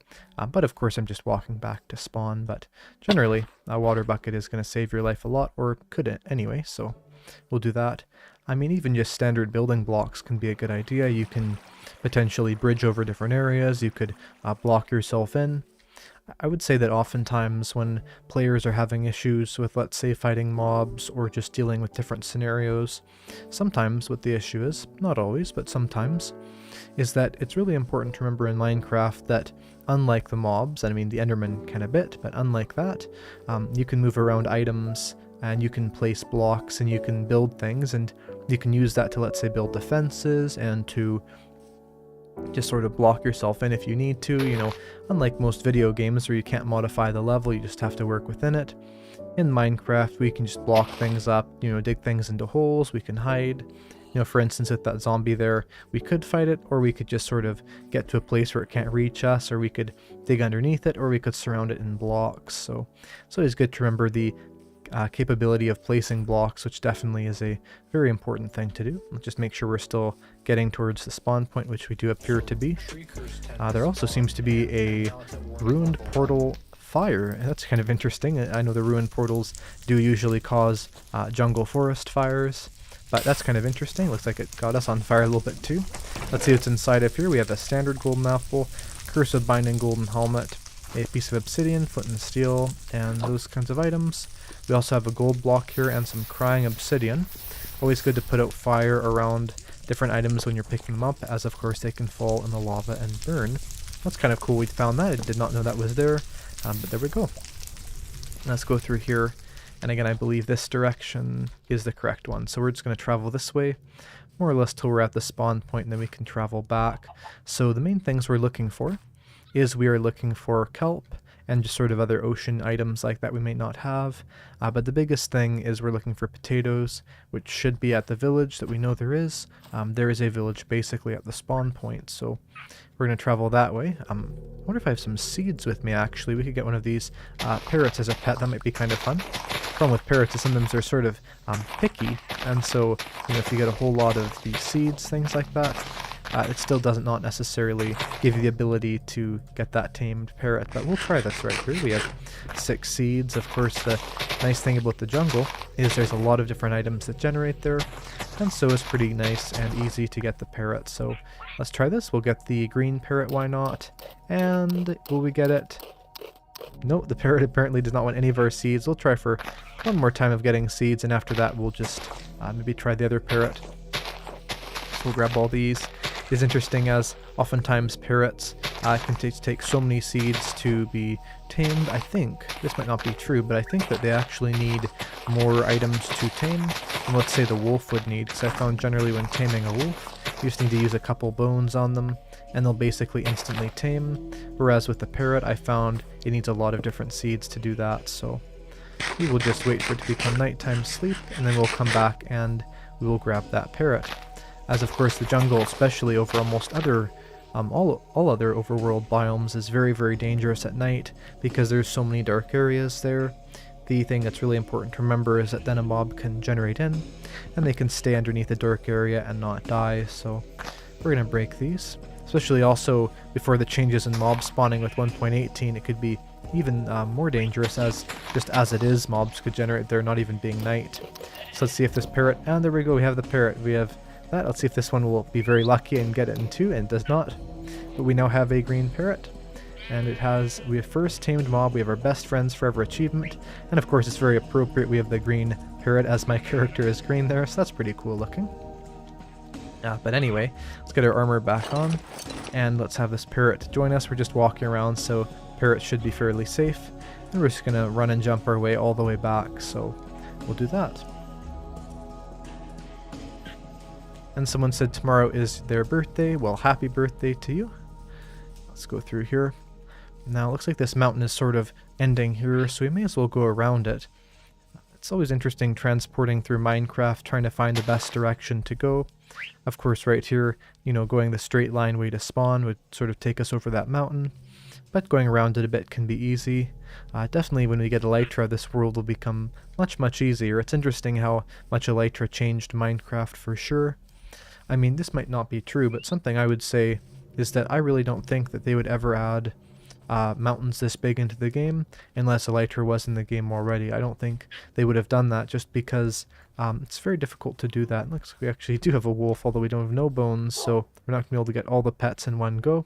But of course I'm just walking back to spawn, but generally a water bucket is going to save your life a lot, or could it anyway, so we'll do that. I mean, even just standard building blocks can be a good idea. You can potentially bridge over different areas, you could block yourself in. I would say that oftentimes when players are having issues with, let's say, fighting mobs or just dealing with different scenarios, sometimes what the issue is, not always, but sometimes, is that it's really important to remember in Minecraft that unlike the mobs, I mean the Enderman can a bit, but unlike that, you can move around items and you can place blocks and you can build things, and you can use that to, let's say, build defenses and to just sort of block yourself in if you need to, you know, unlike most video games where you can't modify the level, you just have to work within it. In Minecraft, we can just block things up, you know, dig things into holes, we can hide. You know, for instance, with that zombie there, we could fight it, or we could just sort of get to a place where it can't reach us, or we could dig underneath it, or we could surround it in blocks. So it's always good to remember the capability of placing blocks, which definitely is a very important thing to do. Let's just make sure we're still getting towards the spawn point, which we do appear to be. There also seems to be a ruined portal fire. That's kind of interesting. I know the ruined portals do usually cause jungle forest fires, but that's kind of interesting. Looks like it got us on fire a little bit too. Let's see what's inside up here. We have a standard golden apple, curse of binding golden helmet, a piece of obsidian, flint and steel, and those kinds of items. We also have a gold block here and some crying obsidian. Always good to put out fire around different items when you're picking them up, as of course they can fall in the lava and burn. That's kind of cool we found that. I did not know that was there, but there we go. Let's go through here, and again I believe this direction is the correct one, so we're just going to travel this way more or less till we're at the spawn point, and then we can travel back. So the main things we're looking for is we are looking for kelp and just sort of other ocean items like that we may not have. But the biggest thing is we're looking for potatoes, which should be at the village that we know there is. There is a village basically at the spawn point, so we're going to travel that way. I wonder if I have some seeds with me actually. We could get one of these parrots as a pet. That might be kind of fun. The problem with parrots is sometimes they're sort of picky, and so you know, if you get a whole lot of these seeds, things like that, it still doesn't not necessarily give you the ability to get that tamed parrot, but we'll try this right here. We have 6 seeds. Of course, the nice thing about the jungle is there's a lot of different items that generate there, and so it's pretty nice and easy to get the parrot. So let's try this. We'll get the green parrot, why not? And will we get it? No, the parrot apparently does not want any of our seeds. We'll try for one more time of getting seeds, and after that we'll just maybe try the other parrot. So we'll grab all these. It's interesting as oftentimes parrots can take so many seeds to be tamed. I think, this might not be true, but I think that they actually need more items to tame than, let's say, the wolf would need, because I found generally when taming a wolf, you just need to use a couple bones on them and they'll basically instantly tame, whereas with the parrot I found it needs a lot of different seeds to do that. So we will just wait for it to become nighttime sleep, and then we'll come back and we will grab that parrot. As of course the jungle, especially over almost other, all other overworld biomes, is very, very dangerous at night because there's so many dark areas there. The thing that's really important to remember is that then a mob can generate in, and they can stay underneath a dark area and not die, so we're going to break these. Especially also before the changes in mob spawning with 1.18, it could be even more dangerous, as just as it is, mobs could generate there not even being night. So let's see if this parrot, and there we go, we have the parrot. We have that. Let's see if this one will be very lucky and get it in 2, and it does not. But we now have a green parrot, and it has, we have first tamed mob, we have our best friends forever achievement, and of course it's very appropriate we have the green parrot as my character is green there, so that's pretty cool looking. But anyway, let's get our armor back on, and let's have this parrot join us. We're just walking around, so parrots should be fairly safe, and we're just gonna run and jump our way all the way back, so we'll do that. And someone said tomorrow is their birthday. Well, happy birthday to you. Let's go through here. Now, it looks like this mountain is sort of ending here, so we may as well go around it. It's always interesting transporting through Minecraft, trying to find the best direction to go. Of course, right here, you know, going the straight line way to spawn would sort of take us over that mountain, but going around it a bit can be easy. Definitely when we get Elytra, this world will become much, much easier. It's interesting how much Elytra changed Minecraft for sure. I mean, this might not be true, but something I would say is that I really don't think that they would ever add mountains this big into the game unless Elytra was in the game already. I don't think they would have done that just because it's very difficult to do that. It looks like we actually do have a wolf, although we don't have no bones, so we're not going to be able to get all the pets in one go.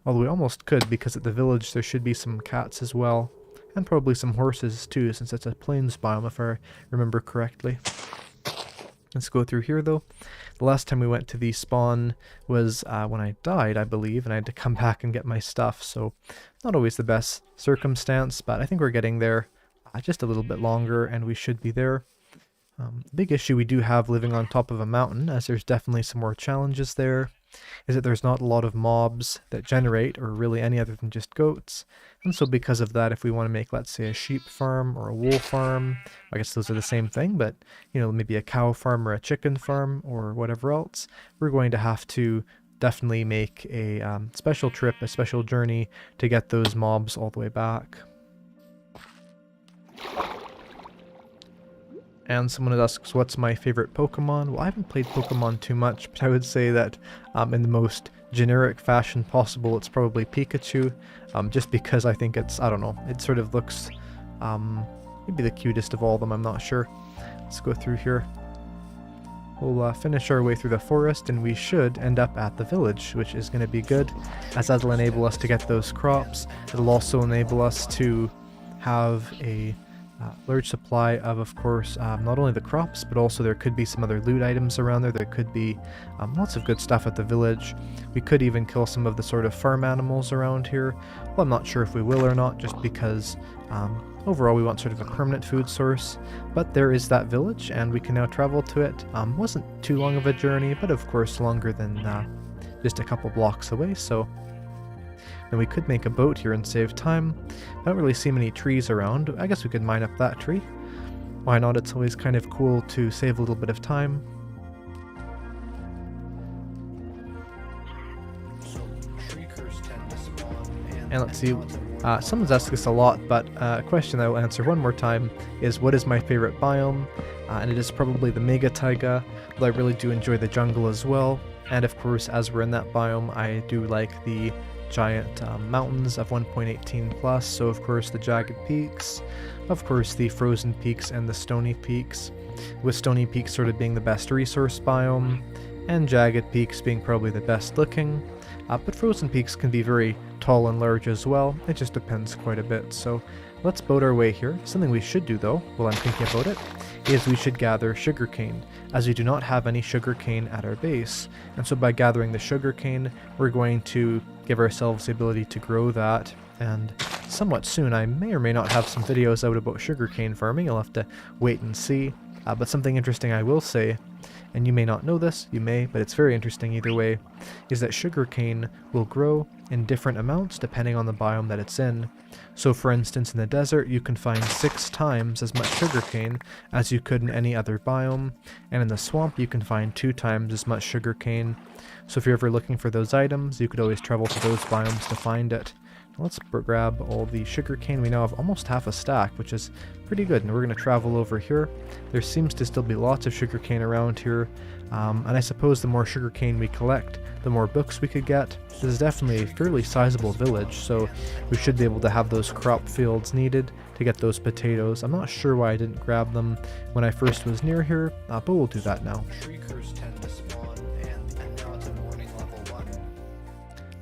Although we almost could, because at the village there should be some cats as well. And probably some horses too, since it's a plains biome if I remember correctly. Let's go through here though. The last time we went to the spawn was when I died, I believe, and I had to come back and get my stuff, so not always the best circumstance, but I think we're getting there just a little bit longer, and we should be there. Big issue we do have living on top of a mountain, as there's definitely some more challenges there, is that there's not a lot of mobs that generate, or really any other than just goats. And so because of that, if we want to make, let's say, a sheep farm or a wool farm, I guess those are the same thing, but, you know, maybe a cow farm or a chicken farm or whatever else, we're going to have to definitely make a special trip, a special journey to get those mobs all the way back. And someone asks, what's my favorite Pokemon? Well, I haven't played Pokemon too much, but I would say that in the most generic fashion possible, it's probably Pikachu, just because I think it's, I don't know, it sort of looks maybe the cutest of all of them, I'm not sure. Let's go through here. We'll finish our way through the forest, and we should end up at the village, which is going to be good, as that'll enable us to get those crops. It'll also enable us to have a large supply of course, not only the crops, but also there could be some other loot items around there. There could be lots of good stuff at the village. We could even kill some of the sort of farm animals around here. Well, I'm not sure if we will or not, just because overall we want sort of a permanent food source. But there is that village, and we can now travel to it. Wasn't too long of a journey, but of course longer than just a couple blocks away, so... And we could make a boat here and save time. I don't really see many trees around. I guess we could mine up that tree. Why not? It's always kind of cool to save a little bit of time. And let's see, someone's asked this a lot, but a question I will answer one more time is, what is my favorite biome? And it is probably the Mega Taiga, but I really do enjoy the jungle as well. And of course, as we're in that biome, I do like the giant mountains of 1.18 plus, so of course the jagged peaks, of course the frozen peaks and the stony peaks, with stony peaks sort of being the best resource biome, and jagged peaks being probably the best looking, but frozen peaks can be very tall and large as well. It just depends quite a bit. So let's boat our way here. Something we should do though, while I'm thinking about it, is we should gather sugarcane, as we do not have any sugarcane at our base. And so by gathering the sugarcane, we're going to give ourselves the ability to grow that, and somewhat soon I may or may not have some videos out about sugarcane farming. You'll have to wait and see. But something interesting I will say, and you may not know this, you may, but it's very interesting either way, is that sugarcane will grow in different amounts depending on the biome that it's in. So for instance, in the desert you can find 6 times as much sugarcane as you could in any other biome, and in the swamp you can find 2 times as much sugarcane. So if you're ever looking for those items, you could always travel to those biomes to find it. Let's grab all the sugarcane. We now have almost half a stack, which is pretty good, and we're going to travel over here. There seems to still be lots of sugarcane around here, and I suppose the more sugarcane we collect, the more books we could get. This is definitely a fairly sizable village, so we should be able to have those crop fields needed to get those potatoes. I'm not sure why I didn't grab them when I first was near here, but we'll do that now.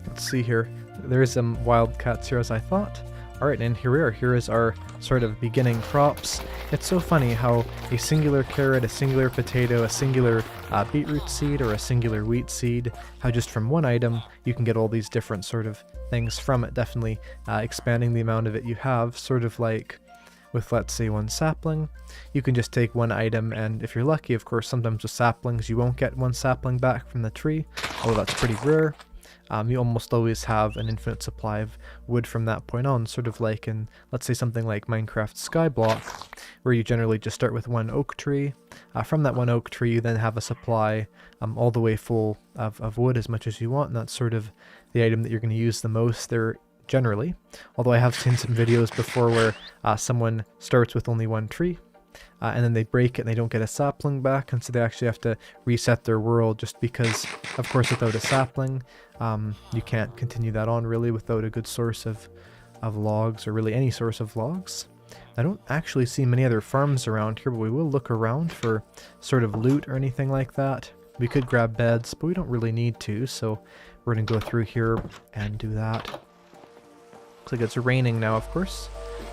Let's see here. There's some wildcats here, as I thought. Alright, and here we are. Here is our sort of beginning crops. It's so funny how a singular carrot, a singular potato, a singular beetroot seed, or a singular wheat seed, how just from one item you can get all these different sort of things from it, definitely expanding the amount of it you have, sort of like with, let's say, one sapling. You can just take one item, and if you're lucky, of course, sometimes with saplings you won't get one sapling back from the tree, although that's pretty rare. You almost always have an infinite supply of wood from that point on, sort of like in, let's say, something like Minecraft Skyblock, where you generally just start with one oak tree. From that one oak tree you then have a supply all the way full of wood, as much as you want, and that's sort of the item that you're going to use the most there generally. Although I have seen some videos before where someone starts with only one tree, and then they break it and they don't get a sapling back, and so they actually have to reset their world, just because, of course, without a sapling, you can't continue that on really without a good source of logs, or really any source of logs. I don't actually see many other farms around here, but we will look around for sort of loot or anything like that. We could grab beds, but we don't really need to, so we're going to go through here and do that. Looks like it's raining now, of course.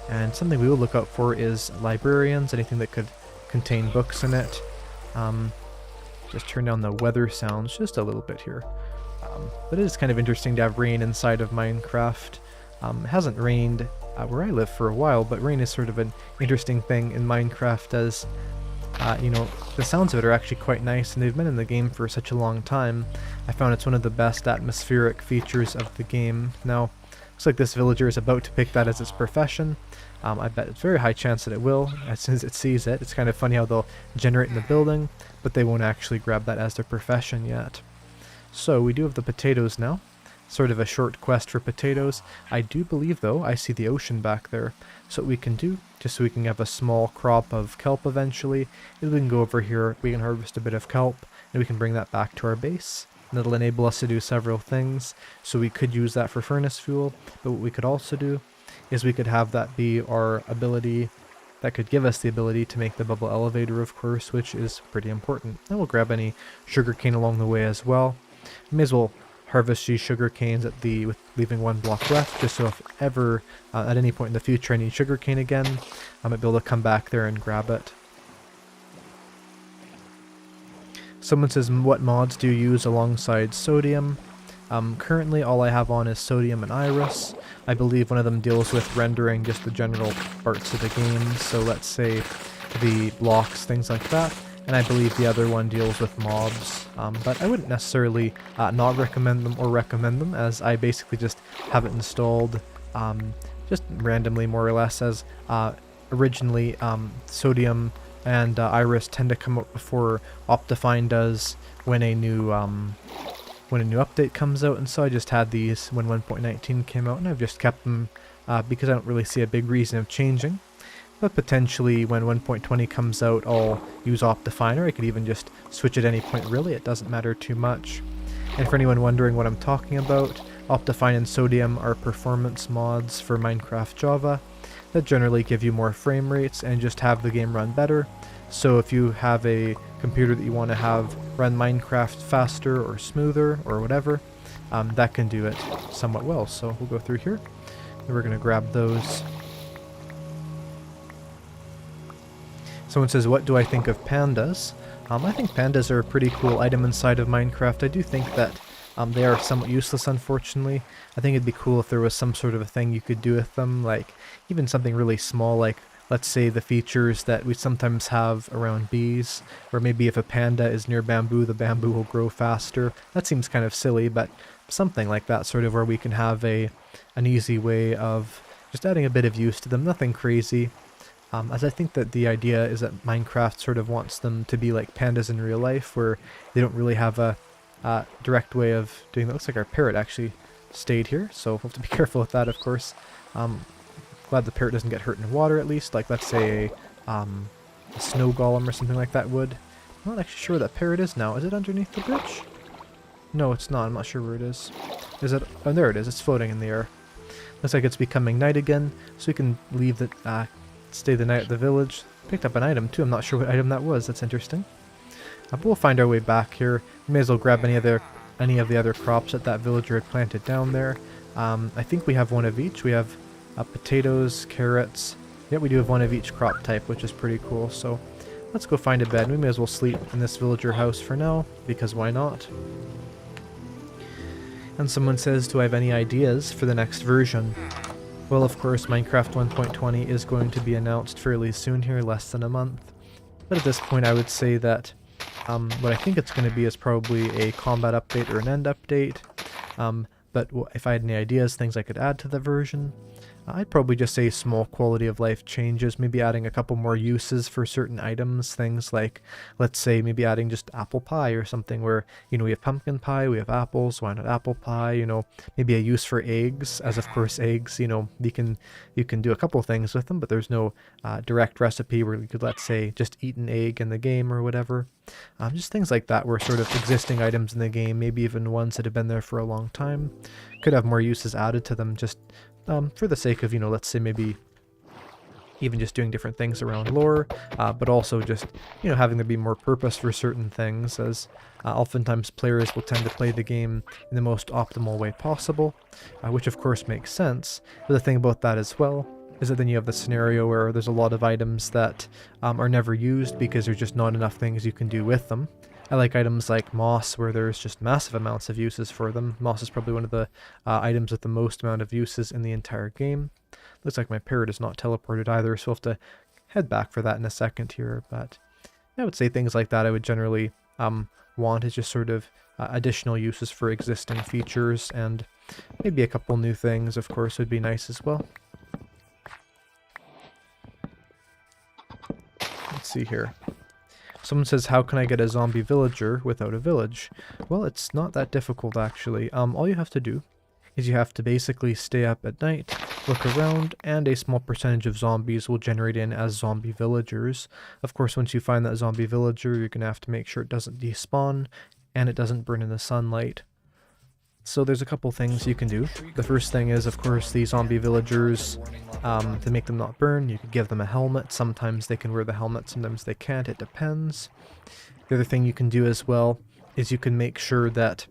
And something we will look out for is librarians, anything that could contain books in it. Just turn down the weather sounds just a little bit here. But it is kind of interesting to have rain inside of Minecraft. It hasn't rained where I live for a while, but rain is sort of an interesting thing in Minecraft as you know, the sounds of it are actually quite nice, and they've been in the game for such a long time. I found it's one of the best atmospheric features of the game. Now, looks like this villager is about to pick that as its profession. I bet it's a very high chance that it will as soon as it sees it. It's kind of funny how they'll generate in the building, but they won't actually grab that as their profession yet. So we do have the potatoes now. Sort of a short quest for potatoes. I do believe, though, I see the ocean back there. So what we can do, just so we can have a small crop of kelp eventually, is we can go over here, we can harvest a bit of kelp, and we can bring that back to our base. And it'll enable us to do several things. So we could use that for furnace fuel, but what we could also do is we could have that be our ability that could give us the ability to make the bubble elevator, of course, which is pretty important. And we'll grab any sugarcane along the way as well. We may as well harvest these sugar canes with leaving one block left, just so if ever at any point in the future I need sugar cane again, I might be able to come back there and grab it. Someone says, what mods do you use alongside sodium? Currently all I have on is sodium and iris. I believe one of them deals with rendering just the general parts of the game, so let's say the blocks, things like that. And I believe the other one deals with mobs, but I wouldn't necessarily not recommend them or recommend them, as I basically just have it installed just randomly, more or less, as originally sodium and iris tend to come up before Optifine does when a new update comes out, and so I just had these when 1.19 came out, and I've just kept them because I don't really see a big reason of changing. But potentially when 1.20 comes out, I'll use Optifine, or I could even just switch at any point, really. It doesn't matter too much. And for anyone wondering what I'm talking about, Optifine and Sodium are performance mods for Minecraft Java that generally give you more frame rates and just have the game run better. So if you have a computer that you want to have run Minecraft faster or smoother or whatever, that can do it somewhat well. So we'll go through here, and we're going to grab those. Someone says, what do I think of pandas? I think pandas are a pretty cool item inside of Minecraft. I do think that they are somewhat useless, unfortunately. I think it'd be cool if there was some sort of a thing you could do with them, like even something really small, like let's say the features that we sometimes have around bees, or maybe if a panda is near bamboo, the bamboo will grow faster. That seems kind of silly, but something like that, sort of where we can have an easy way of just adding a bit of use to them, nothing crazy. As I think that the idea is that Minecraft sort of wants them to be like pandas in real life, where they don't really have a direct way of doing that. Looks like our parrot actually stayed here, so we'll have to be careful with that, of course. Glad the parrot doesn't get hurt in water, at least, like let's say a snow golem or something like that would. I'm not actually sure where that parrot is now. Is it underneath the bridge? No, it's not. I'm not sure where it is. Is it? Oh, there it is. It's floating in the air. Looks like it's becoming night again, so we can leave the stay the night at the village. Picked up an item too. I'm not sure what item that was. That's interesting. But we'll find our way back here. We may as well grab any of the other crops that villager had planted down there. I think we have one of each. We have potatoes, carrots. Yep, we do have one of each crop type, which is pretty cool. So let's go find a bed. We may as well sleep in this villager house for now, because why not? And someone says, do I have any ideas for the next version? Well, of course, Minecraft 1.20 is going to be announced fairly soon here, less than a month. But at this point, I would say that what I think it's going to be is probably a combat update or an end update. But if I had any ideas, things I could add to the version, I'd probably just say small quality of life changes, maybe adding a couple more uses for certain items, things like, let's say, maybe adding just apple pie or something where, you know, we have pumpkin pie, we have apples, why not apple pie, you know, maybe a use for eggs, as of course eggs, you know, you can do a couple things with them, but there's no direct recipe where you could, let's say, just eat an egg in the game or whatever. Just things like that were sort of existing items in the game, maybe even ones that have been there for a long time, could have more uses added to them just for the sake of, you know, let's say maybe even just doing different things around lore, but also just, having there be more purpose for certain things, as oftentimes players will tend to play the game in the most optimal way possible, which of course makes sense. But the thing about that as well is that then you have the scenario where there's a lot of items that are never used because there's just not enough things you can do with them. I like items like moss, where there's just massive amounts of uses for them. Moss is probably one of the items with the most amount of uses in the entire game. Looks like my parrot is not teleported either, so we'll have to head back for that in a second here. But I would say things like that I would generally want is just sort of additional uses for existing features, and maybe a couple new things, of course, would be nice as well. Let's see here. Someone says, how can I get a zombie villager without a village? Well, it's not that difficult, actually. All you have to do is you have to basically stay up at night, look around, and a small percentage of zombies will generate in as zombie villagers. Of course, once you find that zombie villager, you're going to have to make sure it doesn't despawn, and it doesn't burn in the sunlight. So there's a couple things you can do. The first thing is, of course, the zombie villagers, to make them not burn, you could give them a helmet. Sometimes they can wear the helmet, sometimes they can't, it depends. The other thing you can do as well is you can make sure that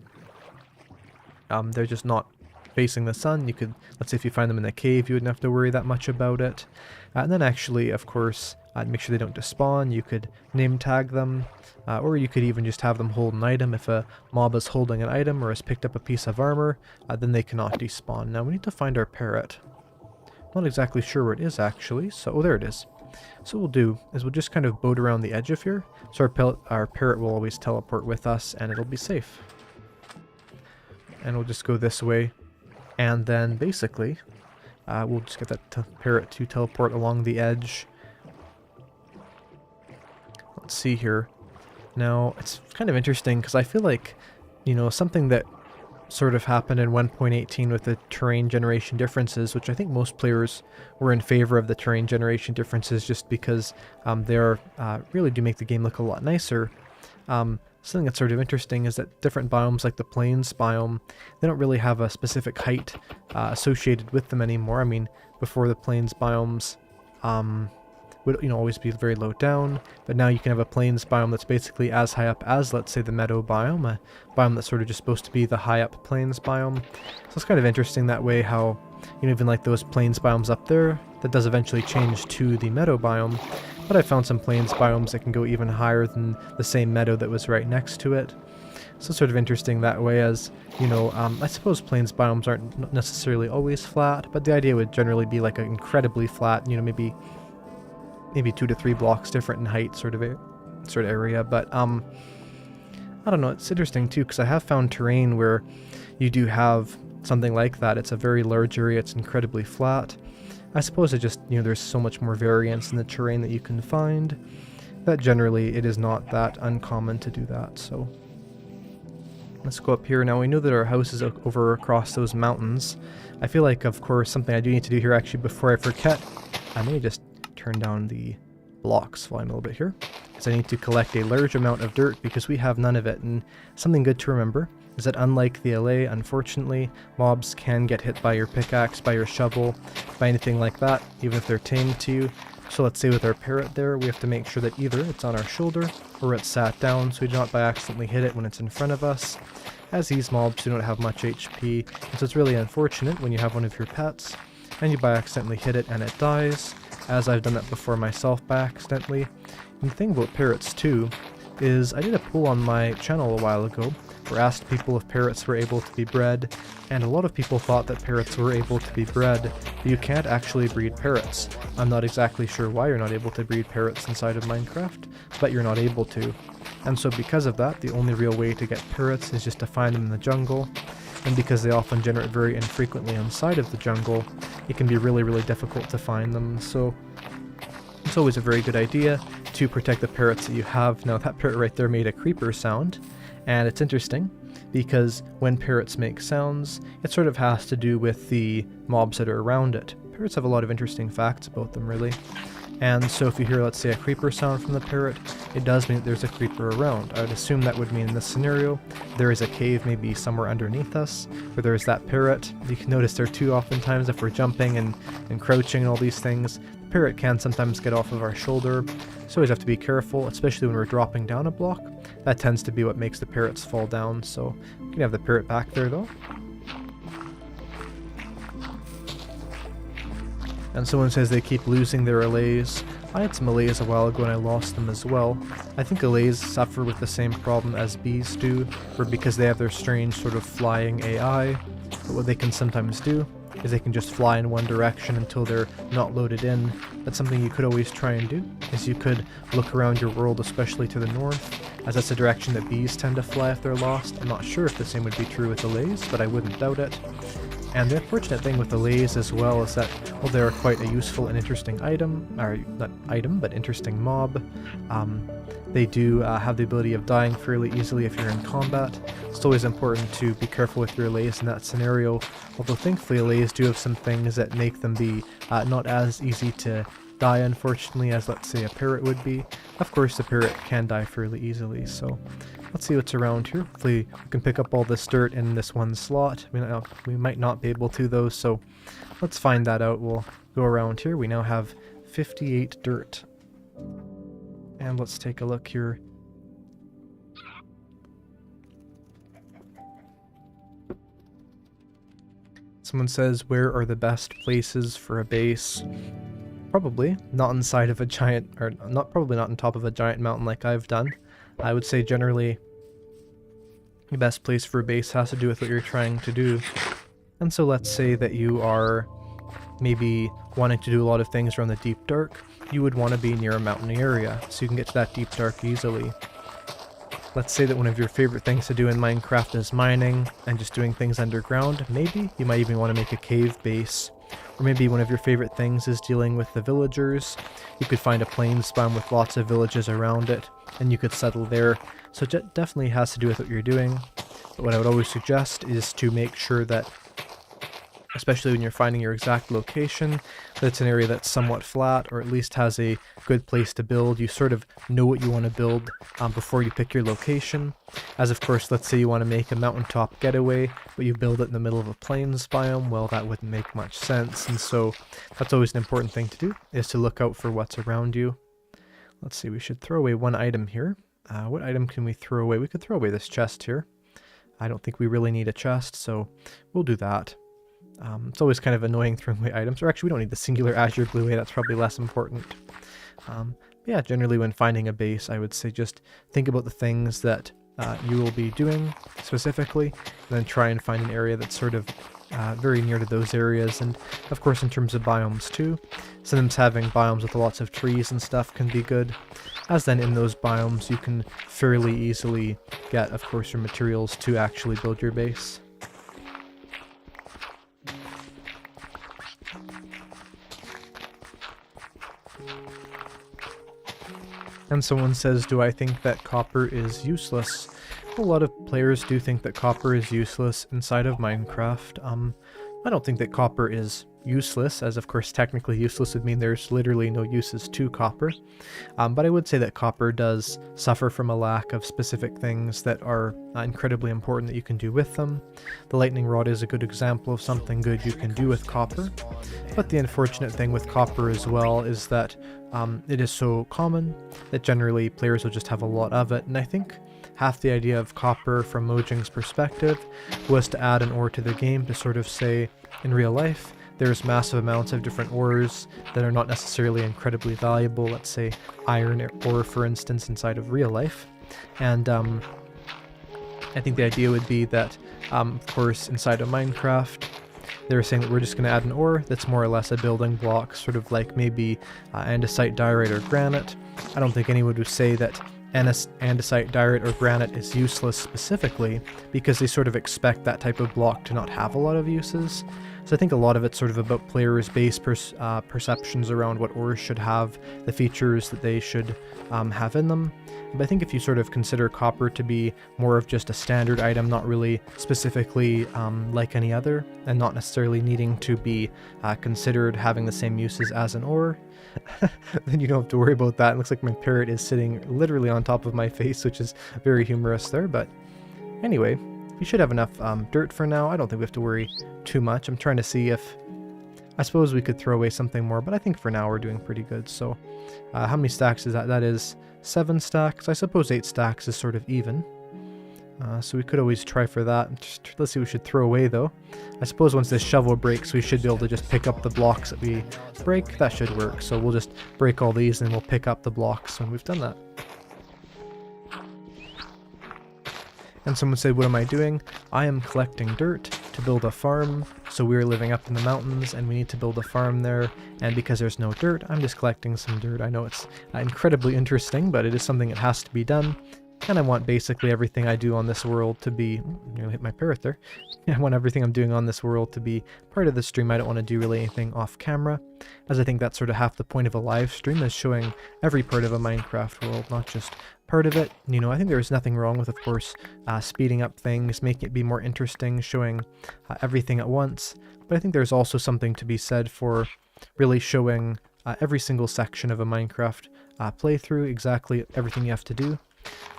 they're just not facing the sun. You could, let's say if you find them in a cave, you wouldn't have to worry that much about it. And then actually, of course, make sure they don't despawn. You could name tag them, or you could even just have them hold an item. If a mob is holding an item or has picked up a piece of armor, then they cannot despawn. Now we need to find our parrot. Not exactly sure where it is actually, so oh, there it is. So what we'll do is we'll just kind of boat around the edge of here, so our parrot will always teleport with us and it'll be safe. And we'll just go this way, and then basically we'll just get that parrot to teleport along the edge. Let's see here. Now, it's kind of interesting because I feel like, something that sort of happened in 1.18 with the terrain generation differences, which I think most players were in favor of the terrain generation differences just because they really do make the game look a lot nicer. Something that's sort of interesting is that different biomes, like the plains biome, they don't really have a specific height associated with them anymore. I mean, before the plains biomes would always be very low down, but now you can have a plains biome that's basically as high up as, let's say, the meadow biome, a biome that's sort of just supposed to be the high up plains biome. So it's kind of interesting that way how, even like those plains biomes up there, that does eventually change to the meadow biome, but I found some plains biomes that can go even higher than the same meadow that was right next to it. So it's sort of interesting that way, as, I suppose plains biomes aren't necessarily always flat, but the idea would generally be like an incredibly flat, maybe 2 to 3 blocks different in height sort of area. But I don't know, it's interesting too, because I have found terrain where you do have something like that. It's a very large area, it's incredibly flat. I suppose it just, there's so much more variance in the terrain that you can find, that generally it is not that uncommon to do that. So let's go up here. Now we know that our house is over across those mountains. I feel like, of course, something I do need to do here actually before I forget, I may just turn down the blocks volume a little bit here, because I need to collect a large amount of dirt because we have none of it. And something good to remember is that unlike the LA, unfortunately, mobs can get hit by your pickaxe, by your shovel, by anything like that, even if they're tamed to you. So let's say with our parrot there, we have to make sure that either it's on our shoulder or it's sat down so we do not by accidentally hit it when it's in front of us, as these mobs do not have much HP, and so it's really unfortunate when you have one of your pets and you by accidentally hit it and it dies, as I've done that before myself by accidentally. And the thing about parrots too is I did a poll on my channel a while ago where I asked people if parrots were able to be bred, and a lot of people thought that parrots were able to be bred, but you can't actually breed parrots. I'm not exactly sure why you're not able to breed parrots inside of Minecraft, but you're not able to. And so because of that, the only real way to get parrots is just to find them in the jungle, and because they often generate very infrequently inside of the jungle, it can be really, really difficult to find them. So it's always a very good idea to protect the parrots that you have. Now that parrot right there made a creeper sound, and it's interesting because when parrots make sounds, it sort of has to do with the mobs that are around it. Parrots have a lot of interesting facts about them, really. And so if you hear, let's say, a creeper sound from the parrot, it does mean that there's a creeper around. I would assume that would mean in this scenario, there is a cave maybe somewhere underneath us, where there's that parrot. You can notice there too oftentimes if we're jumping and crouching and all these things, the parrot can sometimes get off of our shoulder, so always have to be careful, especially when we're dropping down a block. That tends to be what makes the parrots fall down, so we can have the parrot back there though. And someone says they keep losing their allays. I had some allays a while ago and I lost them as well. I think allays suffer with the same problem as bees do, where because they have their strange sort of flying AI, but what they can sometimes do is they can just fly in one direction until they're not loaded in. That's something you could always try and do, is you could look around your world, especially to the north, as that's the direction that bees tend to fly if they're lost. I'm not sure if the same would be true with allays, but I wouldn't doubt it. And the unfortunate thing with allays as well is that, while they are quite a useful and interesting item, or not item, but interesting mob, they do have the ability of dying fairly easily if you're in combat. It's always important to be careful with your allays in that scenario, although thankfully allays do have some things that make them be not as easy to die, unfortunately, as let's say a parrot would be. Of course the parrot can die fairly easily, so let's see what's around here. Hopefully we can pick up all this dirt in this one slot. I mean, we might not be able to though, so let's find that out. We'll go around here. We now have 58 dirt. And let's take a look here. Someone says, where are the best places for a base? Probably not inside of a giant, or probably not on top of a giant mountain like I've done. I would say generally the best place for a base has to do with what you're trying to do. And so let's say that you are maybe wanting to do a lot of things around the deep dark. You would want to be near a mountain area so you can get to that deep dark easily. Let's say that one of your favorite things to do in Minecraft is mining and just doing things underground. Maybe you might even want to make a cave base. Or maybe one of your favorite things is dealing with the villagers. You could find a plains biome with lots of villages around it, and you could settle there. So it definitely has to do with what you're doing. But what I would always suggest is to make sure that, especially when you're finding your exact location, that it's an area that's somewhat flat, or at least has a good place to build. You sort of know what you want to build before you pick your location. As of course, let's say you want to make a mountaintop getaway, but you build it in the middle of a plains biome, well, that wouldn't make much sense. And so that's always an important thing to do, is to look out for what's around you. Let's see, we should throw away one item here. What item can we throw away? We could throw away this chest here. I don't think we really need a chest, so we'll do that. It's always kind of annoying throwing away items, or actually we don't need the singular azure blue way, that's probably less important. Yeah, generally when finding a base, I would say just think about the things that you will be doing specifically, and then try and find an area that's sort of very near to those areas. And of course in terms of biomes too, sometimes having biomes with lots of trees and stuff can be good, as then in those biomes you can fairly easily get, of course, your materials to actually build your base. And someone says, do I think that copper is useless? A lot of players do think that copper is useless inside of Minecraft. I don't think that copper is useless, as of course technically useless would mean there's literally no uses to copper. But I would say that copper does suffer from a lack of specific things that are incredibly important that you can do with them. The lightning rod is a good example of something good you can do with copper. But the unfortunate thing with copper as well is that it is so common that generally players will just have a lot of it, and I think half the idea of copper from Mojang's perspective was to add an ore to the game to sort of say, in real life, there's massive amounts of different ores that are not necessarily incredibly valuable, let's say iron ore for instance inside of real life. And I think the idea would be that, of course, inside of Minecraft, they were saying that we're just going to add an ore that's more or less a building block, sort of like maybe andesite, diorite, or granite. I don't think anyone would say that andesite, diorite, or granite is useless specifically, because they sort of expect that type of block to not have a lot of uses. So I think a lot of it's sort of about players' base perceptions around what ores should have, the features that they should have in them. But I think if you sort of consider copper to be more of just a standard item, not really specifically like any other, and not necessarily needing to be considered having the same uses as an ore, then you don't have to worry about that. It looks like my parrot is sitting literally on top of my face, which is very humorous there. But anyway, we should have enough dirt for now. I don't think we have to worry too much. I'm trying to see if I suppose we could throw away something more, but I think for now we're doing pretty good. So how many stacks is that? That is 7 stacks. I suppose 8 stacks is sort of even. So we could always try for that. Let's see what we should throw away though. I suppose once this shovel breaks, we should be able to just pick up the blocks that we break. That should work. So we'll just break all these and we'll pick up the blocks when we've done that. And someone said, what am I doing? I am collecting dirt to build a farm. So we're living up in the mountains and we need to build a farm there. And because there's no dirt, I'm just collecting some dirt. I know it's incredibly interesting, but it is something that has to be done. And I want basically everything I do on this world to be... nearly hit my parrot there. I want everything I'm doing on this world to be part of the stream. I don't want to do really anything off camera, as I think that's sort of half the point of a live stream, is showing every part of a Minecraft world, not just part of it. You know, I think there's nothing wrong with, of course, speeding up things, making it be more interesting, showing everything at once. But I think there's also something to be said for really showing every single section of a Minecraft playthrough, exactly everything you have to do.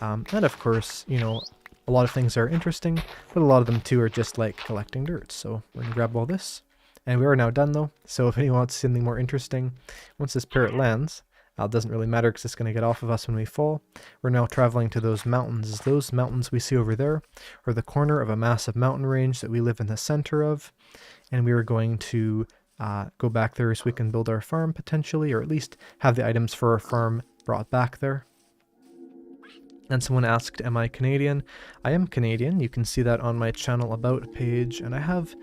And of course, you know, a lot of things are interesting, but a lot of them too are just like collecting dirt. So we're going to grab all this. And we are now done though, so if anyone wants something more interesting, once this parrot lands, it doesn't really matter because it's going to get off of us when we fall. We're now traveling to those mountains. Those mountains we see over there are the corner of a massive mountain range that we live in the center of. And we are going to go back there so we can build our farm potentially, or at least have the items for our farm brought back there. And someone asked, am I Canadian? I am Canadian. You can see that on my channel about page, and I have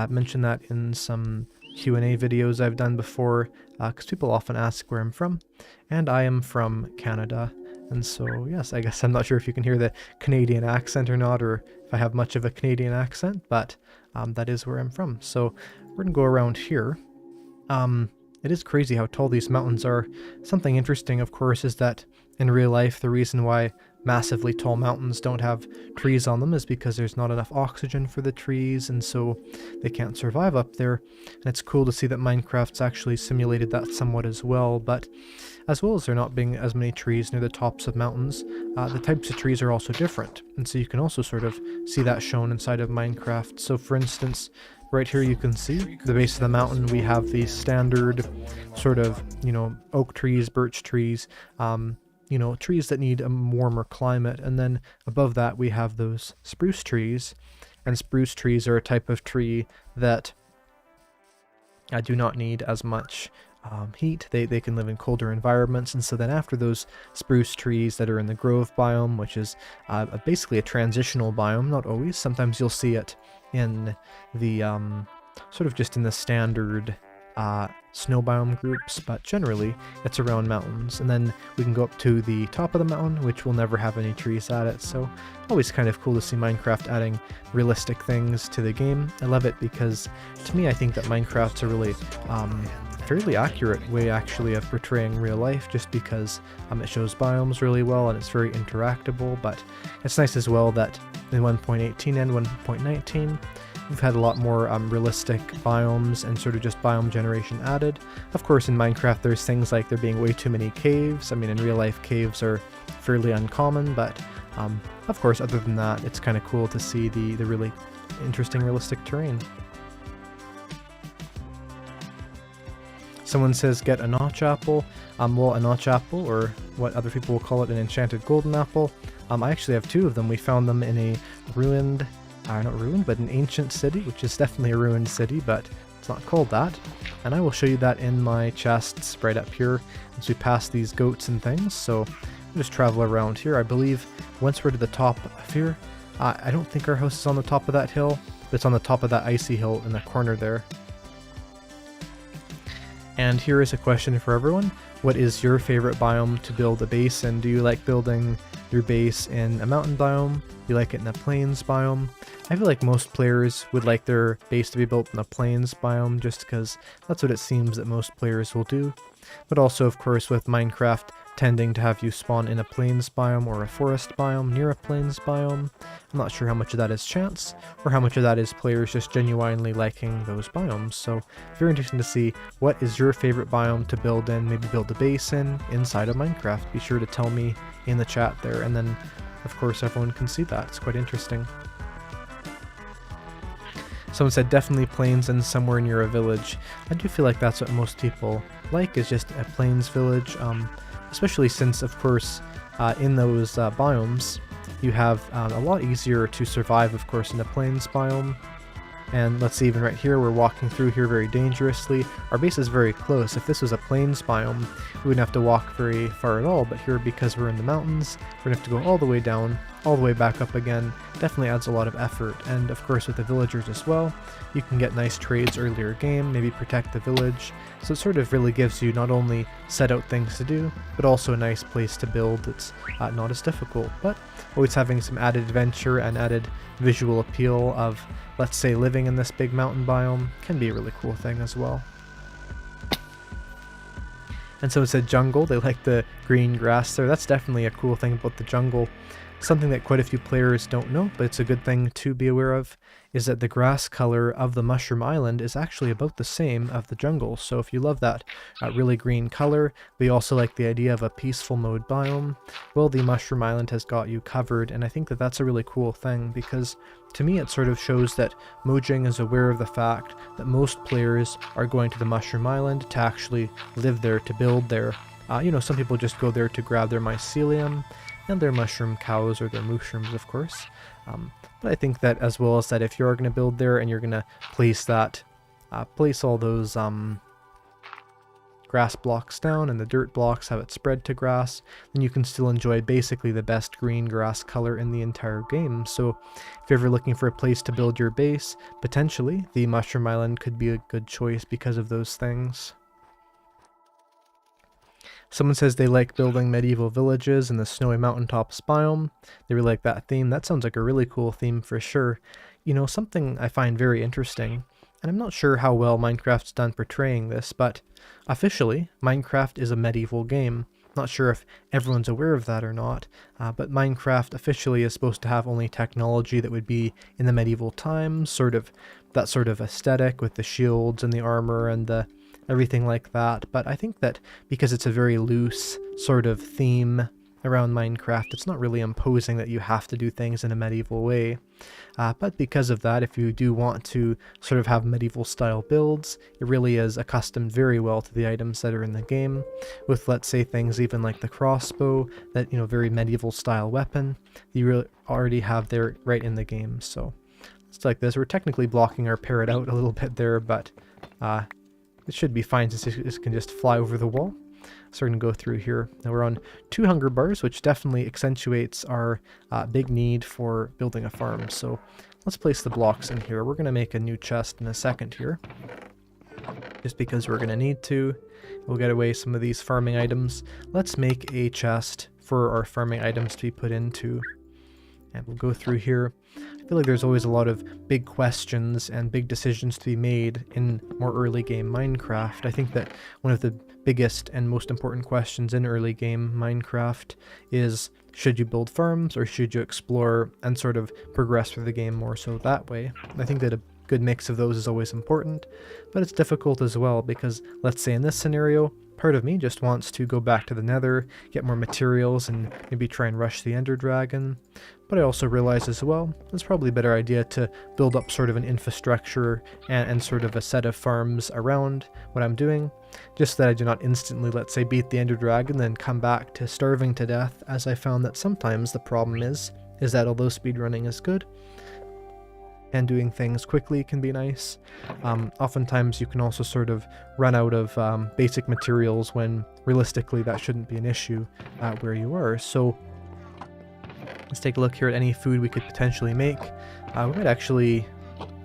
mentioned that in some Q&A videos I've done before, because people often ask where I'm from, and I am from Canada. And so, yes, I guess I'm not sure if you can hear the Canadian accent or not, or if I have much of a Canadian accent, but that is where I'm from. So we're going to go around here. It is crazy how tall these mountains are. Something interesting, of course, is that in real life, the reason why massively tall mountains don't have trees on them is because there's not enough oxygen for the trees, and so they can't survive up there. And it's cool to see that Minecraft's actually simulated that somewhat as well, but as well as there not being as many trees near the tops of mountains, the types of trees are also different. And so you can also sort of see that shown inside of Minecraft. So for instance, right here you can see the base of the mountain, we have these standard sort of, you know, oak trees, birch trees, you know, trees that need a warmer climate. And then above that we have those spruce trees, and spruce trees are a type of tree that do not need as much heat. They can live in colder environments. And so then after those spruce trees that are in the grove biome, which is basically a transitional biome, not always, sometimes you'll see it in the sort of just in the standard snow biome groups, but generally it's around mountains. And then we can go up to the top of the mountain, which will never have any trees at it. So always kind of cool to see Minecraft adding realistic things to the game. I love it because to me I think that Minecraft's a really fairly accurate way actually of portraying real life, just because it shows biomes really well and it's very interactable. But it's nice as well that in 1.18 and 1.19 we've had a lot more realistic biomes and sort of just biome generation added. Of course in Minecraft there's things like there being way too many caves. I mean, in real life caves are fairly uncommon, but of course other than that it's kind of cool to see the really interesting realistic terrain. Someone says get a notch apple. Well, a notch apple, or what other people will call it, an enchanted golden apple. I actually have 2 of them. We found them in a ruined, not ruined, but an ancient city, which is definitely a ruined city, but it's not called that. And I will show you that in my chests right up here as we pass these goats and things. So we'll just travel around here. I believe once we're to the top of here, I don't think our house is on the top of that hill, but it's on the top of that icy hill in the corner there. And here is a question for everyone. What is your favorite biome to build a base in? Do you like building your base in a mountain biome? Do you like it in a plains biome? I feel like most players would like their base to be built in a plains biome, just because that's what it seems that most players will do. But also, of course, with Minecraft tending to have you spawn in a plains biome or a forest biome near a plains biome, I'm not sure how much of that is chance, or how much of that is players just genuinely liking those biomes. So very interesting to see what is your favorite biome to build in, maybe build a base in, inside of Minecraft. Be sure to tell me in the chat there, and then of course everyone can see that. It's quite interesting. Someone said definitely plains and somewhere near a village. I do feel like that's what most people like, is just a plains village, especially since, of course, in those biomes, you have a lot easier to survive, of course, in a plains biome. And let's see, even right here, we're walking through here very dangerously. Our base is very close. If this was a plains biome, we wouldn't have to walk very far at all, but here, because we're in the mountains, we're going to have to go all the way down, all the way back up again. Definitely adds a lot of effort. And of course, with the villagers as well, you can get nice trades earlier game, maybe protect the village. So it sort of really gives you not only set out things to do, but also a nice place to build that's not as difficult, but always having some added adventure and added visual appeal of, let's say, living in this big mountain biome can be a really cool thing as well. And someone said jungle, they like the green grass there. That's definitely a cool thing about the jungle. Something that quite a few players don't know, but it's a good thing to be aware of, is that the grass color of the Mushroom Island is actually about the same of the jungle. So if you love that really green color, but you also like the idea of a peaceful mode biome, well, the Mushroom Island has got you covered, and I think that that's a really cool thing, because to me it sort of shows that Mojang is aware of the fact that most players are going to the Mushroom Island to actually live there, to build there. You know, some people just go there to grab their mycelium, and their mushroom cows, or their mushrooms, of course. But I think that, as well as that, if you're going to build there and you're going to place that, place all those grass blocks down and the dirt blocks, have it spread to grass, then you can still enjoy basically the best green grass color in the entire game. So if you're ever looking for a place to build your base, potentially the Mushroom Island could be a good choice because of those things. Someone says they like building medieval villages in the snowy mountaintops biome. They really like that theme. That sounds like a really cool theme for sure. You know, something I find very interesting, and I'm not sure how well Minecraft's done portraying this, but officially, Minecraft is a medieval game. Not sure if everyone's aware of that or not, but Minecraft officially is supposed to have only technology that would be in the medieval times, that sort of aesthetic with the shields and the armor and the everything like that. But I think that because it's a very loose sort of theme around Minecraft, it's not really imposing that you have to do things in a medieval way. But because of that, if you do want to sort of have medieval style builds, it really is accustomed very well to the items that are in the game, with, let's say, things even like the crossbow, that, you know, very medieval style weapon you really already have there right in the game. So it's like this. We're technically blocking our parrot out a little bit there, but it should be fine since it can just fly over the wall. So we're going to go through here. Now we're on 2 hunger bars, which definitely accentuates our big need for building a farm. So let's place the blocks in here. We're going to make a new chest in a second here, just because we're going to need to. We'll get away some of these farming items. Let's make a chest for our farming items to be put into. And we'll go through here. I feel like there's always a lot of big questions and big decisions to be made in more early game Minecraft. I think that one of the biggest and most important questions in early game Minecraft is, should you build farms or should you explore and sort of progress through the game more so that way? I think that a good mix of those is always important, but it's difficult as well because, let's say in this scenario, part of me just wants to go back to the Nether, get more materials, and maybe try and rush the Ender Dragon. But I also realize as well, it's probably a better idea to build up sort of an infrastructure and sort of a set of farms around what I'm doing, just so that I do not instantly, let's say, beat the Ender Dragon, then come back to starving to death, as I found that sometimes the problem is that although speedrunning is good, and doing things quickly can be nice, oftentimes you can also sort of run out of basic materials when realistically that shouldn't be an issue where you are. So let's take a look here at any food we could potentially make. We might actually,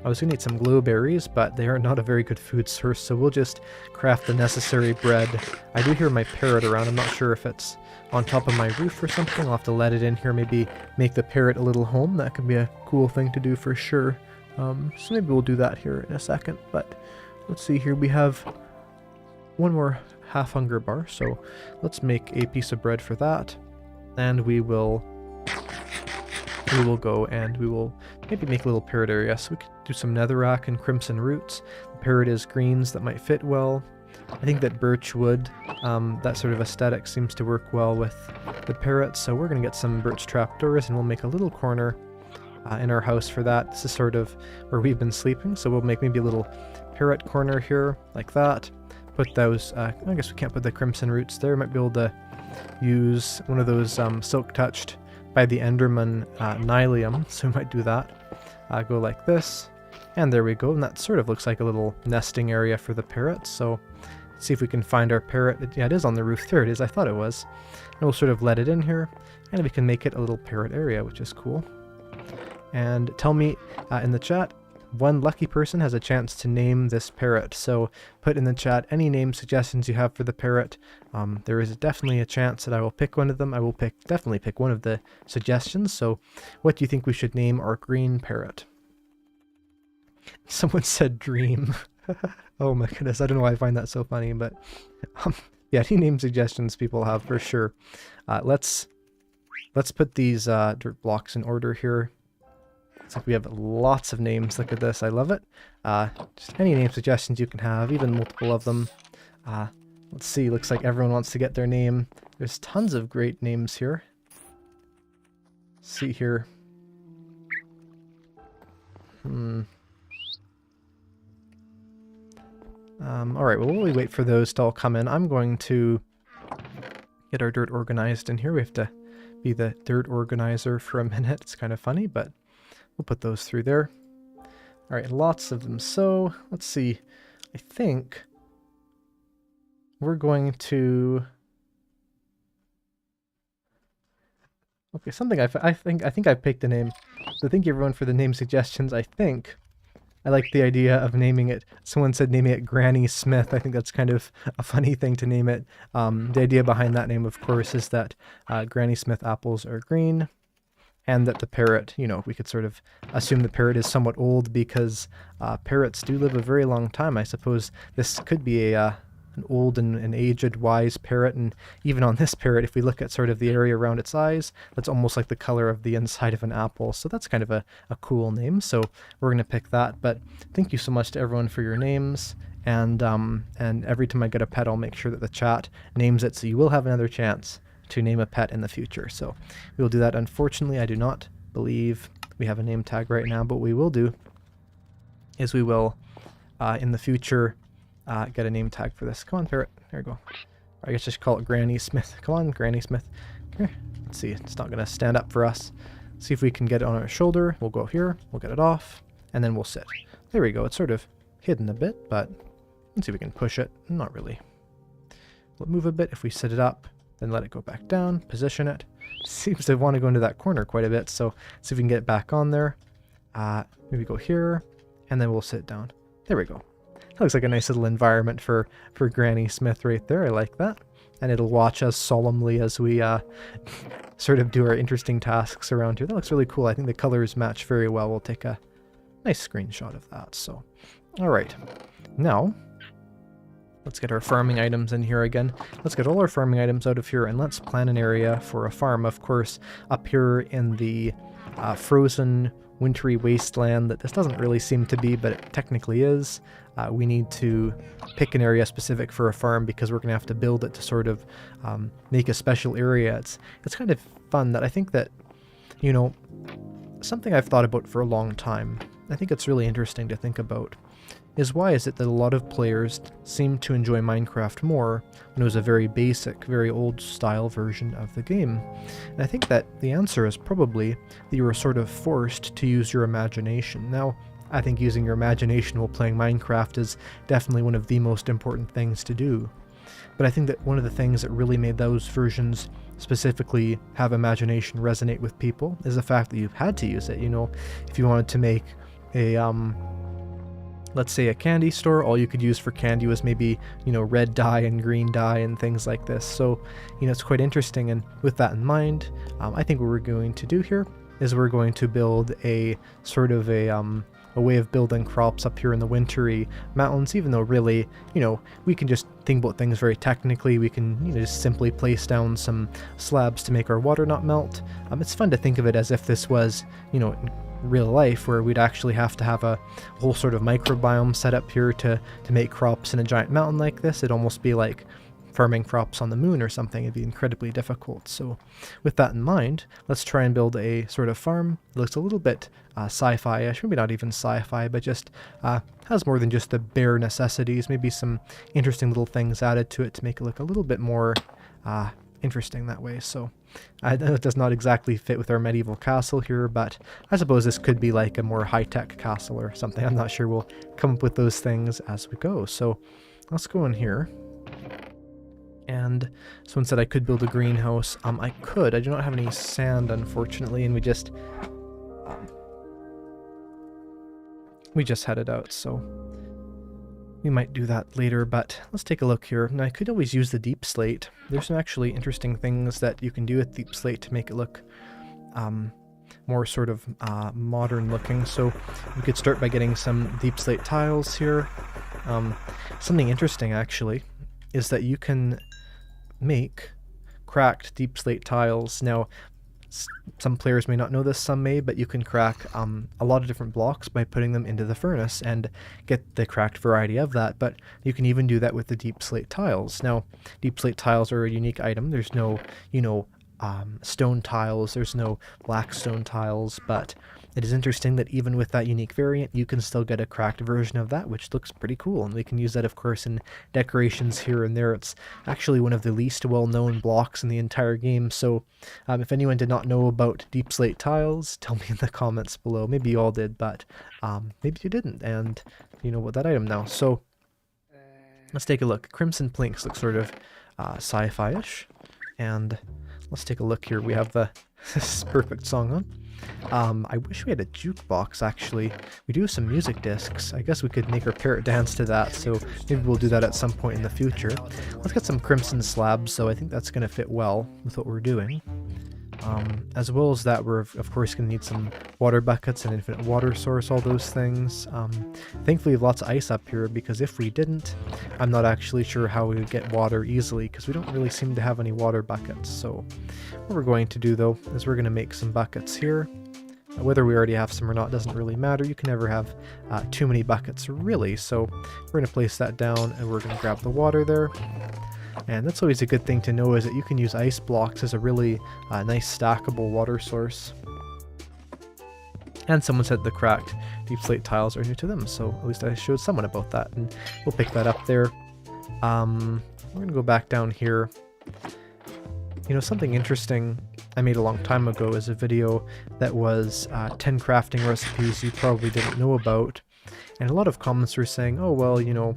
I was going to eat some glowberries, but they are not a very good food source, so we'll just craft the necessary bread. I do hear my parrot around. I'm not sure if it's on top of my roof or something. I'll have to let it in here, maybe make the parrot a little home. That could be a cool thing to do for sure. So maybe we'll do that here in a second, but let's see here. We have one more half hunger bar, so let's make a piece of bread for that, and we will go and we will maybe make a little parrot area. So we could do some netherrack and crimson roots. The parrot is greens, that might fit well. I think that birch wood, that sort of aesthetic seems to work well with the parrot, so we're going to get some birch trapdoors and we'll make a little corner in our house for that. This is sort of where we've been sleeping, so we'll make maybe a little parrot corner here, like that. Put those, I guess we can't put the crimson roots there. Might be able to use one of those silk touched by the Enderman Nylium, so we might do that. Go like this, and there we go, and that sort of looks like a little nesting area for the parrots. So let's see if we can find our parrot. Yeah, it is on the roof. There it is. I thought it was. And we'll sort of let it in here, and we can make it a little parrot area, which is cool. And tell me in the chat, one lucky person has a chance to name this parrot. So put in the chat any name suggestions you have for the parrot. There is definitely a chance that I will pick one of them. I will definitely pick one of the suggestions. So what do you think we should name our green parrot? Someone said dream. Oh my goodness, I don't know why I find that so funny, but yeah, any name suggestions people have for sure. Let's put these dirt blocks in order here. Looks like we have lots of names. Look at this. I love it. Just any name suggestions you can have, even multiple of them. Let's see. Looks like everyone wants to get their name. There's tons of great names here. Let's see here. Alright, well, while we wait for those to all come in, I'm going to get our dirt organized in here. We have to be the dirt organizer for a minute. It's kind of funny, but we'll put those through there. Alright, lots of them. So, let's see. I think we're going to... Okay, something I think I picked a name. So thank you everyone for the name suggestions. I think I like the idea of naming it. Someone said naming it Granny Smith. I think that's kind of a funny thing to name it. The idea behind that name, of course, is that Granny Smith apples are green. And that the parrot, you know, we could sort of assume the parrot is somewhat old because parrots do live a very long time. I suppose this could be an old and aged, wise parrot. And even on this parrot, if we look at sort of the area around its eyes, that's almost like the color of the inside of an apple. So that's kind of a cool name. So we're going to pick that. But thank you so much to everyone for your names. And every time I get a pet, I'll make sure that the chat names it. So you will have another chance to name a pet in the future. So we will do that. Unfortunately, I do not believe we have a name tag right now, but what we will do is we will in the future get a name tag for this. Come on, parrot. There we go. I guess just call it Granny Smith. Come on, Granny Smith. Here. Let's see. It's not going to stand up for us. See if we can get it on our shoulder. We'll go here. We'll get it off. And then we'll sit. There we go. It's sort of hidden a bit, but let's see if we can push it. Not really. We'll move a bit if we sit it up. Then let it go back down, position it. Seems to want to go into that corner quite a bit, so see if we can get it back on there. Maybe go here, and then we'll sit down. There we go. That looks like a nice little environment for Granny Smith right there. I like that. And it'll watch us solemnly as we sort of do our interesting tasks around here. That looks really cool. I think the colors match very well. We'll take a nice screenshot of that. So, all right. Now, let's get our farming items in here again. Let's get all our farming items out of here and let's plan an area for a farm. Of course, up here in the frozen, wintry wasteland that this doesn't really seem to be, but it technically is. We need to pick an area specific for a farm because we're going to have to build it to sort of make a special area. It's kind of fun that I think that, you know, something I've thought about for a long time. I think it's really interesting to think about. Is why is it that a lot of players seem to enjoy Minecraft more when it was a very basic, very old style version of the game? And I think that the answer is probably that you were sort of forced to use your imagination. Now, I think using your imagination while playing Minecraft is definitely one of the most important things to do. But I think that one of the things that really made those versions specifically have imagination resonate with people is the fact that you had to use it. You know, if you wanted to make a let's say a candy store, all you could use for candy was maybe, you know, red dye and green dye and things like this. So, you know, it's quite interesting. And with that in mind, I think what we're going to do here is we're going to build a sort of a way of building crops up here in the wintry mountains, even though really, you know, we can just think about things very technically. We can, you know, just simply place down some slabs to make our water not melt. It's fun to think of it as if this was, you know, real life, where we'd actually have to have a whole sort of microbiome set up here to make crops in a giant mountain like this. It'd almost be like farming crops on the moon or something. It'd be incredibly difficult. So with that in mind, let's try and build a sort of farm. It looks a little bit sci-fi-ish, maybe not even sci-fi, but just has more than just the bare necessities, maybe some interesting little things added to it to make it look a little bit more interesting that way. So it does not exactly fit with our medieval castle here, but I suppose this could be like a more high-tech castle or something. I'm not sure. We'll come up with those things as we go. So let's go in here. And someone said I could build a greenhouse. I could. I do not have any sand, unfortunately, and we just headed out, so we might do that later, but let's take a look here. Now, I could always use the deep slate. There's some actually interesting things that you can do with deep slate to make it look more sort of modern looking. So we could start by getting some deep slate tiles here. Something interesting, actually, is that you can make cracked deep slate tiles. Now, some players may not know this, some may, but you can crack a lot of different blocks by putting them into the furnace and get the cracked variety of that, but you can even do that with the deep slate tiles. Now, deep slate tiles are a unique item. There's no, stone tiles, there's no black stone tiles, but it is interesting that even with that unique variant, you can still get a cracked version of that, which looks pretty cool, and we can use that, of course, in decorations here and there. It's actually one of the least well-known blocks in the entire game, so if anyone did not know about deep slate tiles, tell me in the comments below. Maybe you all did, but maybe you didn't, and you know what that item now. So let's take a look. Crimson Planks look sort of sci-fi-ish, and let's take a look here. We have the this perfect song on. I wish we had a jukebox, actually. We do have some music discs. I guess we could make our parrot dance to that, so maybe we'll do that at some point in the future. Let's get some crimson slabs, so I think that's going to fit well with what we're doing. As well as that, we're of course going to need some water buckets, an infinite water source, all those things. Thankfully, we have lots of ice up here, because if we didn't, I'm not actually sure how we would get water easily, because we don't really seem to have any water buckets. So what we're going to do, though, is we're going to make some buckets here. Whether we already have some or not doesn't really matter. You can never have too many buckets, really. So we're going to place that down, and we're going to grab the water there. And that's always a good thing to know, is that you can use ice blocks as a really nice stackable water source. And someone said the cracked deep slate tiles are new to them, so at least I showed someone about that, and we'll pick that up there. We're going to go back down here. You know, something interesting I made a long time ago is a video that was 10 crafting recipes you probably didn't know about. And a lot of comments were saying, oh, well, you know,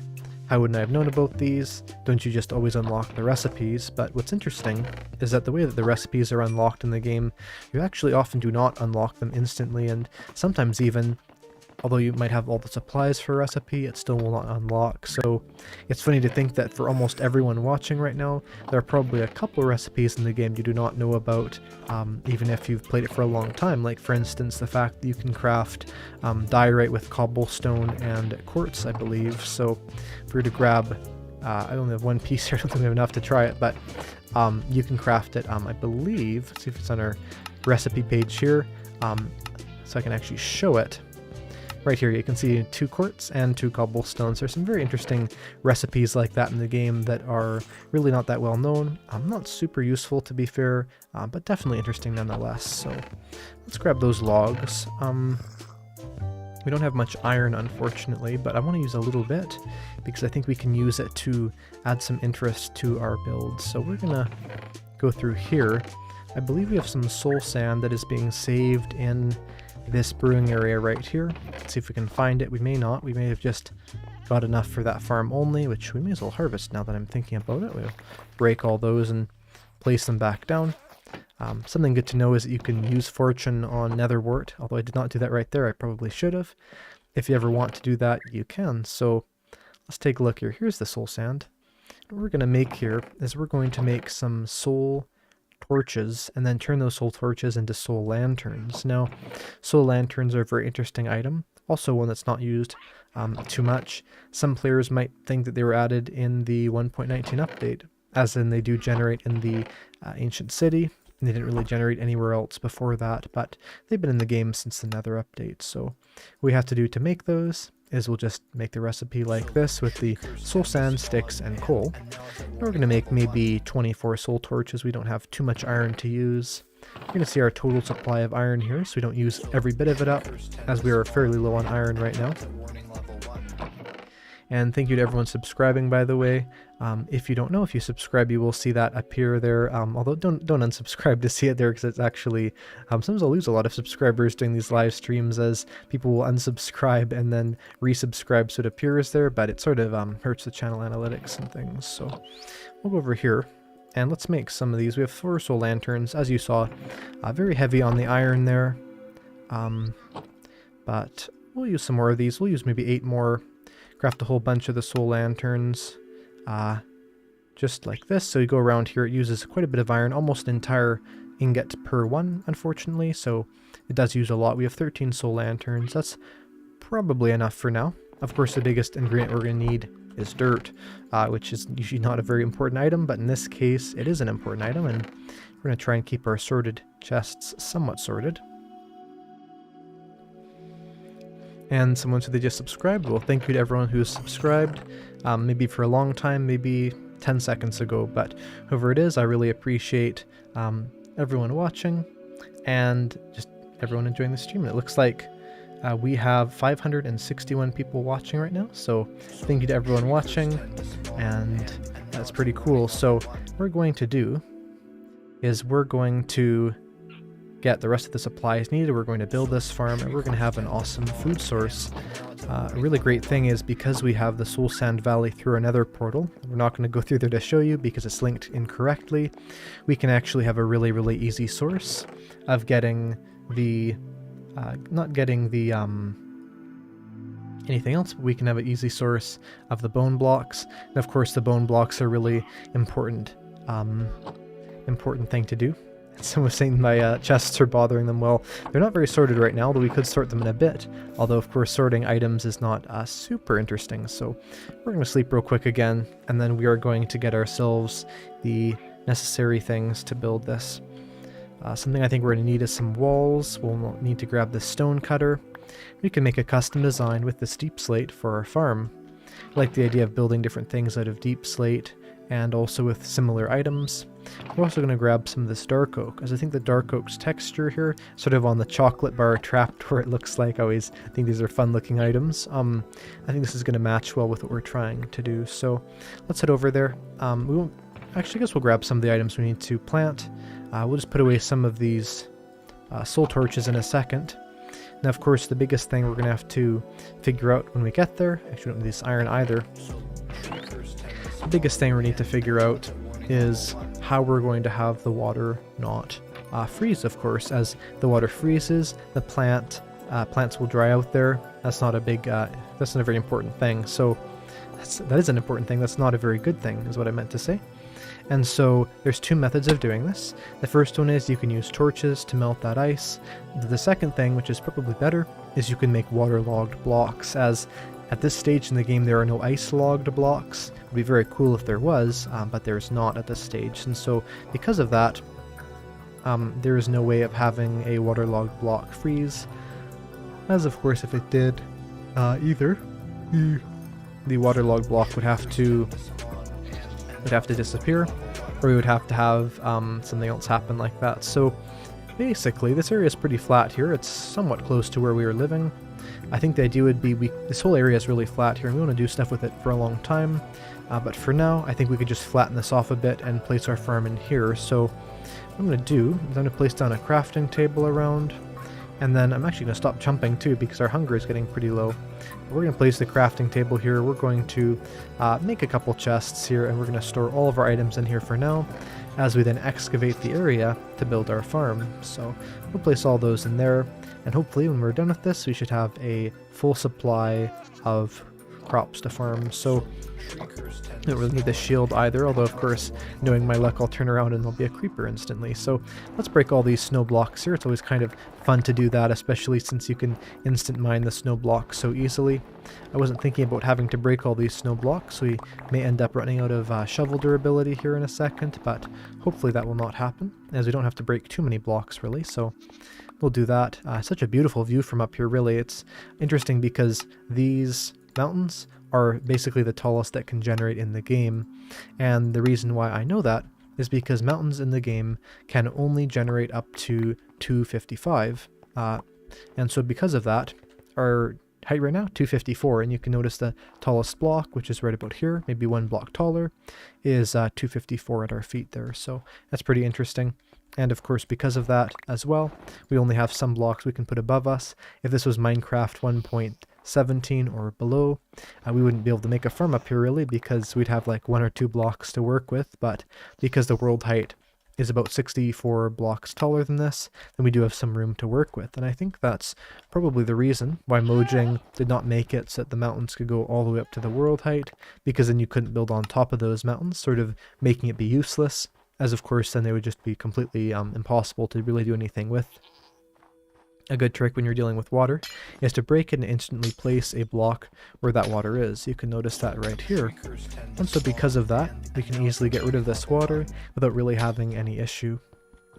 how wouldn't I have known about these? Don't you just always unlock the recipes? But what's interesting is that the way that the recipes are unlocked in the game, you actually often do not unlock them instantly, and sometimes even, although you might have all the supplies for a recipe, it still will not unlock. So it's funny to think that for almost everyone watching right now, there are probably a couple of recipes in the game you do not know about, even if you've played it for a long time. Like, for instance, the fact that you can craft diorite with cobblestone and quartz, I believe. So if we were to grab, I only have one piece here, I don't think we have enough to try it, but you can craft it, I believe. Let's see if it's on our recipe page here, so I can actually show it. Right here you can see 2 quartz and 2 cobblestones. There's some very interesting recipes like that in the game that are really not that well known. Not super useful, to be fair, but definitely interesting nonetheless. So let's grab those logs. We don't have much iron, unfortunately, but I want to use a little bit because I think we can use it to add some interest to our build. So we're gonna go through here. I believe we have some soul sand that is being saved in this brewing area right here. Let's see if we can find it. We may not. We may have just got enough for that farm only, which we may as well harvest now that I'm thinking about it. We'll break all those and place them back down. Something good to know is that you can use fortune on netherwort, although I did not do that right there. I probably should have. If you ever want to do that, you can. So let's take a look here. Here's the soul sand. What we're going to make here is we're going to make some soul torches and then turn those soul torches into soul lanterns. Now, soul lanterns are a very interesting item, also one that's not used too much. Some players might think that they were added in the 1.19 update, as in they do generate in the ancient city, and they didn't really generate anywhere else before that, but they've been in the game since the nether update. So what we have to do to make those is we'll just make the recipe like this with the soul sand, sticks, and coal. And we're going to make maybe 24 soul torches. We don't have too much iron to use. We're going to see our total supply of iron here, so we don't use every bit of it up, as we are fairly low on iron right now. And thank you to everyone subscribing, by the way. If you don't know, if you subscribe, you will see that appear there. Although don't unsubscribe to see it there, because it's actually sometimes I'll lose a lot of subscribers during these live streams, as people will unsubscribe and then resubscribe, so it appears there. But it sort of hurts the channel analytics and things. So we'll go over here and let's make some of these. We have 4 soul lanterns, as you saw. Very heavy on the iron there, but we'll use some more of these. We'll use maybe 8 more. Craft a whole bunch of the soul lanterns, just like this. So you go around here, it uses quite a bit of iron, almost an entire ingot per one, unfortunately, so it does use a lot. We have 13 soul lanterns. That's probably enough for now. Of course, the biggest ingredient we're going to need is dirt, which is usually not a very important item, but in this case, it is an important item, and we're going to try and keep our sorted chests somewhat sorted. And someone said they just subscribed. Well, thank you to everyone who's subscribed, maybe for a long time, maybe 10 seconds ago, but whoever it is, I really appreciate everyone watching and just everyone enjoying the stream. It looks like we have 561 people watching right now, so thank you to everyone watching, and that's pretty cool. So what we're going to do is we're going to get the rest of the supplies needed. We're going to build this farm, and we're going to have an awesome food source. A really great thing is, because we have the Soul Sand Valley through another portal, we're not going to go through there to show you because it's linked incorrectly, we can actually have a really easy source of getting the not getting the anything else, but we can have an easy source of the bone blocks. And of course the bone blocks are really important thing to do. Someone was saying my chests are bothering them. Well, they're not very sorted right now, though we could sort them in a bit. Although, of course, sorting items is not super interesting. So we're going to sleep real quick again, and then we are going to get ourselves the necessary things to build this. Something I think we're going to need is some walls. We'll need to grab the stone cutter. We can make a custom design with this deep slate for our farm. I like the idea of building different things out of deep slate, and also with similar items. We're also going to grab some of this dark oak, as I think the dark oak's texture here, sort of on the chocolate bar trapped where it looks like. I always think these are fun looking items. I think this is going to match well with what we're trying to do. So let's head over there. We won't, actually, I guess we'll grab some of the items we need to plant. We'll just put away some of these soul torches in a second. Now, of course, the biggest thing we're going to have to figure out when we get there, actually we don't need this iron either. The biggest thing we need to figure out is how we're going to have the water not freeze, of course. As the water freezes, the plants will dry out there. That's not a big, that's not a very important thing. So that is an important thing. That's not a very good thing, is what I meant to say. And so there's 2 methods of doing this. The first one is you can use torches to melt that ice. The second thing, which is probably better, is you can make waterlogged blocks, as at this stage in the game there are no ice-logged blocks. It would be very cool if there was, but there's not at this stage. And so because of that, there is no way of having a waterlogged block freeze. As of course if it did, either the waterlogged block would have to disappear, or we would have to have something else happen like that. So basically this area is pretty flat here. It's somewhat close to where we are living. I think the idea would be this whole area is really flat here, and we want to do stuff with it for a long time. But for now, I think we could just flatten this off a bit and place our farm in here. So what I'm going to do is I'm going to place down a crafting table around, and then I'm actually going to stop jumping too because our hunger is getting pretty low. We're going to place the crafting table here. We're going to make a couple chests here, and we're going to store all of our items in here for now, as we then excavate the area to build our farm. So we'll place all those in there, and hopefully when we're done with this, we should have a full supply of crops to farm. So Don't really need the shield either, although of course, knowing my luck, I'll turn around and there'll be a creeper instantly. So let's break all these snow blocks here. It's always kind of fun to do that, especially since you can instant mine the snow blocks so easily. I wasn't thinking about having to break all these snow blocks. We may end up running out of shovel durability here in a second, but hopefully that will not happen, as we don't have to break too many blocks really, so we'll do that. Such a beautiful view from up here, really. It's interesting because these mountains are basically the tallest that can generate in the game, and the reason why I know that is because mountains in the game can only generate up to 255, and so because of that, our height right now, 254, and you can notice the tallest block, which is right about here, maybe one block taller, is 254 at our feet there, so that's pretty interesting. And of course, because of that as well, we only have some blocks we can put above us. If this was Minecraft 1.17 or below, we wouldn't be able to make a farm up here really, because we'd have like 1 or 2 blocks to work with, but because the world height is about 64 blocks taller than this, then we do have some room to work with. And I think that's probably the reason why Mojang did not make it so that the mountains could go all the way up to the world height, because then you couldn't build on top of those mountains, sort of making it be useless, as of course then they would just be completely impossible to really do anything with. A good trick when you're dealing with water is to break it and instantly place a block where that water is. You can notice that right here. And so because of that, we can easily get rid of this water without really having any issue.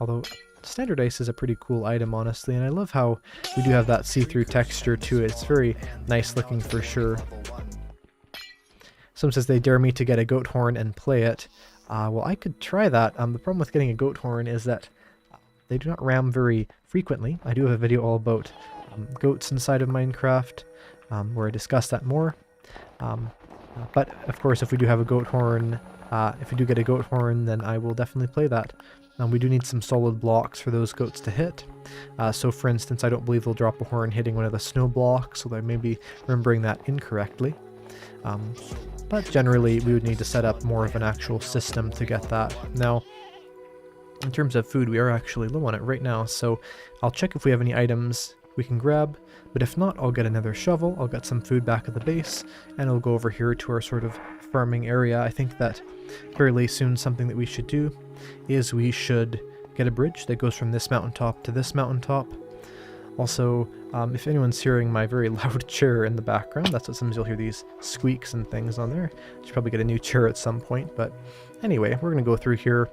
Although standard ice is a pretty cool item, honestly, and I love how we do have that see-through texture to it. It's very nice looking for sure. Someone says they dare me to get a goat horn and play it. Well, I could try that. The problem with getting a goat horn is that they do not ram very frequently. I do have a video all about goats inside of Minecraft, where I discuss that more. But of course, if we do have a goat horn, if we do get a goat horn, then I will definitely play that. We do need some solid blocks for those goats to hit. So for instance, I don't believe they'll drop a horn hitting one of the snow blocks, so I may be remembering that incorrectly. But generally, we would need to set up more of an actual system to get that. Now, in terms of food, we are actually low on it right now, so I'll check if we have any items we can grab, but if not, I'll get another shovel, I'll get some food back at the base, and I'll go over here to our sort of farming area. I think that fairly soon something that we should do is we should get a bridge that goes from this mountaintop to this mountaintop. Also, if anyone's hearing my very loud chair in the background, that's what sometimes you'll hear these squeaks and things on there. Should probably get a new chair at some point, but anyway, we're going to go through here,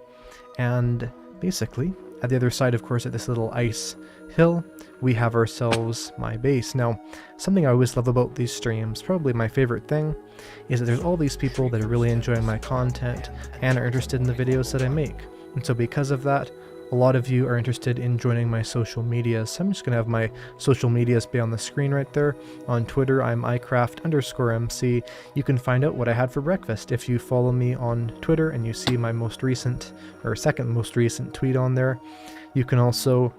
and basically, at the other side, of course, at this little ice hill, we have ourselves my base. Now, something I always love about these streams, probably my favorite thing, is that there's all these people that are really enjoying my content and are interested in the videos that I make. And so because of that, a lot of you are interested in joining my social medias, so I'm just going to have my social medias be on the screen right there. On Twitter, I'm Eyecraft_MC. You can find out what I had for breakfast if you follow me on Twitter and you see my most recent, or second most recent tweet on there. You can also,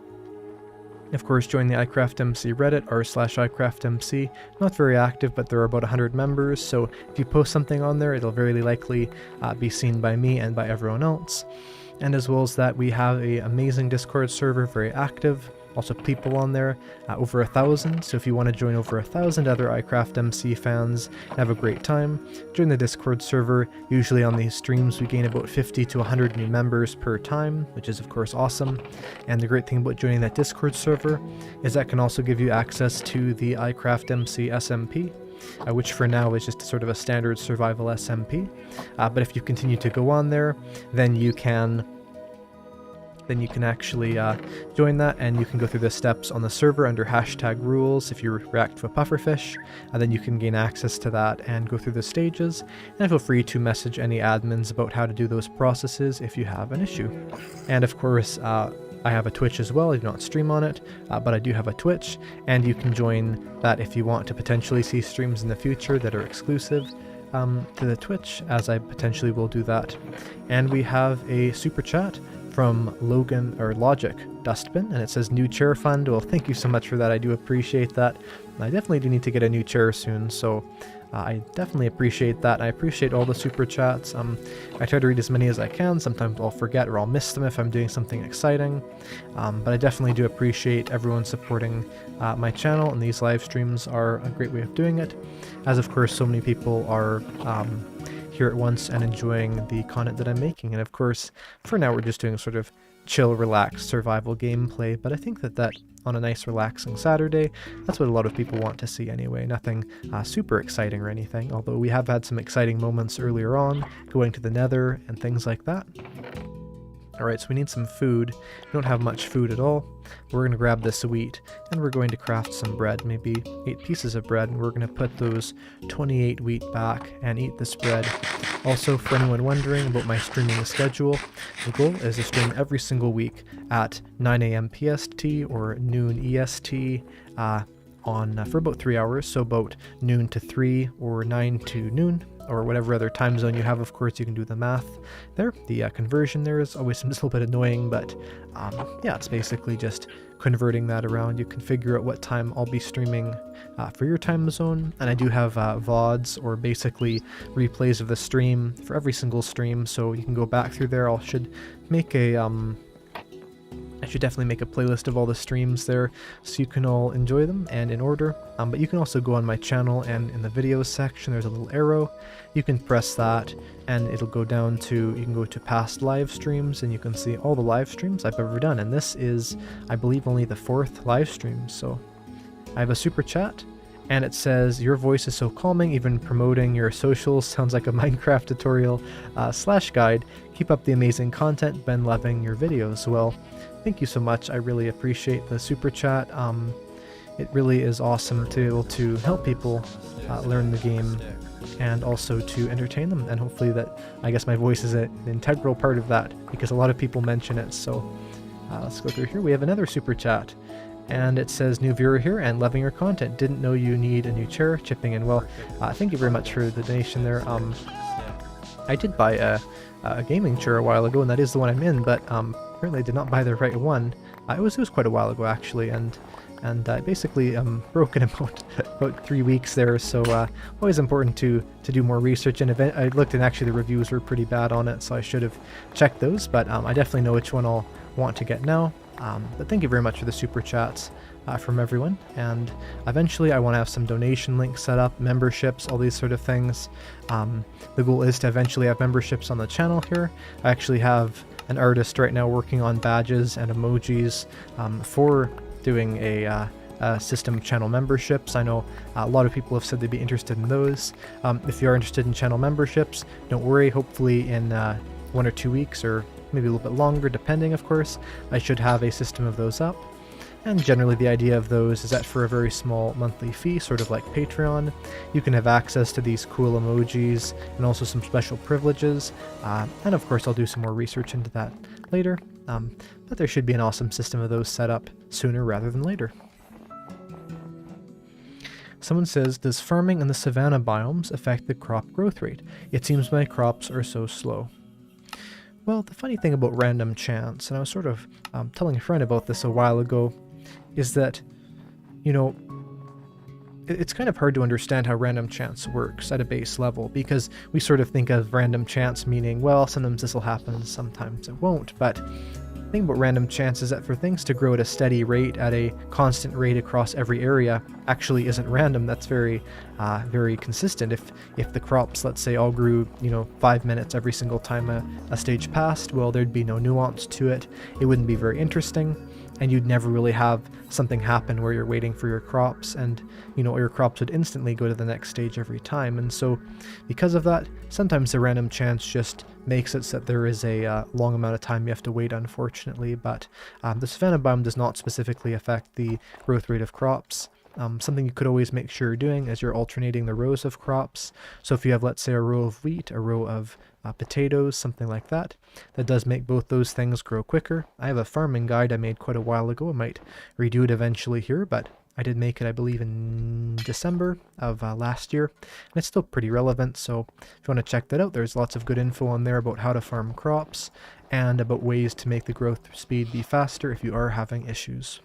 of course, join the Eyecraftmc Reddit, r/Eyecraftmc. Not very active, but there are about 100 members, so if you post something on there, it'll very likely be seen by me and by everyone else. And as well as that, we have an amazing Discord server, very active. Also people on there, over 1,000. So if you want to join over 1,000 other Eyecraftmc fans and have a great time, join the Discord server. Usually on these streams we gain about 50 to 100 new members per time, which is of course awesome. And the great thing about joining that Discord server is that can also give you access to the Eyecraftmc SMP. Which for now is just sort of a standard survival SMP. But if you continue to go on there, then you can actually join that, and you can go through the steps on the server under #rules if you react to a pufferfish, and then you can gain access to that and go through the stages. And feel free to message any admins about how to do those processes if you have an issue. And of course, I have a Twitch as well. I do not stream on it, but I do have a Twitch, and you can join that if you want to potentially see streams in the future that are exclusive to the Twitch, as I potentially will do that. And we have a super chat from Logic Dustbin, and it says new chair fund. Well, thank you so much for that. I do appreciate that. I definitely do need to get a new chair soon, so I definitely appreciate that. I appreciate all the super chats. I try to read as many as I can. Sometimes I'll forget or I'll miss them if I'm doing something exciting. But I definitely do appreciate everyone supporting my channel, and these live streams are a great way of doing it. As of course so many people are here at once and enjoying the content that I'm making. And of course, for now we're just doing sort of chill, relaxed survival gameplay, but I think that on a nice relaxing Saturday, that's what a lot of people want to see anyway. Nothing super exciting or anything, although we have had some exciting moments earlier on, going to the Nether and things like that. Alright, so we need some food. We don't have much food at all. We're going to grab this wheat, and we're going to craft some bread, maybe 8 pieces of bread, and we're going to put those 28 wheat back and eat this bread. Also, for anyone wondering about my streaming schedule, the goal is to stream every single week at 9 AM PST or noon EST for about 3 hours, so about noon to 3 or 9 to noon, or whatever other time zone you have. Of course, you can do the math there. The conversion there is always a little bit annoying, but yeah, it's basically just converting that around. You can figure out what time I'll be streaming for your time zone, and I do have VODs, or basically replays of the stream for every single stream, so you can go back through there. I should definitely make a playlist of all the streams there so you can all enjoy them and in order. But you can also go on my channel, and in the videos section there's a little arrow. You can press that and it'll go down to, you can go to past live streams, and you can see all the live streams I've ever done. And this is, I believe, only the 4th live stream. So I have a super chat, and it says, "Your voice is so calming, even promoting your socials sounds like a Minecraft tutorial / guide. Keep up the amazing content, been loving your videos." Well, thank you so much. I really appreciate the super chat. It really is awesome to be able to help people learn the game and also to entertain them, and hopefully that, I guess my voice is an integral part of that, because a lot of people mention it. So let's go through here. We have another super chat, and it says, "New viewer here and loving your content. Didn't know you need a new chair, chipping in." Well, thank you very much for the donation there. I did buy a gaming chair a while ago, and that is the one I'm in, but apparently I did not buy the right one. It was quite a while ago actually, and I basically broke in about 3 weeks there. So always important to do more research. And I looked, and actually the reviews were pretty bad on it, so I should have checked those. But I definitely know which one I'll want to get now. But thank you very much for the super chats from everyone, and eventually I want to have some donation links set up, memberships, all these sort of things. The goal is to eventually have memberships on the channel here. I actually have an artist right now working on badges and emojis for doing a system of channel memberships. I know a lot of people have said they'd be interested in those. If you are interested in channel memberships, don't worry, hopefully in 1 or 2 weeks, or maybe a little bit longer, depending of course, I should have a system of those up. And generally the idea of those is that for a very small monthly fee, sort of like Patreon, you can have access to these cool emojis and also some special privileges. And of course I'll do some more research into that later. But there should be an awesome system of those set up sooner rather than later. Someone says, "Does farming in the savanna biomes affect the crop growth rate? It seems my crops are so slow." Well, the funny thing about random chance, and I was sort of telling a friend about this a while ago, is that, you know, it's kind of hard to understand how random chance works at a base level, because we sort of think of random chance meaning, well, sometimes this will happen, sometimes it won't. But the thing about random chance is that for things to grow at a steady rate, at a constant rate across every area, actually isn't random. That's very consistent. If the crops, let's say, all grew, 5 minutes every single time a stage passed, well, there'd be no nuance to it. It wouldn't be very interesting, and you'd never really have something happen where you're waiting for your crops, and your crops would instantly go to the next stage every time. And so because of that, sometimes the random chance just makes it so that there is a long amount of time you have to wait, unfortunately. But the savanna biome does not specifically affect the growth rate of crops. Something you could always make sure you're doing is you're alternating the rows of crops. So if you have, let's say, a row of wheat, a row of potatoes, something like that, that does make both those things grow quicker. I have a farming guide I made quite a while ago. I might redo it eventually here, but I did make it, I believe, in December of last year, and it's still pretty relevant. So if you want to check that out, there's lots of good info on there about how to farm crops and about ways to make the growth speed be faster if you are having issues.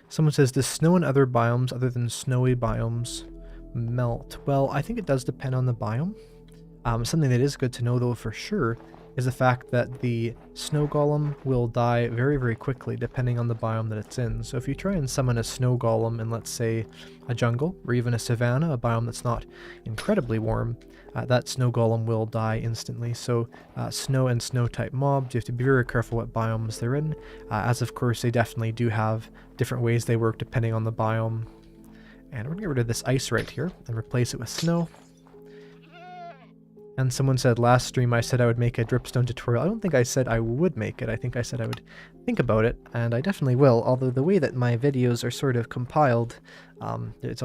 Someone says, "Does snow in other biomes other than snowy biomes melt?" Well, I think it does depend on the biome. Something that is good to know, though, for sure, is the fact that the snow golem will die very, very quickly depending on the biome that it's in. So if you try and summon a snow golem in, let's say, a jungle or even a savanna, a biome that's not incredibly warm, that snow golem will die instantly. So snow and snow type mobs, you have to be very careful what biomes they're in, as of course they definitely do have different ways they work depending on the biome. And we're going to get rid of this ice right here and replace it with snow. And someone said last stream I said I would make a dripstone tutorial. I don't think I said I would make it. I think I said I would think about it, and I definitely will. Although the way that my videos are sort of compiled, it's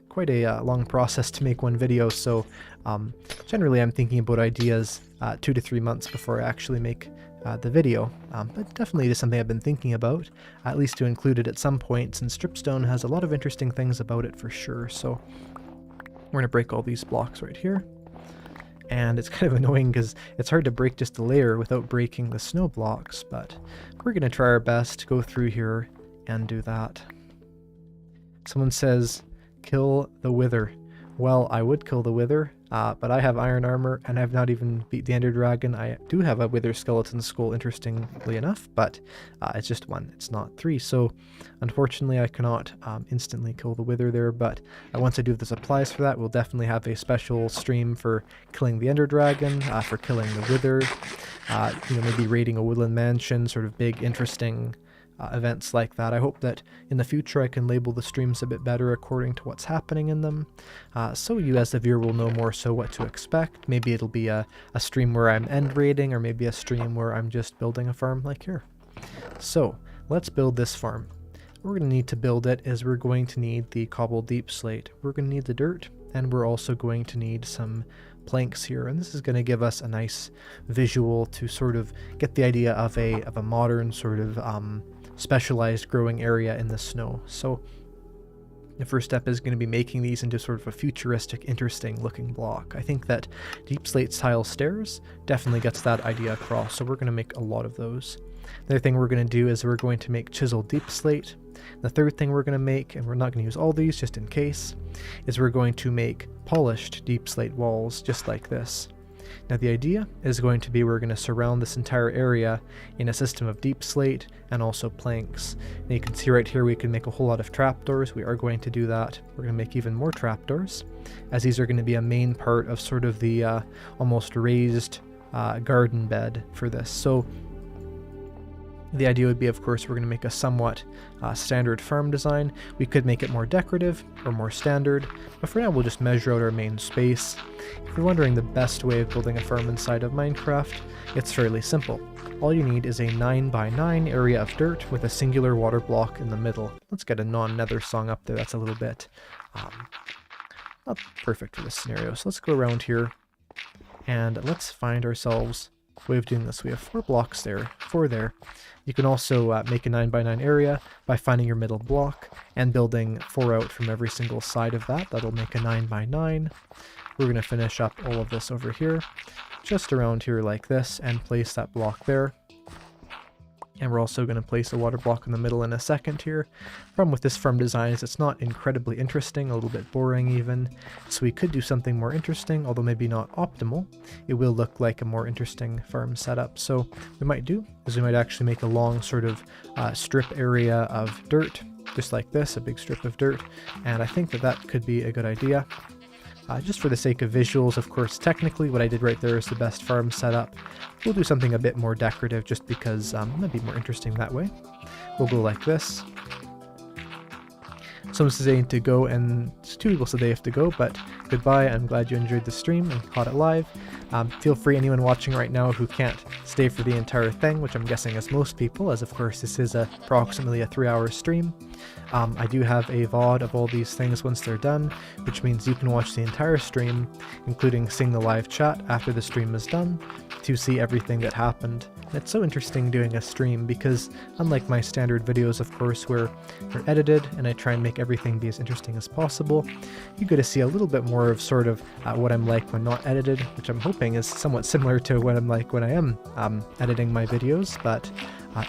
quite a long process to make one video, so generally I'm thinking about ideas 2 to 3 months before I actually make the video. But definitely it is something I've been thinking about, at least to include it at some point, since dripstone has a lot of interesting things about it for sure. So we're going to break all these blocks right here. And it's kind of annoying because it's hard to break just a layer without breaking the snow blocks, but we're going to try our best to go through here and do that. Someone says, kill the wither. Well, I would kill the wither, but I have iron armor and I've not even beat the ender dragon. I do have a wither skeleton skull, interestingly enough, but it's just 1, it's not 3. So unfortunately I cannot instantly kill the wither there, but once I do the supplies for that, we'll definitely have a special stream for killing the ender dragon, for killing the wither, maybe raiding a woodland mansion, sort of big, interesting events like that. I hope that in the future I can label the streams a bit better according to what's happening in them, so you as the viewer will know more so what to expect. Maybe it'll be a stream where I'm end raiding, or maybe a stream where I'm just building a farm like here. So let's build this farm. What we're going to need to build it is we're going to need the cobbled deep slate, we're going to need the dirt, and we're also going to need some planks here, and this is going to give us a nice visual to sort of get the idea of a modern sort of specialized growing area in the snow. So the first step is going to be making these into sort of a futuristic, interesting looking block. I think that deep slate style stairs definitely gets that idea across, so we're going to make a lot of those. The other thing we're going to do is we're going to make chiseled deep slate. The third thing we're going to make, and we're not going to use all these just in case, is we're going to make polished deep slate walls just like this. Now the idea is going to be we're going to surround this entire area in a system of deep slate and also planks. Now you can see right here we can make a whole lot of trapdoors. We are going to do that. We're going to make even more trapdoors, as these are going to be a main part of sort of the almost raised garden bed for this. So the idea would be, of course, we're going to make a somewhat standard farm design. We could make it more decorative or more standard, but for now we'll just measure out our main space. If you're wondering the best way of building a farm inside of Minecraft, it's fairly simple. All you need is a 9x9 area of dirt with a singular water block in the middle. Let's get a non-nether song up there. That's a little bit not perfect for this scenario. So let's go around here and let's find ourselves a way of doing this. We have 4 blocks there, 4 there. You can also make a 9x9 area by finding your middle block and building 4 out from every single side of that. That'll make a 9x9. We're going to finish up all of this over here, just around here like this, and place that block there. And we're also going to place a water block in the middle in a second here. Problem with this farm design is it's not incredibly interesting, a little bit boring even. So we could do something more interesting, although maybe not optimal. It will look like a more interesting farm setup. So what we might do is we might actually make a long sort of strip area of dirt, just like this, a big strip of dirt. And I think that that could be a good idea. Just for the sake of visuals, of course, technically what I did right there is the best farm setup. We'll do something a bit more decorative just because it might be more interesting that way. We'll go like this. Someone says they need to go, and 2 people said they have to go, but goodbye. I'm glad you enjoyed the stream and caught it live. Feel free, anyone watching right now who can't stay for the entire thing, which I'm guessing is most people, as of course this is approximately a 3-hour stream. I do have a VOD of all these things once they're done, which means you can watch the entire stream, including seeing the live chat after the stream is done, to see everything that happened. It's so interesting doing a stream because, unlike my standard videos, of course, where they're edited and I try and make everything be as interesting as possible, you get to see a little bit more of sort of what I'm like when not edited, which I'm hoping is somewhat similar to what I'm like when I am editing my videos, but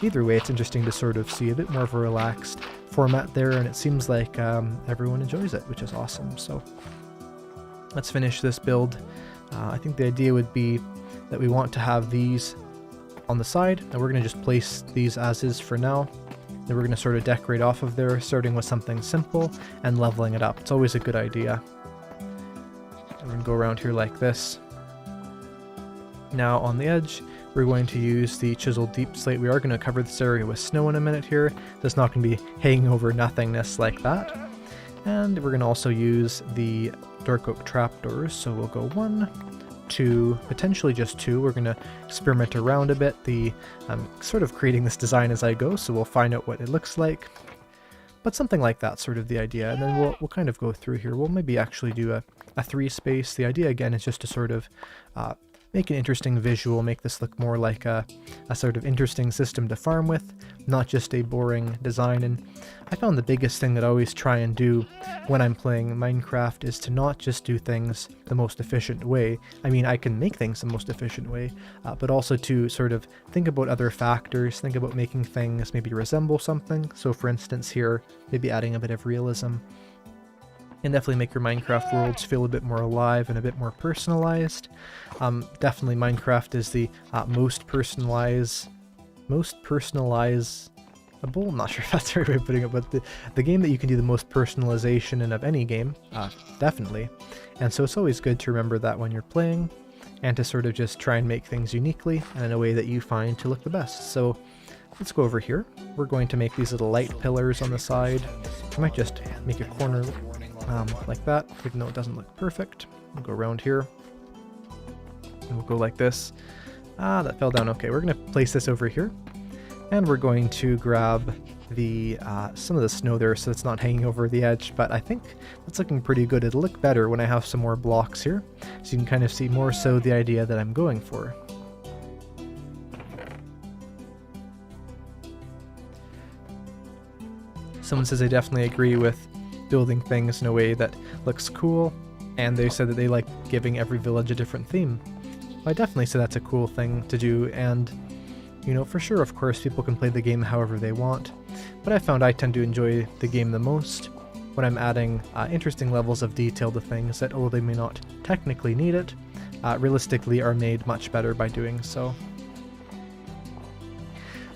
either way, it's interesting to sort of see a bit more of a relaxed format there, and it seems like everyone enjoys it, which is awesome. So let's finish this build. I think the idea would be that we want to have these on the side, and we're going to just place these as is for now. Then we're going to sort of decorate off of there, starting with something simple and leveling it up. It's always a good idea. We're going to go around here like this. Now on the edge, we're going to use the chiseled deep slate. We are going to cover this area with snow in a minute here. That's not going to be hanging over nothingness like that. And we're going to also use the dark oak trapdoors. So we'll go 1, 2, potentially just 2. We're going to experiment around a bit. I'm sort of creating this design as I go, so we'll find out what it looks like. But something like that, sort of the idea. And then we'll kind of go through here. We'll maybe actually do a 3 space. The idea again is just to sort of make an interesting visual, make this look more like a sort of interesting system to farm with, not just a boring design. And I found the biggest thing that I always try and do when I'm playing Minecraft is to not just do things the most efficient way. I mean, I can make things the most efficient way, but also to sort of think about other factors, think about making things maybe resemble something. So for instance here, maybe adding a bit of realism. And definitely make your Minecraft worlds feel a bit more alive and a bit more personalized. Definitely Minecraft is the most personalizable, I'm not sure if that's the right way of putting it, but the game that you can do the most personalization in of any game, definitely. And so it's always good to remember that when you're playing, and to sort of just try and make things uniquely and in a way that you find to look the best. So let's go over here. We're going to make these little light pillars on the side. I might just make a corner like that, even though it doesn't look perfect. We'll go around here, and we'll go like this. That fell down. Okay, we're going to place this over here, and we're going to grab the some of the snow there so it's not hanging over the edge, but I think that's looking pretty good. It'll look better when I have some more blocks here, so you can kind of see more so the idea that I'm going for. Someone says they definitely agree with building things in a way that looks cool, and they said that they like giving every village a different theme. I definitely say that's a cool thing to do, and you know, for sure, of course, people can play the game however they want, but I found I tend to enjoy the game the most when I'm adding interesting levels of detail to things that, although they may not technically need it, realistically are made much better by doing so.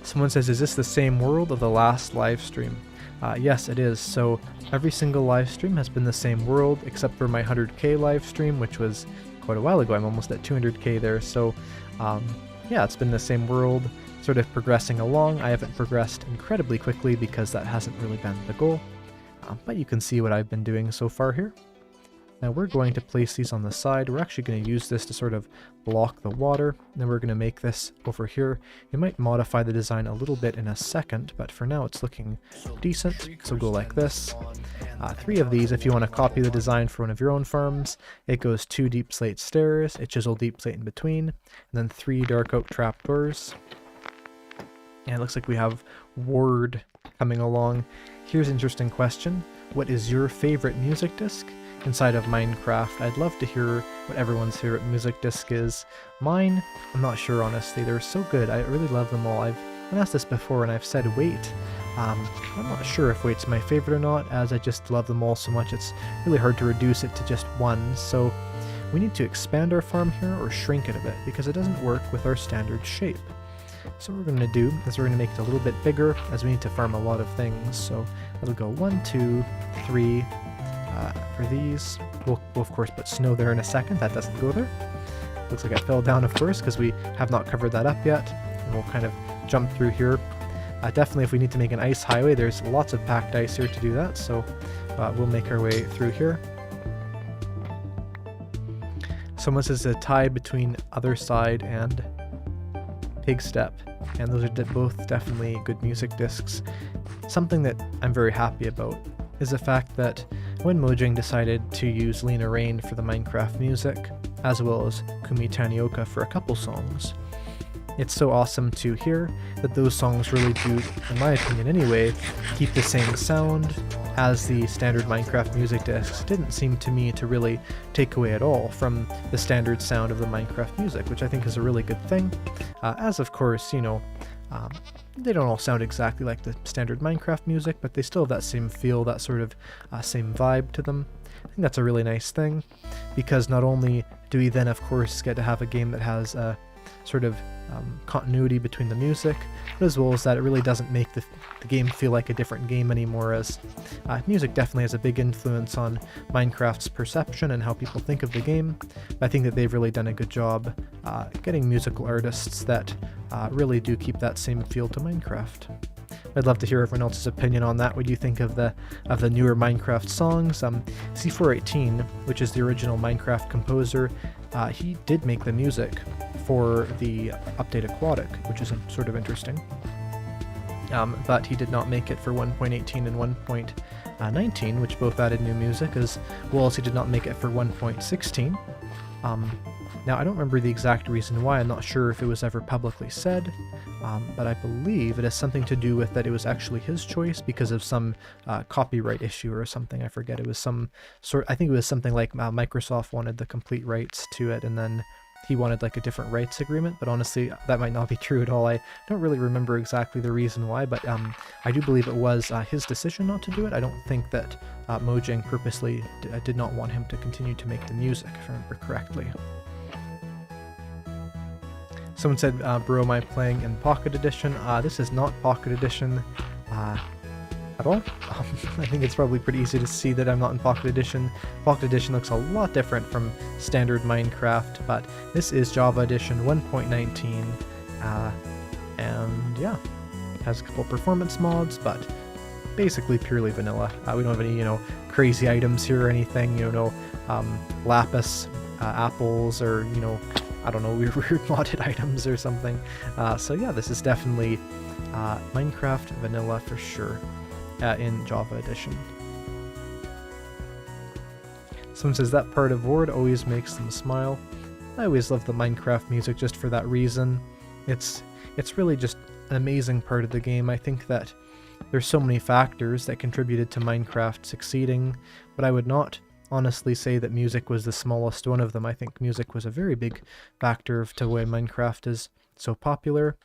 Someone says, is this the same world of the last live stream? Yes, it is. So every single live stream has been the same world, except for my 100k live stream, which was quite a while ago. I'm almost at 200k there. So yeah, it's been the same world, sort of progressing along. I haven't progressed incredibly quickly because that hasn't really been the goal. But you can see what I've been doing so far here. Now we're going to place these on the side. We're actually going to use this to sort of block the water. Then we're going to make this over here. You might modify the design a little bit in a second, but for now it's looking decent. So go like this. 3 of these if you want to copy the design for one of your own farms. It goes 2 deep slate stairs, a chiseled deep slate in between, and then 3 dark oak trapdoors. And it looks like we have Word coming along. Here's an interesting question. What is your favorite music disc inside of Minecraft? I'd love to hear what everyone's favorite music disc is. Mine, I'm not sure honestly. They're so good. I really love them all. I've been asked this before and I've said Wait. I'm not sure if Wait's my favorite or not, as I just love them all so much. It's really hard to reduce it to just one. So we need to expand our farm here or shrink it a bit because it doesn't work with our standard shape. So what we're going to do is we're going to make it a little bit bigger as we need to farm a lot of things. So it'll go 1, 2, 3. For these, we'll of course put snow there in a second. That doesn't go there. Looks like I fell down, of course, because we have not covered that up yet. And we'll kind of jump through here. Definitely if we need to make an ice highway, there's lots of packed ice here to do that, so we'll make our way through here. Someone says a tie between Other Side and Pig Step, and those are both definitely good music discs. Something that I'm very happy about is the fact that when Mojang decided to use Lena Raine for the Minecraft music, as well as Kumi Tanioka for a couple songs, it's so awesome to hear that those songs really do, in my opinion anyway, keep the same sound as the standard Minecraft music discs. It didn't seem to me to really take away at all from the standard sound of the Minecraft music, which I think is a really good thing. As of course, you know, they don't all sound exactly like the standard Minecraft music, but they still have that same feel, that sort of same vibe to them. I think that's a really nice thing, because not only do we then of course get to have a game that has a sort of continuity between the music, but as well as that it really doesn't make the game feel like a different game anymore, as music definitely has a big influence on Minecraft's perception and how people think of the game. I think that they've really done a good job getting musical artists that really do keep that same feel to Minecraft. I'd love to hear everyone else's opinion on that. What do you think of the newer Minecraft songs? C418, which is the original Minecraft composer, he did make the music for the update Aquatic, which is sort of interesting. But he did not make it for 1.18 and 1.19, which both added new music, as well as he did not make it for 1.16. Now, I don't remember the exact reason why. I'm not sure if it was ever publicly said, but I believe it has something to do with that it was actually his choice because of some copyright issue or something. I forget. It was some sort. I think it was something like Microsoft wanted the complete rights to it, and then he wanted like a different rights agreement. But honestly, that might not be true at all. I don't really remember exactly the reason why, but I do believe it was his decision not to do it. I don't think that Mojang purposely did not want him to continue to make the music, if I remember correctly. Someone said, bro, am I playing in Pocket Edition? This is not Pocket Edition at all. I think it's probably pretty easy to see that I'm not in Pocket Edition. Pocket Edition looks a lot different from standard Minecraft, but this is Java Edition 1.19, and yeah, it has a couple performance mods, but basically purely vanilla. We don't have any, crazy items here or anything, lapis, apples, or, I don't know, weird modded items or something. So yeah, this is definitely Minecraft vanilla for sure in Java Edition. Someone says that part of Ward always makes them smile. I always love the Minecraft music just for that reason. It's really just an amazing part of the game. I think that there's so many factors that contributed to Minecraft succeeding, but I would not honestly say that music was the smallest one of them. I think music was a very big factor to why Minecraft is so popular,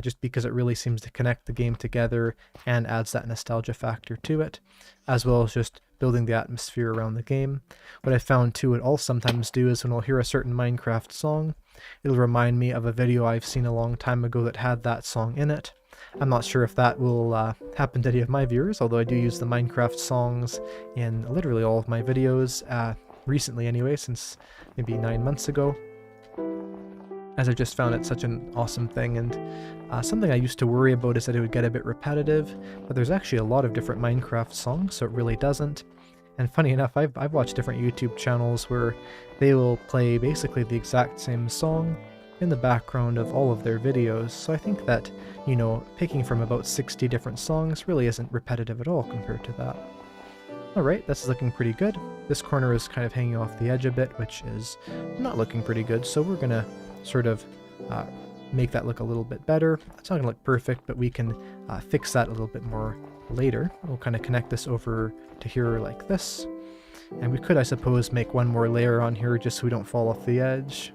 just because it really seems to connect the game together and adds that nostalgia factor to it, as well as just building the atmosphere around the game. What I found too, it all sometimes do is when I'll hear a certain Minecraft song, it'll remind me of a video I've seen a long time ago that had that song in it. I'm not sure if that will happen to any of my viewers, although I do use the Minecraft songs in literally all of my videos, recently anyway, since maybe 9 months ago, as I just found it such an awesome thing. And something I used to worry about is that it would get a bit repetitive, but there's actually a lot of different Minecraft songs, so it really doesn't. And funny enough, I've watched different YouTube channels where they will play basically the exact same song in the background of all of their videos, so I think that, picking from about 60 different songs really isn't repetitive at all compared to that. Alright, this is looking pretty good. This corner is kind of hanging off the edge a bit, which is not looking pretty good, so we're gonna sort of make that look a little bit better. It's not gonna look perfect, but we can fix that a little bit more later. We'll kind of connect this over to here like this, and we could, I suppose, make one more layer on here just so we don't fall off the edge.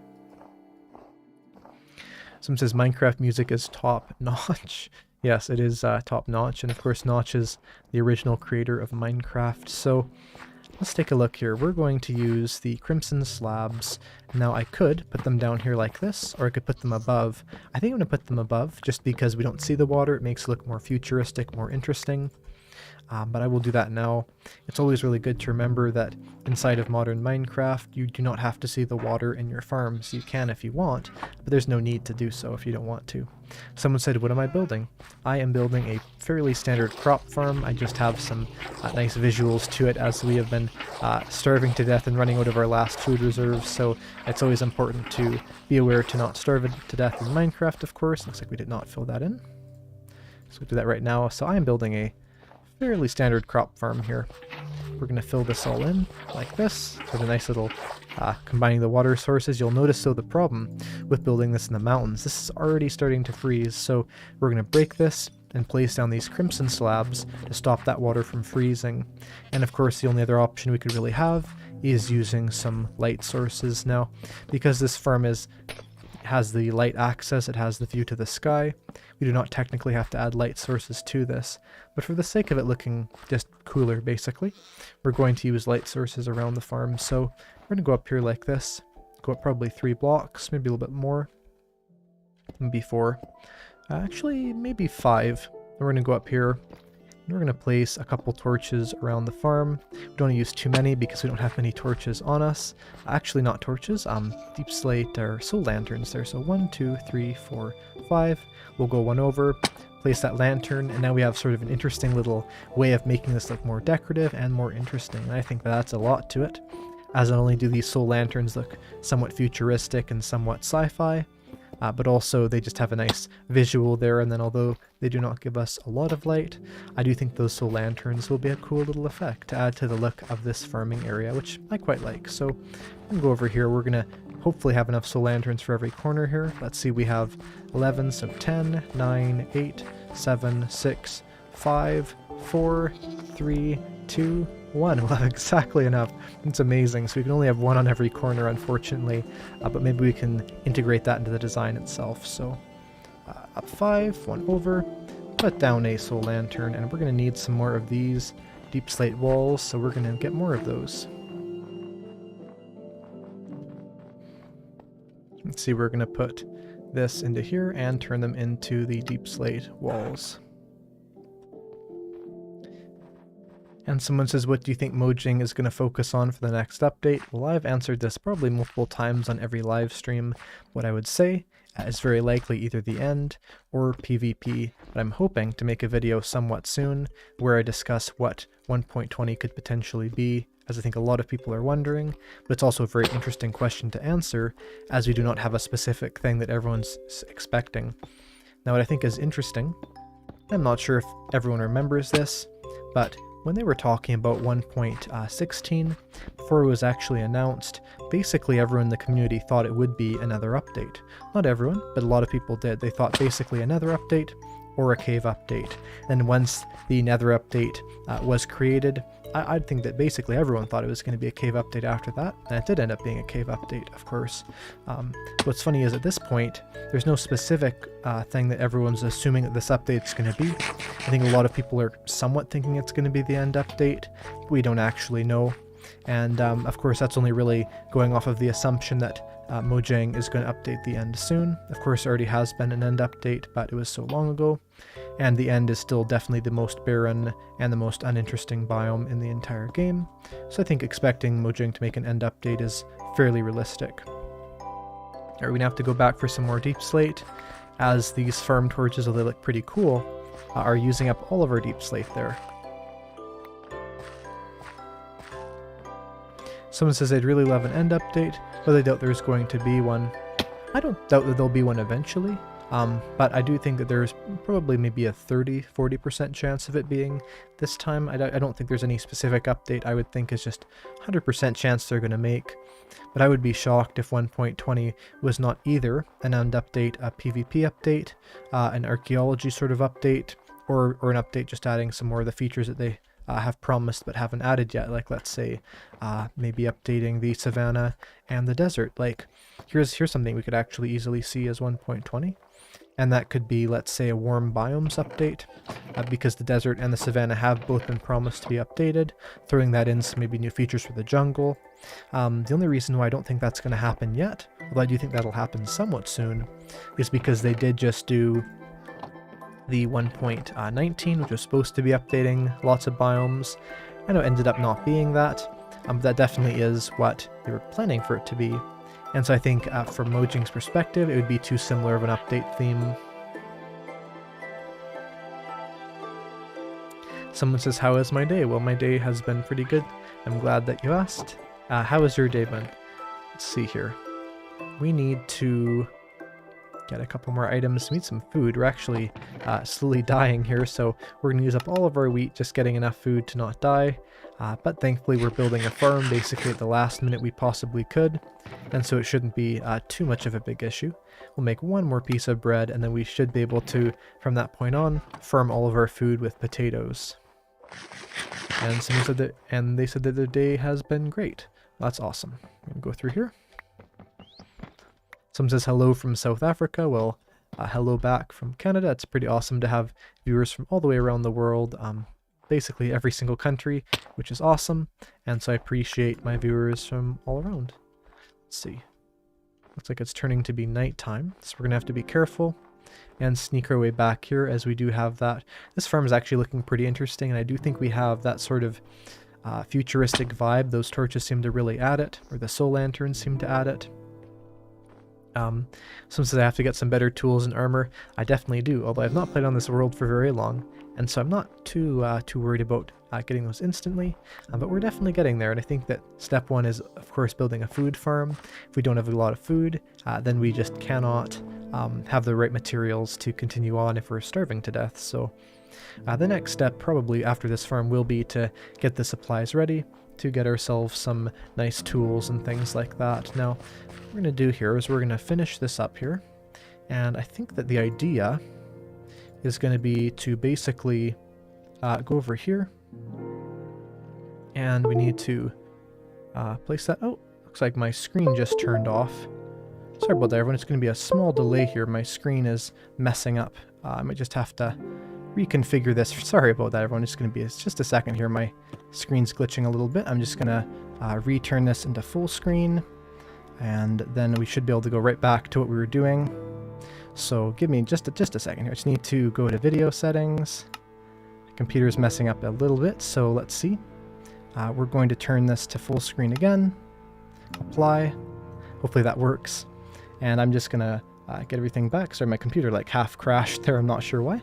Someone says Minecraft music is top-notch. Yes, it is top-notch, and of course Notch is the original creator of Minecraft. So let's take a look here. We're going to use the Crimson Slabs. Now I could put them down here like this, or I could put them above. I think I'm going to put them above, just because we don't see the water. It makes it look more futuristic, more interesting. But I will do that now. It's always really good to remember that inside of modern Minecraft, you do not have to see the water in your farms. You can if you want, but there's no need to do so if you don't want to. Someone said, what am I building? I am building a fairly standard crop farm. I just have some nice visuals to it, as we have been starving to death and running out of our last food reserves, so it's always important to be aware to not starve to death in Minecraft, of course. Looks like we did not fill that in. So we'll do that right now. So I am building a fairly standard crop farm here. We're going to fill this all in like this. So a nice little combining the water sources. You'll notice though the problem with building this in the mountains, this is already starting to freeze, so we're going to break this and place down these crimson slabs to stop that water from freezing. And of course the only other option we could really have is using some light sources. Now, because this farm has the light access, it has the view to the sky. We do not technically have to add light sources to this, but for the sake of it looking just cooler basically, we're going to use light sources around the farm. So we're going to go up here like this, go up probably 3 blocks, maybe a little bit more, maybe 4, actually maybe 5. We're going to go up here. We're going to place a couple torches around the farm. We don't want to use too many because we don't have many torches on us. Actually not torches, deep slate or soul lanterns there. So 1, 2, 3, 4, 5. We'll go one over, place that lantern, and now we have sort of an interesting little way of making this look more decorative and more interesting. And I think that adds a lot to it, as not only do these soul lanterns look somewhat futuristic and somewhat sci-fi, but also they just have a nice visual there, and then although they do not give us a lot of light, I do think those soul lanterns will be a cool little effect to add to the look of this farming area, which I quite like. So I'm going to go over here. We're going to hopefully have enough soul lanterns for every corner here. Let's see, we have 11, so 10, 9, 8, 7, 6, 5, 4, 3, 2, 1. We'll have exactly enough. It's amazing. So we can only have one on every corner, unfortunately, but maybe we can integrate that into the design itself. So up 5, 1 over, put down a soul lantern, and we're going to need some more of these deep slate walls, so we're going to get more of those. Let's see, we're going to put this into here and turn them into the deep slate walls. And someone says, what do you think Mojang is going to focus on for the next update? Well, I've answered this probably multiple times on every live stream. What I would say is very likely either the end or PvP, but I'm hoping to make a video somewhat soon where I discuss what 1.20 could potentially be, as I think a lot of people are wondering, but it's also a very interesting question to answer, as we do not have a specific thing that everyone's expecting. Now, what I think is interesting, I'm not sure if everyone remembers this, but when they were talking about 1.16, before it was actually announced, basically everyone in the community thought it would be another update. Not everyone, but a lot of people did. They thought basically another update or a cave update. And once the nether update was created, I think that basically everyone thought it was going to be a cave update after that, and it did end up being a cave update, of course. What's funny is at this point, there's no specific thing that everyone's assuming that this update's going to be. I think a lot of people are somewhat thinking it's going to be the end update. We don't actually know. And of course, that's only really going off of the assumption that Mojang is going to update the end soon. Of course, there already has been an end update, but it was so long ago. And the end is still definitely the most barren and the most uninteresting biome in the entire game. So I think expecting Mojang to make an end update is fairly realistic. Alright, we're going to have to go back for some more deep slate, as these farm torches, although they look pretty cool, are using up all of our deep slate there. Someone says they'd really love an end update, but they doubt there's going to be one. I don't doubt that there'll be one eventually, but I do think that there's probably maybe a 30-40% chance of it being this time. I don't think there's any specific update. I would think it's just 100% chance they're going to make, but I would be shocked if 1.20 was not either an end update, a PvP update, an archaeology sort of update, or an update just adding some more of the features that they have promised but haven't added yet, like let's say maybe updating the savannah and the desert. Like here's something we could actually easily see as 1.20, and that could be, let's say, a warm biomes update, because the desert and the savannah have both been promised to be updated, throwing that in some maybe new features for the jungle. The only reason why I don't think that's going to happen yet, although I do think that'll happen somewhat soon, is because they did just do the 1.19, which was supposed to be updating lots of biomes. I know it ended up not being that, but that definitely is what they were planning for it to be. And so I think from Mojang's perspective, it would be too similar of an update theme. Someone says, how is my day? Well, my day has been pretty good. I'm glad that you asked. How has your day been? Let's see here. We need to get a couple more items. We need some food. We're actually slowly dying here, so we're going to use up all of our wheat, just getting enough food to not die. But thankfully we're building a farm basically at the last minute we possibly could, and so it shouldn't be too much of a big issue. We'll make one more piece of bread, and then we should be able to, from that point on, farm all of our food with potatoes. And someone said that, and they said that their day has been great. That's awesome. I'm going to go through here. Someone says hello from South Africa. Well, hello back from Canada. It's pretty awesome to have viewers from all the way around the world, basically every single country, which is awesome. And so I appreciate my viewers from all around. Let's see. Looks like it's turning to be nighttime, so we're going to have to be careful and sneak our way back here as we do have that. This farm is actually looking pretty interesting, and I do think we have that sort of futuristic vibe. Those torches seem to really add it, or the soul lanterns seem to add it. Someone says I have to get some better tools and armor. I definitely do, although I've not played on this world for very long, and so I'm not too worried about getting those instantly, but we're definitely getting there. And I think that step one is, of course, building a food farm. If we don't have a lot of food, then we just cannot have the right materials to continue on if we're starving to death. So the next step probably after this farm will be to get the supplies ready, to get ourselves some nice tools and things like that. Now, what we're going to do here is we're going to finish this up here, and I think that the idea is going to be to basically go over here, and we need to place that. Oh, looks like my screen just turned off. Sorry about that, everyone. It's going to be a small delay here. My screen is messing up. I might just have to reconfigure this. Sorry about that, everyone. It's just a second here. My screen's glitching a little bit. I'm just going to return this into full screen, and then we should be able to go right back to what we were doing. So give me just a second here. I just need to go to video settings. The computer's messing up a little bit, so let's see. We're going to turn this to full screen again. Apply. Hopefully that works. And I'm just gonna get everything back. Sorry, my computer like half crashed there. I'm not sure why.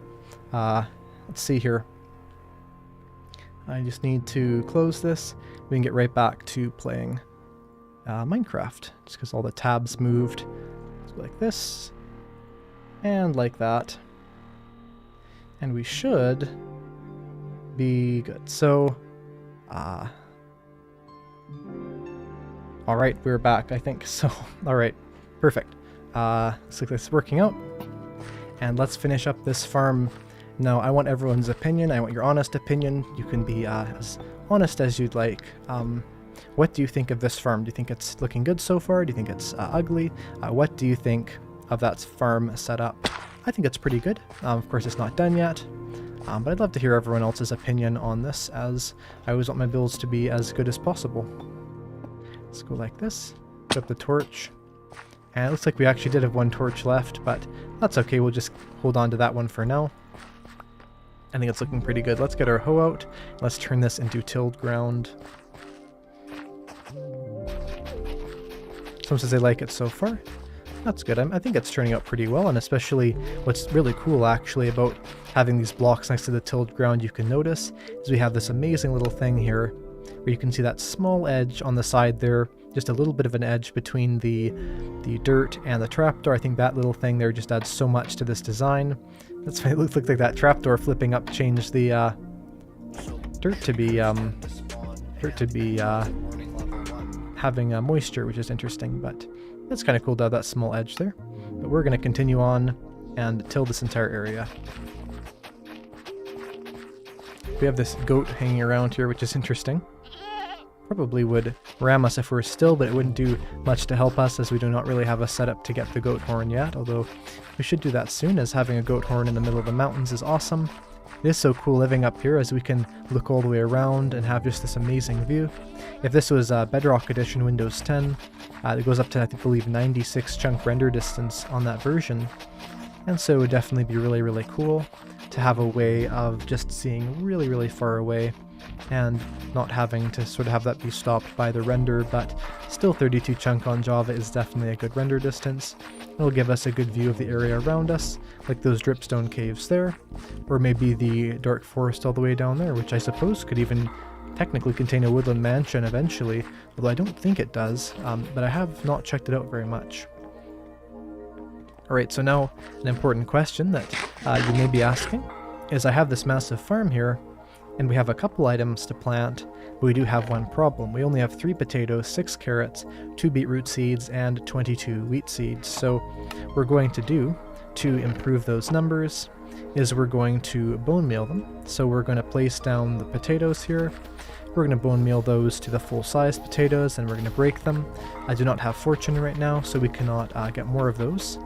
Let's see here. I just need to close this. We can get right back to playing Minecraft, just because all the tabs moved. So like this, and like that. And we should be good. So, alright, we're back, I think. So, alright, perfect. Looks like this is working out. And let's finish up this farm. Now, I want everyone's opinion. I want your honest opinion. You can be as honest as you'd like. What do you think of this farm? Do you think it's looking good so far? Do you think it's ugly? What do you think of that farm setup? I think it's pretty good. Of course, it's not done yet. But I'd love to hear everyone else's opinion on this, as I always want my builds to be as good as possible. Let's go like this. Put up the torch. And it looks like we actually did have one torch left, but that's okay. We'll just hold on to that one for now. I think it's looking pretty good. Let's get our hoe out. Let's turn this into tilled ground. Someone says they like it so far. That's good. I think it's turning out pretty well, and especially what's really cool actually about having these blocks next to the tilled ground you can notice is we have this amazing little thing here where you can see that small edge on the side there, just a little bit of an edge between the dirt and the trapdoor. I think that little thing there just adds so much to this design. That's why it looks like that trapdoor flipping up changed the dirt to be having moisture, which is interesting, but it's kind of cool to have that small edge there. But we're going to continue on and till this entire area. We have this goat hanging around here, which is interesting. Probably would ram us if we're still, but it wouldn't do much to help us as we do not really have a setup to get the goat horn yet, although we should do that soon, as having a goat horn in the middle of the mountains is awesome. It is so cool living up here as we can look all the way around and have just this amazing view. If this was Bedrock Edition Windows 10, it goes up to, I believe, 96 chunk render distance on that version. And so it would definitely be really, really cool to have a way of just seeing really, really far away and not having to sort of have that be stopped by the render, but still 32 chunk on Java is definitely a good render distance. It'll give us a good view of the area around us, like those dripstone caves there, or maybe the dark forest all the way down there, which I suppose could even technically contain a woodland mansion eventually, although I don't think it does, but I have not checked it out very much. Alright, so now an important question that you may be asking is I have this massive farm here, and we have a couple items to plant, but we do have one problem. We only have 3 potatoes, 6 carrots, 2 beetroot seeds, and 22 wheat seeds. So what we're going to do to improve those numbers is we're going to bone meal them. So we're going to place down the potatoes here. We're going to bone meal those to the full-size potatoes, and we're going to break them. I do not have fortune right now, so we cannot get more of those.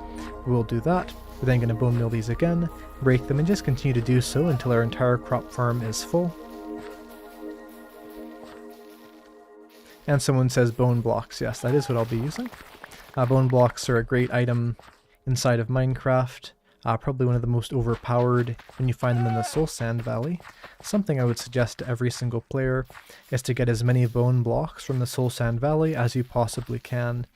We'll do that. We're then going to bone meal these again, break them, and just continue to do so until our entire crop farm is full. And someone says bone blocks. Yes, that is what I'll be using. Bone blocks are a great item inside of Minecraft. Probably one of the most overpowered when you find them in the Soul Sand Valley. Something I would suggest to every single player is to get as many bone blocks from the Soul Sand Valley as you possibly can.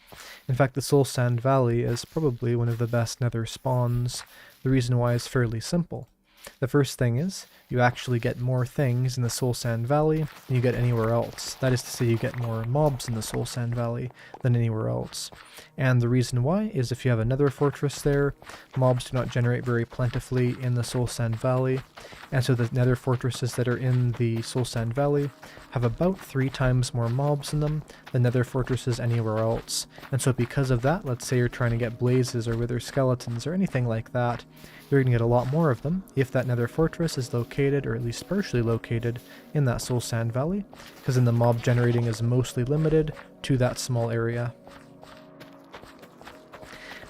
In fact, the Soul Sand Valley is probably one of the best nether spawns. The reason why is fairly simple. The first thing is, you actually get more things in the Soul Sand Valley than you get anywhere else. That is to say, you get more mobs in the Soul Sand Valley than anywhere else. And the reason why is if you have a nether fortress there, mobs do not generate very plentifully in the Soul Sand Valley, and so the nether fortresses that are in the Soul Sand Valley have about 3 times more mobs in them than nether fortresses anywhere else. And so because of that, let's say you're trying to get blazes or wither skeletons or anything like that, you're going to get a lot more of them if that nether fortress is located, or at least partially located, in that Soul Sand Valley, because then the mob generating is mostly limited to that small area.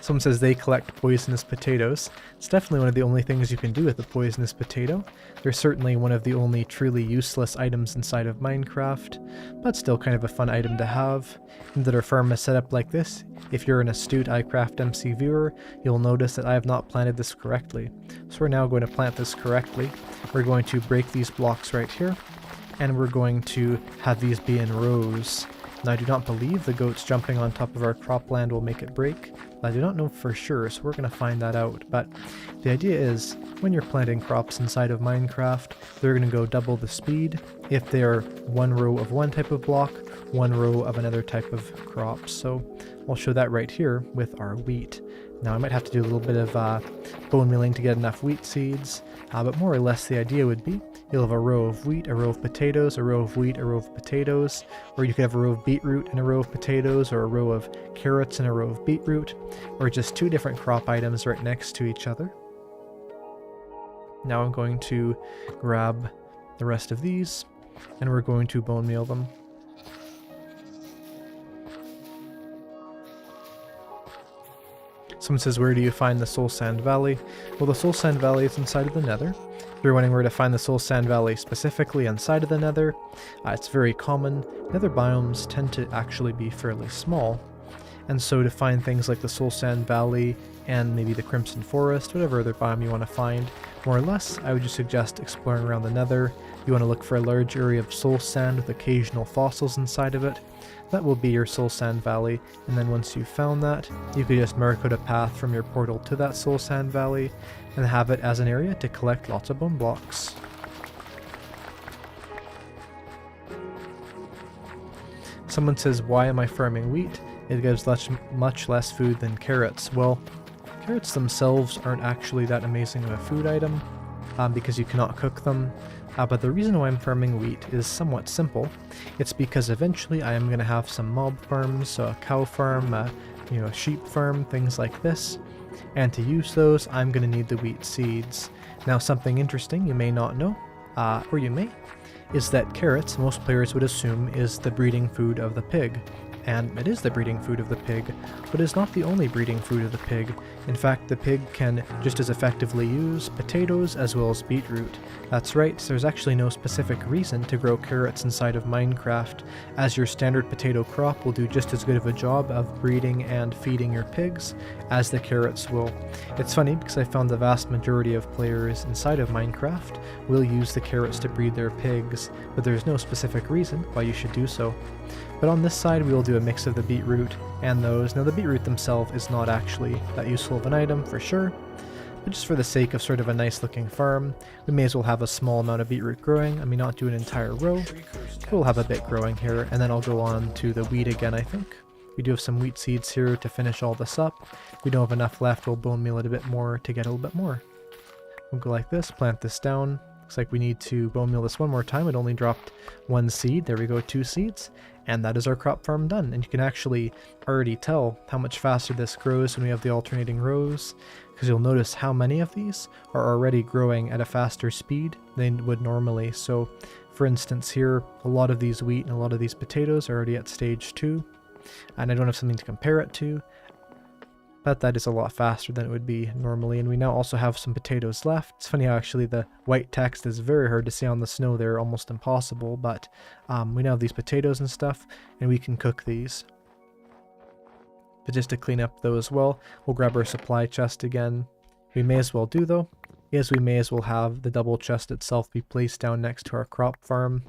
Someone says they collect poisonous potatoes. It's definitely one of the only things you can do with the poisonous potato. They're certainly one of the only truly useless items inside of Minecraft, but still kind of a fun item to have. And that our farm is set up like this. If you're an astute Eyecraftmc viewer, you'll notice that I have not planted this correctly. So we're now going to plant this correctly. We're going to break these blocks right here, and we're going to have these be in rows. Now I do not believe the goats jumping on top of our cropland will make it break. I do not know for sure, so we're going to find that out. But the idea is, when you're planting crops inside of Minecraft, they're going to go double the speed if they're one row of one type of block, one row of another type of crop. So I'll show that right here with our wheat. Now I might have to do a little bit of bone milling to get enough wheat seeds, but more or less the idea would be you'll have a row of wheat, a row of potatoes, a row of wheat, a row of potatoes, or you could have a row of beetroot and a row of potatoes, or a row of carrots and a row of beetroot, or just 2 different crop items right next to each other. Now I'm going to grab the rest of these, and we're going to bone meal them. Someone says, where do you find the Soul Sand Valley? Well, the Soul Sand Valley is inside of the Nether. If you're wondering where to find the Soul Sand Valley specifically inside of the Nether, it's very common. Nether biomes tend to actually be fairly small, and so to find things like the Soul Sand Valley and maybe the Crimson Forest, whatever other biome you want to find, more or less, I would just suggest exploring around the Nether. You want to look for a large area of soul sand with occasional fossils inside of it. That will be your Soul Sand Valley, and then once you've found that, you could just mark out a path from your portal to that Soul Sand Valley and have it as an area to collect lots of bone blocks. Someone says, why am I farming wheat? It gives much less food than carrots. Well, carrots themselves aren't actually that amazing of a food item, because you cannot cook them. But the reason why I'm farming wheat is somewhat simple. It's because eventually I am going to have some mob farms, so a cow farm, a sheep farm, things like this. And to use those, I'm going to need the wheat seeds. Now, something interesting you may not know, or you may, is that carrots, most players would assume, is the breeding food of the pig. And it is the breeding food of the pig, but it's not the only breeding food of the pig. In fact, the pig can just as effectively use potatoes as well as beetroot. That's right, so there's actually no specific reason to grow carrots inside of Minecraft, as your standard potato crop will do just as good of a job of breeding and feeding your pigs as the carrots will. It's funny because I found the vast majority of players inside of Minecraft will use the carrots to breed their pigs, but there's no specific reason why you should do so. But on this side we will do a mix of the beetroot and those. Now the beetroot themselves is not actually that useful of an item for sure, but just for the sake of sort of a nice looking farm, we may as well have a small amount of beetroot growing. I may not do an entire row, we'll have a bit growing here, and then I'll go on to the wheat again, I think. We do have some wheat seeds here to finish all this up. If we don't have enough left, we'll bone meal it a bit more to get a little bit more. We'll go like this, plant this down. Looks like we need to bone meal this one more time. It only dropped 1 seed. There we go, 2 seeds. And that is our crop farm done. And you can actually already tell how much faster this grows when we have the alternating rows, because you'll notice how many of these are already growing at a faster speed than would normally. So for instance here, a lot of these wheat and a lot of these potatoes are already at stage 2, and I don't have something to compare it to, but that is a lot faster than it would be normally. And we now also have some potatoes left. It's funny how actually the white text is very hard to see on the snow there, almost impossible, but we now have these potatoes and stuff, and we can cook these. But just to clean up though as well, we'll grab our supply chest again. We may as well do though, is we may as well have the double chest itself be placed down next to our crop farm.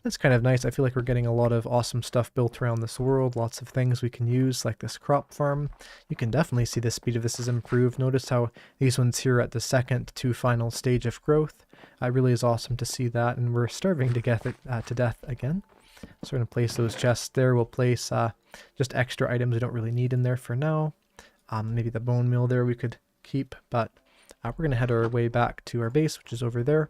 That's kind of nice. I feel like we're getting a lot of awesome stuff built around this world, lots of things we can use like this crop farm. You can definitely see the speed of this is improved. Notice how these ones here are at the second to final stage of growth. It really is awesome to see that, and we're starving to get it to death again. So we're going to place those chests there. We'll place just extra items we don't really need in there for now. Maybe the bone meal there we could keep, but we're going to head our way back to our base, which is over there.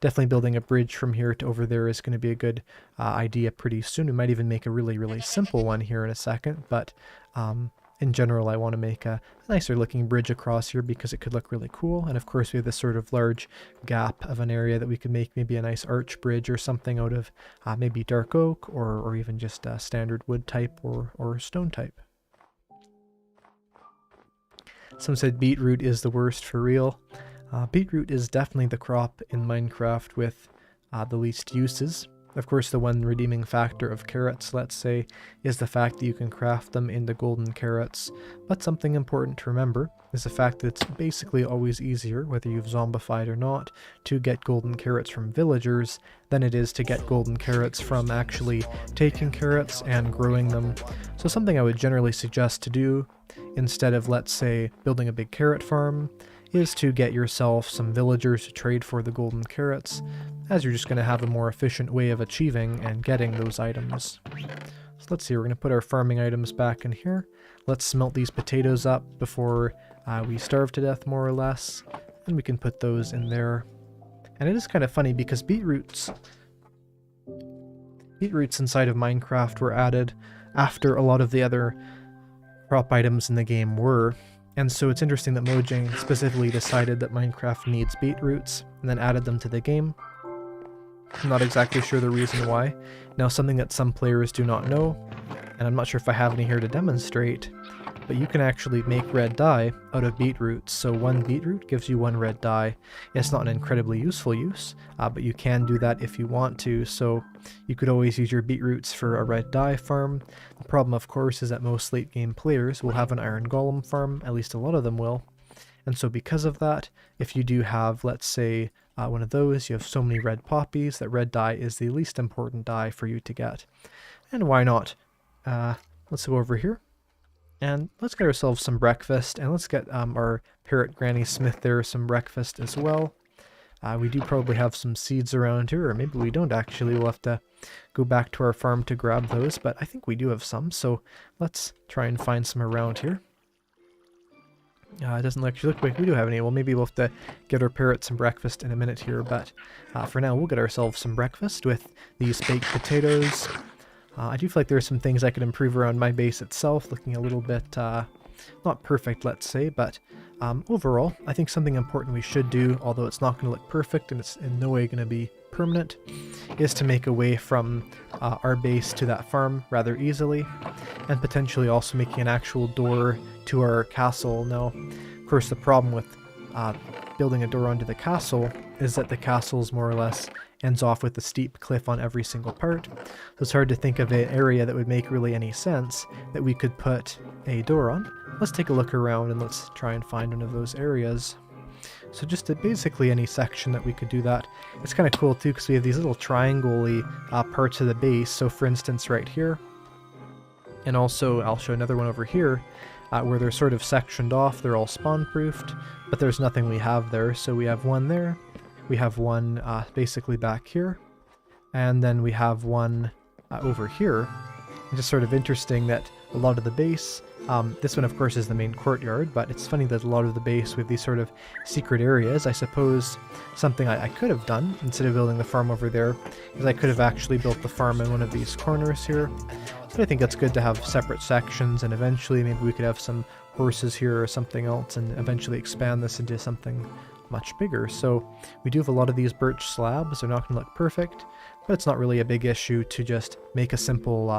Definitely building a bridge from here to over there is going to be a good idea pretty soon. We might even make a really simple one here in a second, but in general I want to make a nicer looking bridge across here because it could look really cool. And of course we have this sort of large gap of an area that we could make maybe a nice arch bridge or something out of maybe dark oak or even just standard wood type or stone type. Some said beetroot is the worst for real. Beetroot is definitely the crop in Minecraft with the least uses. Of course, the one redeeming factor of carrots, let's say, is the fact that you can craft them into golden carrots. But something important to remember is the fact that it's basically always easier, whether you've zombified or not, to get golden carrots from villagers than it is to get golden carrots from actually taking carrots and growing them. So something I would generally suggest to do, instead of, let's say, building a big carrot farm, is to get yourself some villagers to trade for the golden carrots, as you're just going to have a more efficient way of achieving and getting those items. So let's see, we're going to put our farming items back in here. Let's smelt these potatoes up before we starve to death, more or less, and we can put those in there. And it is kind of funny because beetroots inside of Minecraft were added after a lot of the other crop items in the game were. And so it's interesting that Mojang specifically decided that Minecraft needs beetroots and then added them to the game. I'm not exactly sure the reason why. Now, something that some players do not know, and I'm not sure if I have any here to demonstrate, but you can actually make red dye out of beetroots. So 1 beetroot gives you 1 red dye. It's not an incredibly useful use, but you can do that if you want to. So you could always use your beetroots for a red dye farm. The problem, of course, is that most late game players will have an iron golem farm, at least a lot of them will. And so because of that, if you do have, let's say, one of those, you have so many red poppies that red dye is the least important dye for you to get. And why not? Let's go over here. And let's get ourselves some breakfast, and let's get our parrot Granny Smith there some breakfast as well. We do probably have some seeds around here, or maybe we don't actually. We'll have to go back to our farm to grab those, but I think we do have some, so let's try and find some around here. It doesn't actually look like we do have any. Well, maybe we'll have to get our parrot some breakfast in a minute here, but for now we'll get ourselves some breakfast with these baked potatoes. I do feel like there are some things I could improve around my base itself, looking a little bit, not perfect, let's say, but overall, I think something important we should do, although it's not going to look perfect and it's in no way going to be permanent, is to make a way from our base to that farm rather easily, and potentially also making an actual door to our castle. Now, of course, the problem with building a door onto the castle is that the castle's more or less ends off with a steep cliff on every single part, so it's hard to think of an area that would make really any sense that we could put a door on. Let's take a look around and let's try and find one of those areas. So just basically any section that we could do that. It's kind of cool too because we have these little triangle-y parts of the base. So for instance right here, and also I'll show another one over here, where they're sort of sectioned off. They're all spawn-proofed, but there's nothing we have there. So we have one there, we have one basically back here, and then we have one over here. It's just sort of interesting that a lot of the base This one, of course, is the main courtyard, but it's funny that a lot of the base with these sort of secret areas, I suppose something I could have done instead of building the farm over there is I could have actually built the farm in one of these corners here. But I think it's good to have separate sections, and eventually maybe we could have some horses here or something else and eventually expand this into something much bigger. So we do have a lot of these birch slabs. They're not going to look perfect, but it's not really a big issue to just make a simple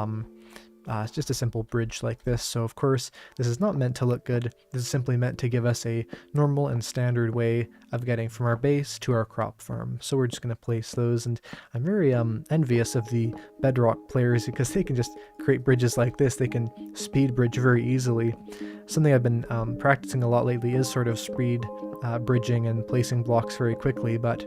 it's just a simple bridge like this. So of course this is not meant to look good. This is simply meant to give us a normal and standard way of getting from our base to our crop farm. So we're just going to place those, and I'm very envious of the bedrock players because they can just create bridges like this. They can speed bridge very easily. Something I've been practicing a lot lately is sort of speed bridging and placing blocks very quickly, but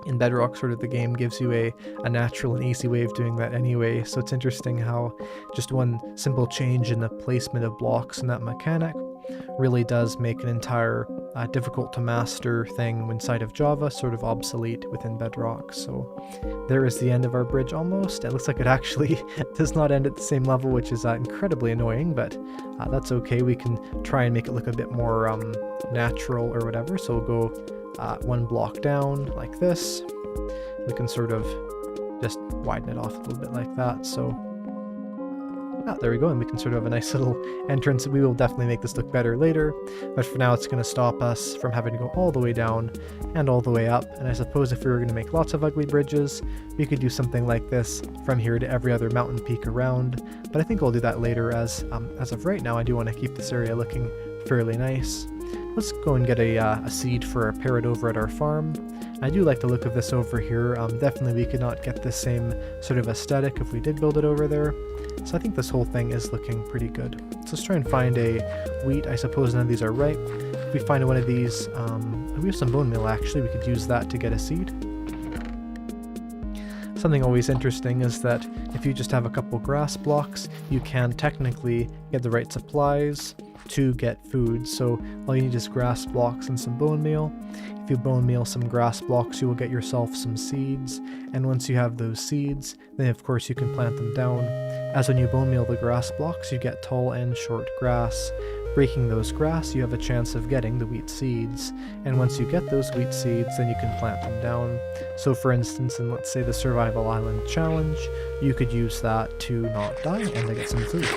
in Bedrock, sort of the game gives you a natural and easy way of doing that anyway, so it's interesting how just one simple change in the placement of blocks in that mechanic really does make an entire difficult to master thing inside of Java sort of obsolete within Bedrock. So there is the end of our bridge almost. It looks like it actually does not end at the same level, which is incredibly annoying, but that's okay. We can try and make it look a bit more natural or whatever, so we'll go one block down like this. We can sort of just widen it off a little bit like that. So there we go, and we can sort of have a nice little entrance. We will definitely make this look better later, but for now it's going to stop us from having to go all the way down and all the way up. And I suppose if we were going to make lots of ugly bridges, we could do something like this from here to every other mountain peak around, but I think I'll do that later. As of right now, I do want to keep this area looking fairly nice. Let's go and get a seed for a parrot over at our farm. I do like the look of this over here. Definitely we could not get the same sort of aesthetic if we did build it over there. So I think this whole thing is looking pretty good. So let's try and find a wheat. I suppose none of these are ripe. If we find one of these, we have some bone meal actually. We could use that to get a seed. Something always interesting is that if you just have a couple grass blocks, you can technically get the right supplies to get food. So all you need is grass blocks and some bone meal. If you bone meal some grass blocks, you will get yourself some seeds, and once you have those seeds, then of course you can plant them down. As when you bone meal the grass blocks, you get tall and short grass. Breaking those grass, you have a chance of getting the wheat seeds, and once you get those wheat seeds, then you can plant them down. So for instance, in let's say the Survival Island Challenge, you could use that to not die and to get some food.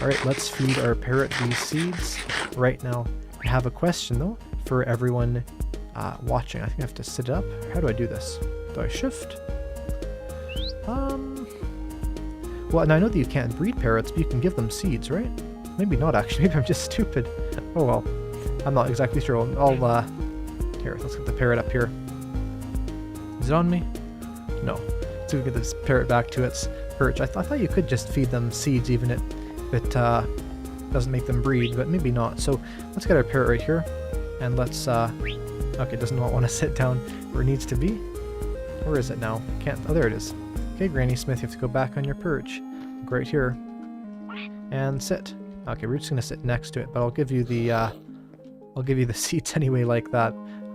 Alright, let's feed our parrot these seeds right now. I have a question though for everyone watching. I think I have to sit up. How do I do this? Do I shift? Well, and I know that you can't breed parrots, but you can give them seeds, right? Maybe not actually. Maybe I'm just stupid. Oh well. I'm not exactly sure. Here, let's get the parrot up here. Is it on me? No. So we get this parrot back to its perch. I thought you could just feed them seeds even if it doesn't make them breed, but maybe not. So let's get our parrot right here, and let's okay, it does not want to sit down where it needs to be. Where is it now? Can't. Oh, there it is. Okay, Granny Smith, you have to go back on your perch. Look right here and sit. Okay, we're just gonna sit next to it, but I'll give you the seeds anyway, like that.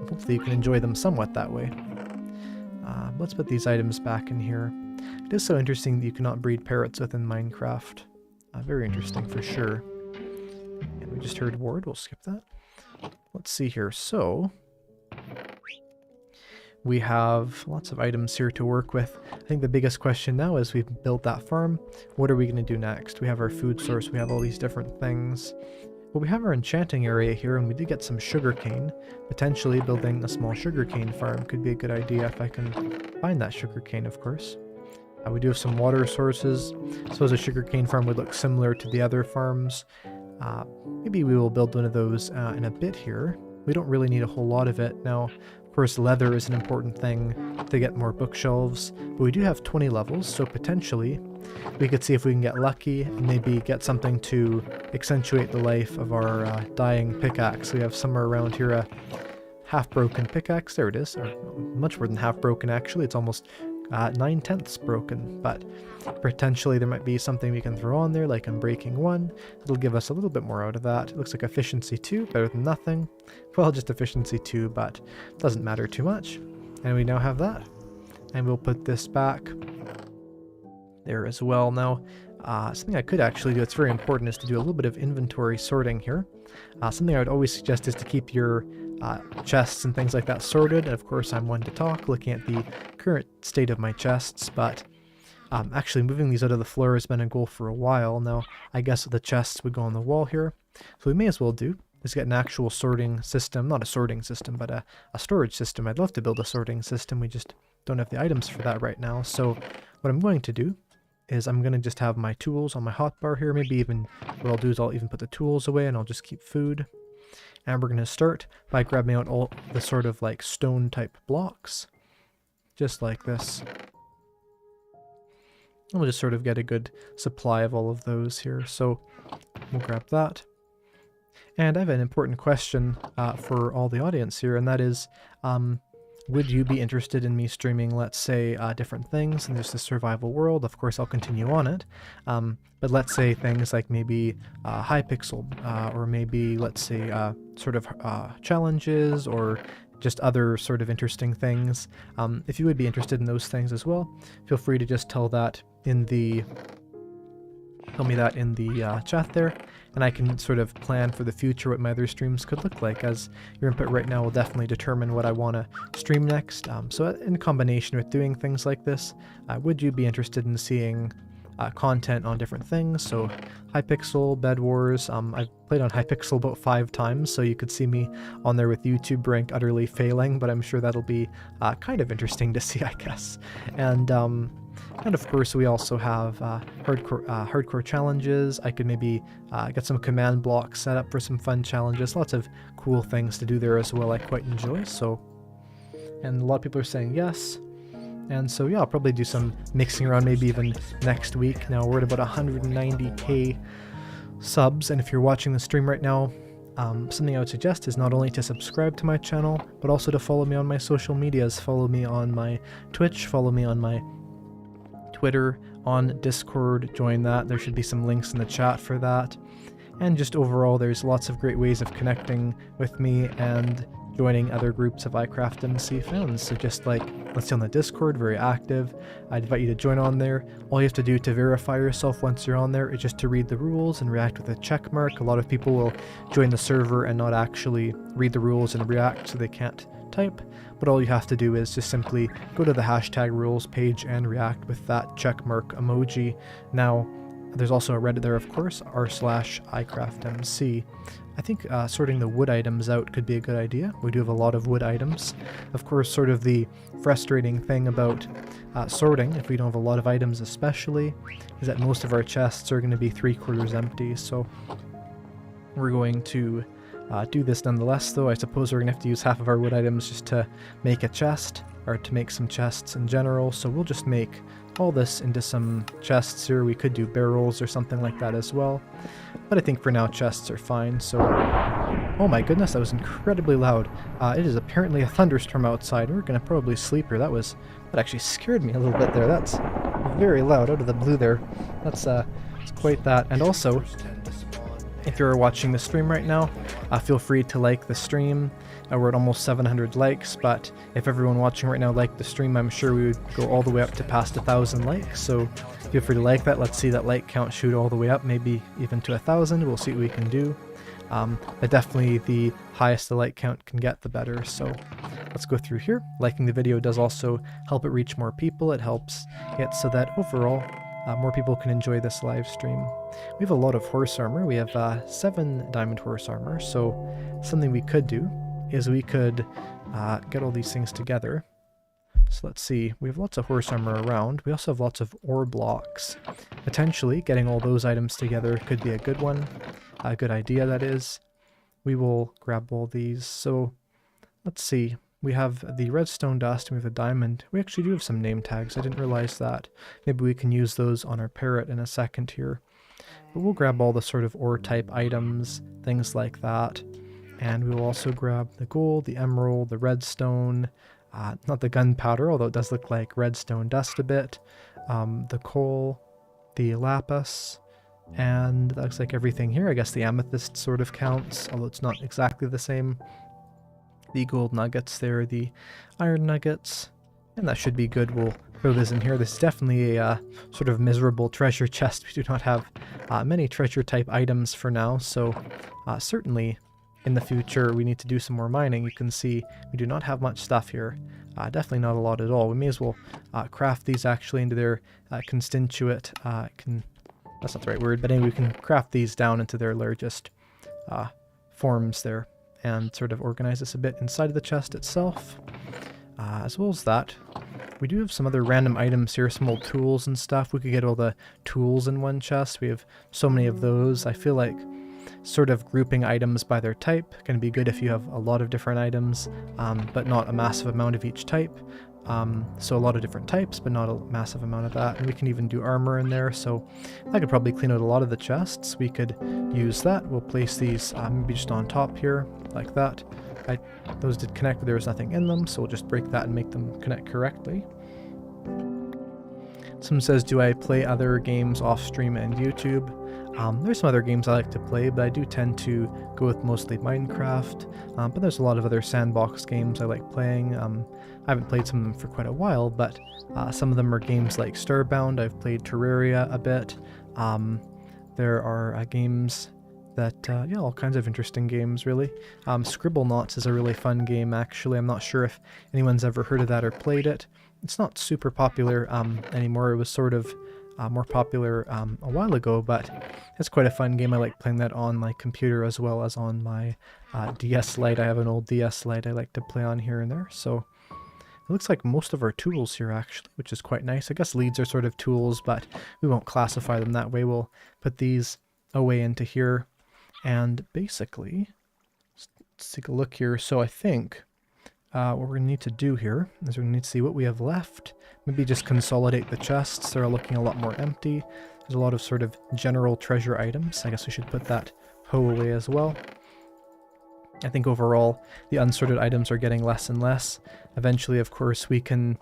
Hopefully you can enjoy them somewhat that way. Let's put these items back in here. It is so interesting that you cannot breed parrots within Minecraft. Very interesting for sure. And we just heard ward. We'll skip that. Let's see here. So we have lots of items here to work with. I think the biggest question now is we've built that farm. What are we going to do next? We have our food source. We have all these different things. Well, we have our enchanting area here, and we did get some sugarcane. Potentially building a small sugarcane farm could be a good idea if I can find that sugarcane, of course. We do have some water sources. I suppose a sugarcane farm would look similar to the other farms. Maybe we will build one of those in a bit here. We don't really need a whole lot of it. Now, of course, leather is an important thing to get more bookshelves, but we do have 20 levels, so potentially we could see if we can get lucky and maybe get something to accentuate the life of our dying pickaxe. We have somewhere around here a half-broken pickaxe. There it is. Or much more than half-broken, actually. It's almost 9/10 broken, but potentially there might be something we can throw on there, like Unbreaking 1. It'll give us a little bit more out of that. It looks like Efficiency 2, better than nothing. Well, just Efficiency 2, but doesn't matter too much. And we now have that. And we'll put this back there as well. Now, something I could actually do, it's very important, is to do a little bit of inventory sorting here. Something I would always suggest is to keep your chests and things like that sorted. And of course, I'm one to talk, looking at the current state of my chests, but actually moving these out of the floor has been a goal for a while. Now, I guess the chests would go on the wall here. So we may as well do is get an actual sorting system, not a sorting system, but a storage system. I'd love to build a sorting system, we just don't have the items for that right now. So what I'm going to do is I'm going to just have my tools on my hotbar here. Maybe even what I'll do is I'll even put the tools away and I'll just keep food. And we're going to start by grabbing out all the sort of like stone type blocks, just like this. And we'll just sort of get a good supply of all of those here. So we'll grab that. And I have an important question for all the audience here, and that is, would you be interested in me streaming, let's say, different things in just the survival world? Of course, I'll continue on it. But let's say things like maybe Hypixel, or maybe, let's say, sort of challenges, or just other sort of interesting things. If you would be interested in those things as well, feel free to just tell me that in the chat there, and I can sort of plan for the future what my other streams could look like, as your input right now will definitely determine what I want to stream next. So in combination with doing things like this, would you be interested in seeing content on different things? So Hypixel, Bed Wars, I've played on Hypixel about 5 times, so you could see me on there with YouTube rank utterly failing, but I'm sure that'll be kind of interesting to see, I guess. And of course, we also have hardcore challenges. I could maybe get some command blocks set up for some fun challenges. Lots of cool things to do there as well I quite enjoy. So, and a lot of people are saying yes. And so yeah, I'll probably do some mixing around maybe even next week. Now we're at about 190k subs, and if you're watching the stream right now, something I would suggest is not only to subscribe to my channel, but also to follow me on my social medias. Follow me on my Twitch, follow me on my Twitter, on Discord, join that. There should be some links in the chat for that. And just overall, there's lots of great ways of connecting with me and joining other groups of Eyecraftmc fans. So just like, let's say on the Discord, very active. I'd invite you to join on there. All you have to do to verify yourself once you're on there is just to read the rules and react with a check mark. A lot of people will join the server and not actually read the rules and react, so they can't type. But all you have to do is just simply go to the hashtag rules page and react with that checkmark emoji. Now, there's also a Reddit there, of course, r/Eyecraftmc. I think sorting the wood items out could be a good idea. We do have a lot of wood items. Of course, sort of the frustrating thing about sorting, if we don't have a lot of items especially, is that most of our chests are going to be 3/4 empty. So we're going to do this nonetheless, though. I suppose we're going to have to use half of our wood items just to make a chest, or to make some chests in general. So we'll just make all this into some chests here. We could do barrels or something like that as well, but I think for now chests are fine. So, oh my goodness, that was incredibly loud. It is apparently a thunderstorm outside. We're going to probably sleep here. That actually scared me a little bit there. That's very loud out of the blue there. That's it's quite that. And also, if you're watching the stream right now, feel free to like the stream. We're at almost 700 likes, but if everyone watching right now liked the stream, I'm sure we would go all the way up to past 1,000 likes. So feel free to like that. Let's see that like count shoot all the way up, maybe even to 1,000. We'll see what we can do. But definitely the highest the like count can get, the better. So let's go through here. Liking the video does also help it reach more people. It helps it so that overall more people can enjoy this live stream. We have a lot of horse armor. We have 7 diamond horse armor. So something we could do is we could get all these things together. So let's see, we have lots of horse armor around. We also have lots of ore blocks. Potentially getting all those items together could be a good one. A good idea, that is. We will grab all these. So let's see, we have the redstone dust and we have the diamond. We actually do have some name tags. I didn't realize that. Maybe we can use those on our parrot in a second here. But we'll grab all the sort of ore type items, things like that. And we will also grab the gold, the emerald, the redstone, not the gunpowder, although it does look like redstone dust a bit, the coal, the lapis, and that looks like everything here. I guess the amethyst sort of counts, although it's not exactly the same. The gold nuggets there, the iron nuggets, And that should be good. We'll throw this in here. This is definitely a sort of miserable treasure chest. We do not have many treasure type items for now, so certainly in the future we need to do some more mining. You can see we do not have much stuff here. Definitely not a lot at all. We may as well craft these actually into their constituent, that's not the right word, but anyway, we can craft these down into their largest forms there and sort of organize this a bit inside of the chest itself. As well as that, we do have some other random items here, some old tools and stuff. We could get all the tools in one chest. We have so many of those. I feel like sort of grouping items by their type can be good if you have a lot of different items, but not a massive amount of each type. So a lot of different types, but not a massive amount of that. And we can even do armor in there, so I could probably clean out a lot of the chests. We could use that. We'll place these maybe just on top here, like that. Those did connect, but there was nothing in them, so we'll just break that and make them connect correctly. Someone says, do I play other games off stream and YouTube? There's some other games I like to play, but I do tend to go with mostly Minecraft. But there's a lot of other sandbox games I like playing. I haven't played some of them for quite a while, but some of them are games like Starbound. I've played Terraria a bit. There are games that, yeah, all kinds of interesting games, really. Scribblenauts is a really fun game, actually. I'm not sure if anyone's ever heard of that or played it. It's not super popular anymore. It was sort of more popular a while ago, but it's quite a fun game. I like playing that on my computer as well as on my DS Lite. I have an old DS Lite I like to play on here and there. So it looks like most of our tools here, actually, which is quite nice. I guess leads are sort of tools, but we won't classify them that way. We'll put these away into here. And basically, let's take a look here. So I think what we're going to need to do here is we're going to need to see what we have left. Maybe just consolidate the chests. They're looking a lot more empty. There's a lot of sort of general treasure items. I guess we should put that hoe away as well. I think overall the unsorted items are getting less and less. Eventually, of course, we can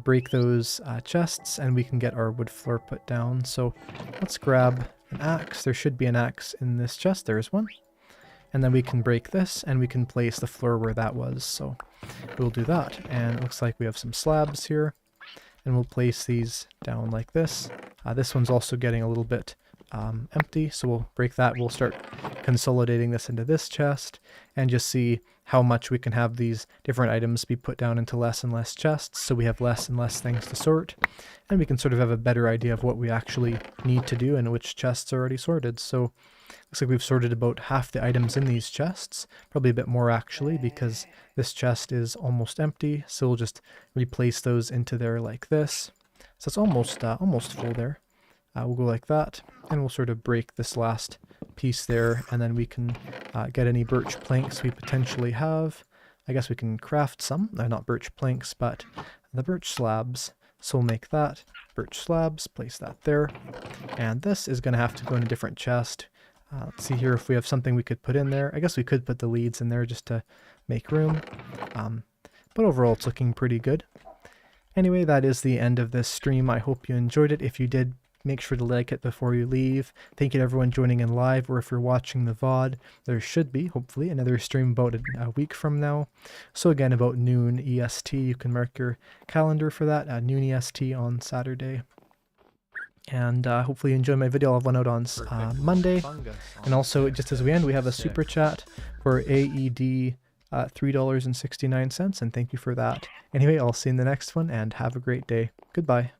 break those chests and we can get our wood floor put down. So let's grab an axe. There should be an axe in this chest. There's one. And then we can break this and we can place the floor where that was. So we'll do that. And it looks like we have some slabs here. And we'll place these down like this. This one's also getting a little bit empty, so we'll break that. We'll start consolidating this into this chest and just see how much we can have these different items be put down into less and less chests, so we have less and less things to sort, and we can sort of have a better idea of what we actually need to do and which chests are already sorted. So looks like we've sorted about half the items in these chests, probably a bit more actually, because this chest is almost empty, so we'll just replace those into there like this. So it's almost full there. We'll go like that, and we'll sort of break this last piece there, and then we can get any birch planks we potentially have. I guess we can craft some. They're not birch planks, but the birch slabs. So we'll make that. Birch slabs, place that there. And this is going to have to go in a different chest. Let's see here if we have something we could put in there. I guess we could put the leads in there just to make room. But overall, it's looking pretty good. Anyway, that is the end of this stream. I hope you enjoyed it. If you did, make sure to like it before you leave. Thank you to everyone joining in live, or if you're watching the VOD, there should be, hopefully, another stream about a week from now. So again, about noon EST, you can mark your calendar for that, noon EST on Saturday. And hopefully you enjoy my video. I'll have one out on Monday. And also, just as we end, we have a super chat for AED $3.69, and thank you for that. Anyway, I'll see you in the next one, and have a great day. Goodbye.